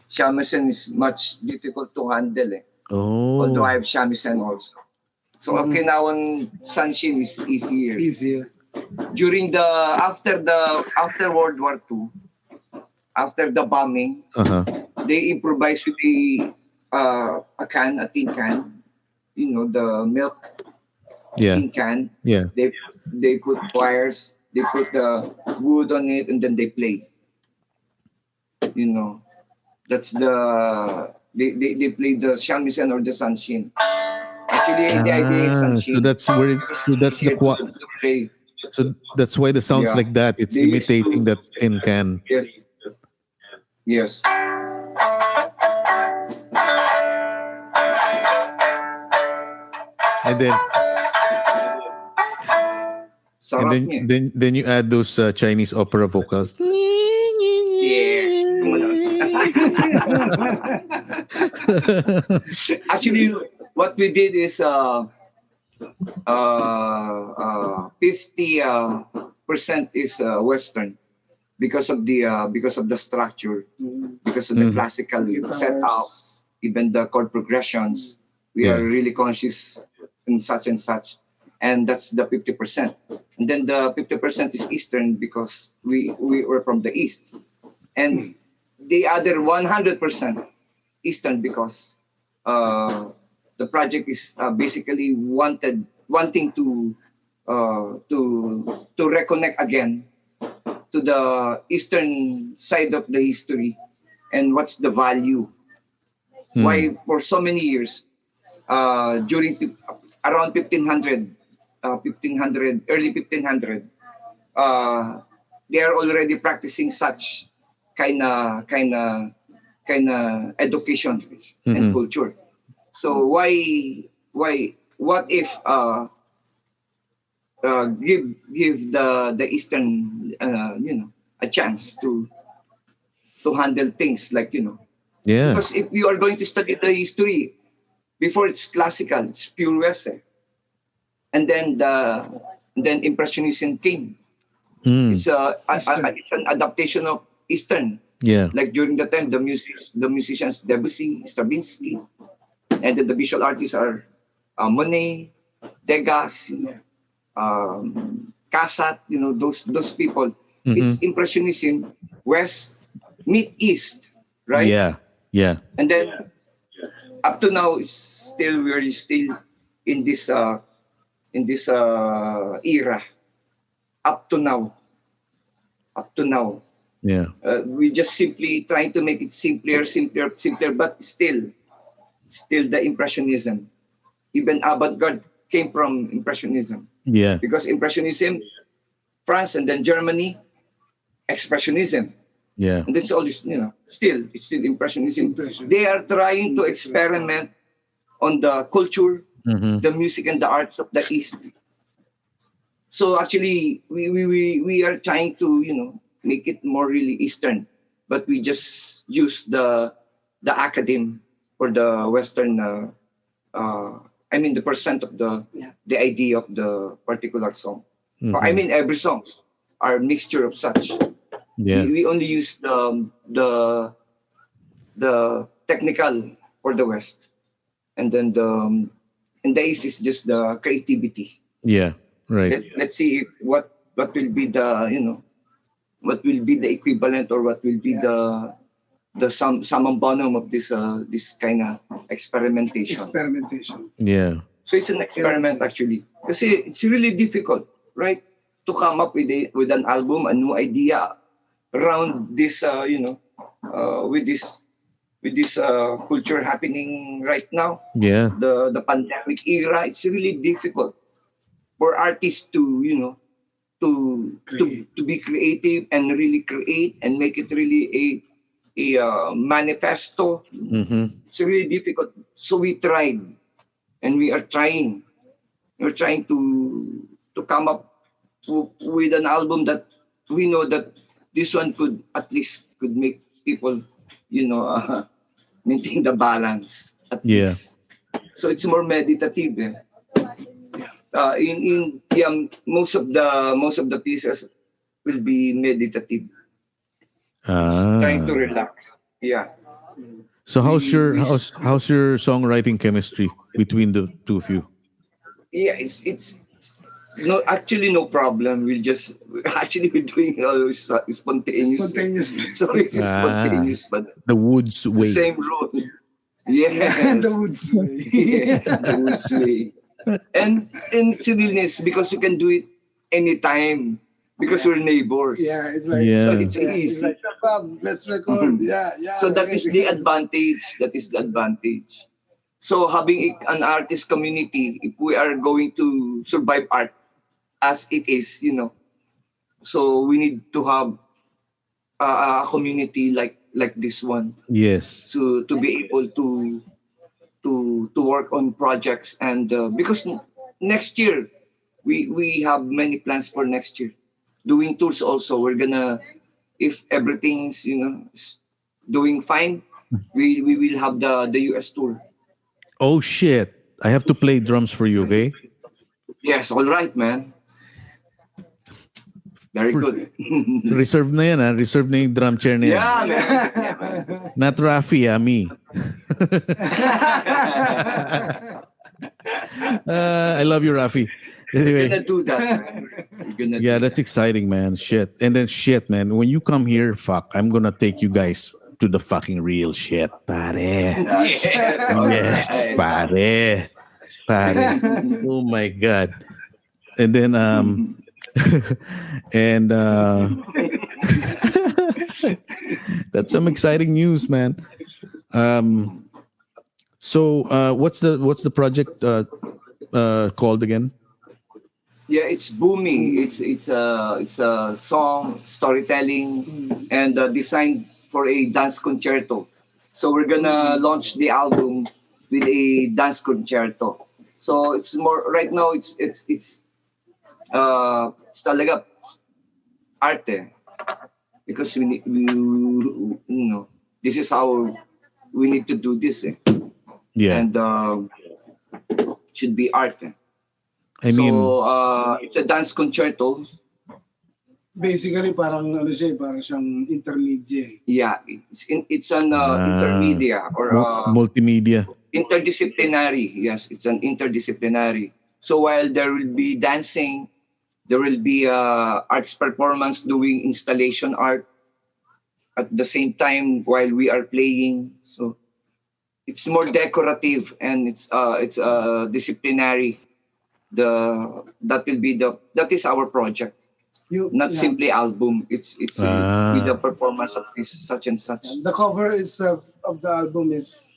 Shamisen is much difficult to handle. Although I Oh, have shamisen also. So Okinawan sunshine is easier. Easier. During after World War II, after the bombing, they improvised with a tin can, the milk yeah, tin can. yeah. They put wires, they put the wood on it, and then they play. That's they play the shamisen or the sunshine. Actually, the idea is sunshine. So that's where that's the play. so that's why the sounds Yeah. like that. It's They used imitating to- that tin can. Yes. Yes. And then Sarap and niya. then you add those Chinese opera vocals. Yeah. Actually, what we did is 50% is Western because of the structure, because of the classical setup, even the chord progressions. We Yeah. are really conscious in such and such, and that's the 50%. And then the 50% is Eastern because we were from the East, and the other 100% Eastern because the project is basically wanting to reconnect again to the Eastern side of the history and what's the value. Why for so many years during around 1500, early 1500, they are already practicing such kind of education and culture. So what if give the Eastern a chance to handle things like Yeah. because if you are going to study the history before it's classical, it's pure West, and then Impressionism came. It's it's an adaptation of Eastern. Yeah. Like during the time, the musicians Debussy, Stravinsky, and then the visual artists are Monet, Degas, Cassatt. Those people. It's Impressionism, West meet East, right? Yeah. Yeah. And then up to now, we're still in this era. Up to now. Yeah. We just simply trying to make it simpler, but still the Impressionism. Even avant-garde came from Impressionism Yeah. because Impressionism, France and then Germany, Expressionism, Yeah. and that's all this. It's still Impressionism. They are trying to experiment on the culture, the music and the arts of the East. So actually, we are trying to make it more really Eastern, but we just use the academe or the Western I mean the percent of the idea of the particular song. I mean every songs are mixture of such. Yeah. We only use the technical for the West, and then the East is just the creativity. Yeah. Right. Let's see what will be the what will be the equivalent, or what will be the summum bonum of this kind of experimentation. Yeah. So it's an experiment actually, because it's really difficult, right, to come up with an album, a new idea around this, with this culture happening right now. Yeah. The pandemic era, it's really difficult for artists to to be creative and really create and make it really a manifesto. It's really difficult. So we tried, and we are trying. We're trying to come up with an album that we know that this one could at least make people, maintain the balance at least. So it's more meditative. Most of the pieces will be meditative. Trying to relax. Yeah. So how's your songwriting chemistry between the two of you? Yeah, it's no problem. We're doing always spontaneous. So it's spontaneous, but the WUDS way. Same rules. Yeah, The WUDS way. yeah, the WUDS way. And it's really nice because you can do it anytime because we're neighbors. Yeah, it's like Yeah. So it's it's easy. like let's record. Yeah. So that is the advantage. So having an artist community, if we are going to survive art as it is, so we need to have a community like this one Yes. to be able to work on projects, and because next year we have many plans for next year, doing tours also. We're gonna, if everything's doing fine, we will have the US tour. Oh shit! I have to play drums for you, okay? Yes, all right, man. Very good. Reserve na yan, ha? Reserve na yung drum chair na yan. Yeah, man. Yeah, man. Not Rafi, me. I love you, Rafi. We're Anyway, gonna do that, man. yeah, that's exciting, man. Shit. And then shit, man. When you come here, fuck, I'm gonna take you guys to the fucking real shit, pare. Yes, pare. Oh my God. And then, and that's some exciting news, man. So what's the project called again? Yeah, it's booming. It's a song storytelling and designed for a dance concerto. So we're gonna launch the album with a dance concerto. So it's more right now. It's talaga arte, because this is how we need to do this. Yeah. And should be art. I mean, it's a dance concerto. Basically, parang parang siyang intermediate. Yeah, it's an intermedia or multimedia. interdisciplinary. Yes, it's an interdisciplinary. So while there will be dancing, there will be arts performance doing installation art at the same time while we are playing. So it's more decorative, and it's disciplinary. That is our project. Not simply album. It's with the performance of this such and such. The cover itself of the album is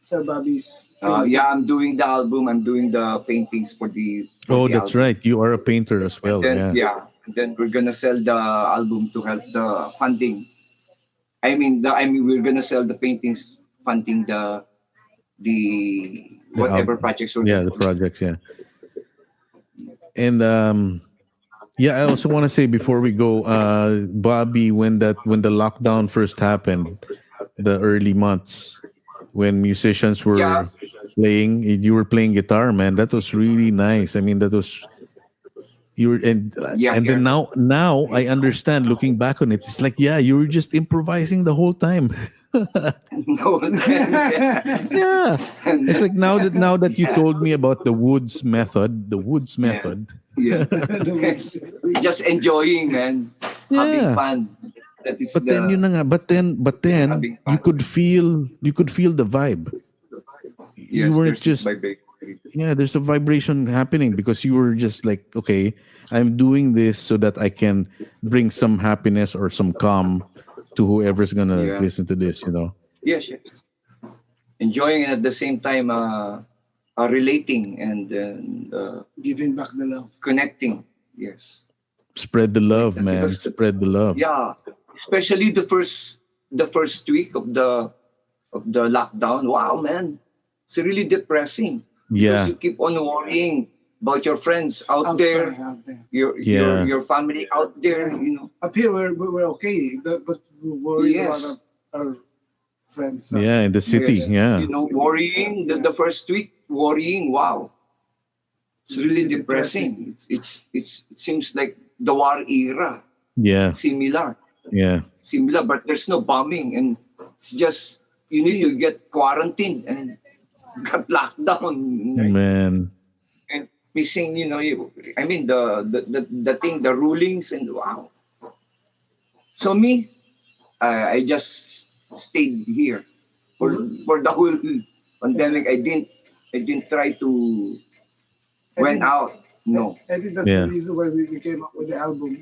Sir Bobby's. Yeah, I'm doing the album. I'm doing the paintings for the. Oh, that's right. You are a painter as well. And then, Yeah. And then we're gonna sell the album to help the funding. We're gonna sell the paintings funding the whatever projects. The projects. Yeah. And I also want to say before we go, Bobby, when the lockdown first happened, the early months, when musicians were Yeah. playing, you were playing guitar, man. That was really nice. I mean, that was you were, Yeah, and then yeah. now I understand. Looking back on it, it's like, yeah, you were just improvising the whole time. No. Yeah, it's like now that you Yeah. told me about the WUDS Yeah. method. Yeah. Just enjoying, man. Having Yeah. fun. That is But then the yun na nga, but then having you fun. could feel the vibe. You Yes, weren't there's this just, vibration. yeah, there's a vibration happening because you were just like, okay, I'm doing this so that I can bring some happiness or some calm to whoever's gonna Yeah. listen to this, you know. Yes, yes. Enjoying and at the same time relating and Giving back the love. connecting. Yes. Spread the love, that man. because- Spread the love. Yeah. Especially the first week of the lockdown. Wow, man. It's really depressing. Yeah. Because you keep on worrying about your friends out Outside, there, out there. Yeah. your family out there, you know. Up here, we're okay, but we're worried Yes. about our friends. Yeah, in the city. Yes. Yeah. You know, worrying the first week, worrying. Wow, it's really depressing. It seems like the war era, Yeah. similar, Yeah. but there's no bombing, and it's just you need to get quarantined and got locked down. Right? Man. And missing, you know, I mean the thing, the rulings, and wow. So me, I just stayed here for the whole pandemic. I didn't try to went out. No. I think that's Yeah. the reason why we came up with the album.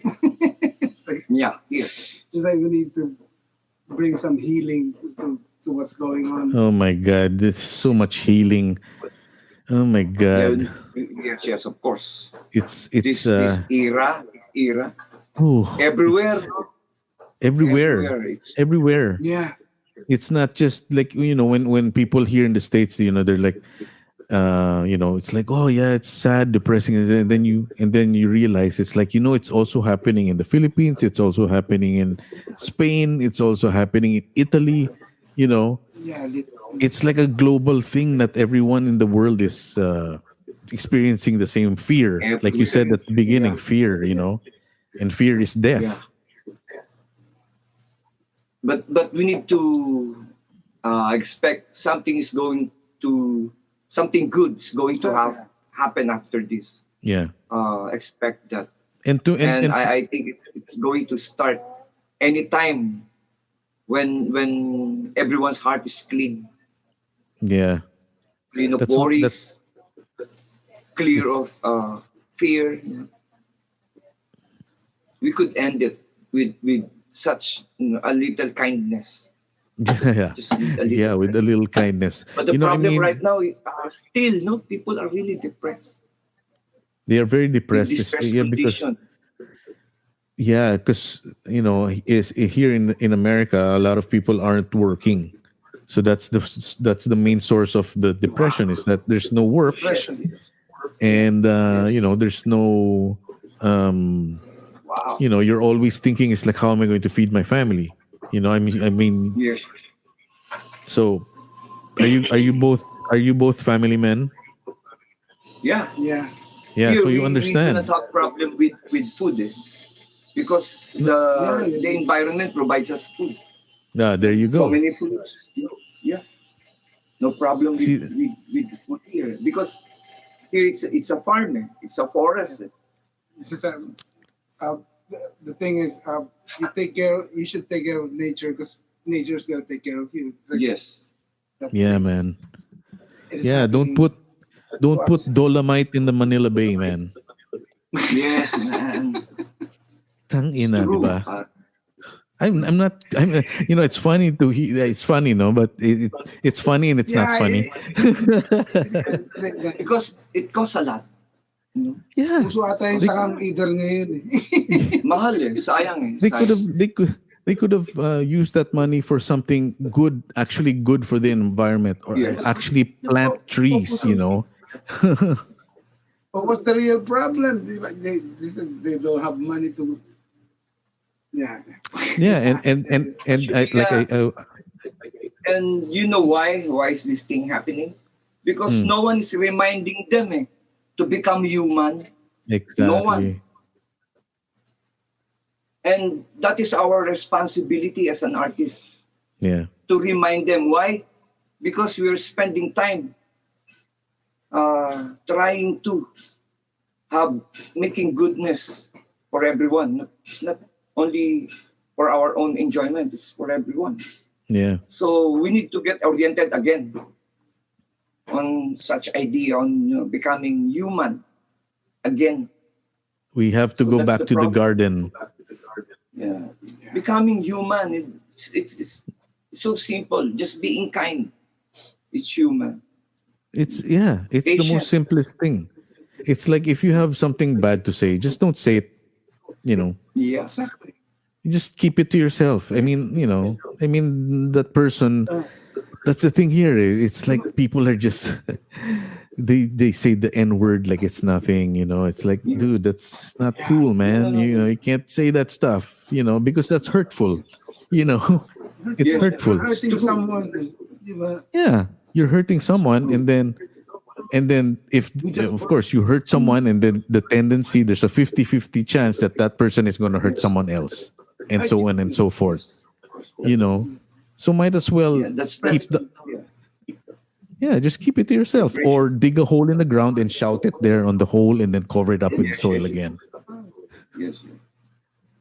It's like, Yeah. Yes. it's like we need to bring some healing to what's going on. Oh my God. There's so much healing. Oh my God. Yes. Of course. It's This era. ooh, Everywhere. everywhere. It's- Everywhere. Yeah. It's not just like, you know, when people here in the States, you know, they're like, you know, it's like, oh yeah, it's sad, depressing, and then you realize it's like, you know, it's also happening in the Philippines, it's also happening in Spain, it's also happening in Italy, you know. Yeah. It's like a global thing that everyone in the world is experiencing the same fear, like you said at the beginning. Yeah. Fear, you know, and fear is death. But we need to expect something good is going to happen after this. Yeah. Expect that. And And I think it's going to start anytime when everyone's heart is clean yeah. of That's what- worries, clear of fear. We could end it with such, you know, a little kindness. Yeah. Just with a little Yeah, with a little kindness. But the You know, I problem mean, right now, still, no, people are really depressed. they are very In depressed. this stress Yeah, because condition. because you know, is here in America, a lot of people aren't working, so that's the main source of the depression, is that there's no work, and you know, there's no Wow. you know, you're always thinking, it's like, how am I going to feed my family? You know, I mean, Yes. so are you both family men? Yeah. Yeah. Yeah, Here, so you we understand. do not have problem with food, because the environment provides us food. Yeah, there you So go. many foods. Yeah. No problem See- with food here, because here it's a farm, it's a forest. It's just the thing is, you should take care of nature, because nature's gonna take care of you. Like, Yes. Yeah, man. it is Yeah, don't happening. put dolomite in the Manila Bay, man. Yes, man. Tang ina, di True. ba? I'm not. You know, it's funny to hear. It's funny, no, but it's funny and it's not Yeah, funny. It's like that. Because it costs a lot. You know? Yeah, Puso ata yung sakang leader ngayon eh. Mahal sayang sayang. they could have used that money for something good, actually good for the environment, or Yes. actually plant trees. You know. But what's the real problem? They don't have money to. Yeah. Yeah, and And you know why? Why is this thing happening? Because no one is reminding them to become human. Exactly. No one. And that is our responsibility as an artist. Yeah. To remind them. Why? Because we are spending time trying to making goodness for everyone. It's not only for our own enjoyment, it's for everyone. Yeah. So we need to get oriented again on such idea on becoming human again. We have to go that's back the to the problem. garden. Yeah. Becoming human, it's so simple. Just being kind. It's human. It's the Patient. most simplest thing. It's like if you have something bad to say, just don't say it. Yeah. Exactly. You just keep it to yourself. I mean, that person. That's the thing here. It's like people are just they say the N word like it's nothing. It's like, dude, that's not cool, man. You can't say that stuff. Because that's hurtful. It's Yes. hurtful. Hurting someone. Diba? Yeah, you're hurting someone, and then if of course you hurt someone, and then the tendency, there's a 50-50 chance that person is going to hurt someone else, and so on and so forth. So might as well Yeah, that's keep the yeah. just keep it to yourself, or dig a hole in the ground and shout it there on the hole, and then cover it up with soil again. Yes.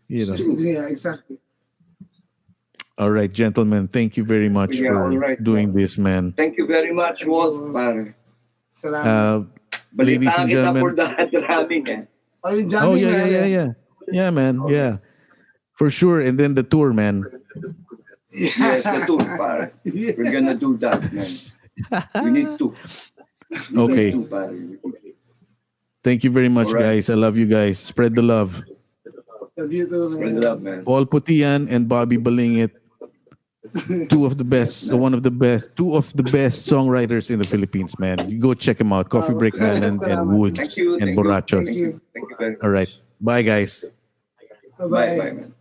Yeah, exactly. All right, gentlemen, thank you very much Yeah, for all right. doing this, man. Thank you very much, Walt. Pare. Salamat. Ladies Balitaan and kita gentlemen. for the drumming. Are you Oh jamming? yeah, man, yeah, for sure. And then the tour, man. Yes, the tour, pare. We're gonna do that, man. We need to. Okay. We need to, pare. Thank you very much, All right. guys. I love you guys. Spread the love. Love you too, Spread man. love, man. Paul PUTI-AN and Bobby Balingit, two of the best songwriters in the Philippines, man. You go check them out. Coffeebreak Island and Thank WUDS you. and Thank you. Borrachos. Thank you. Thank you very much. All right. Bye, guys. Bye, bye, man.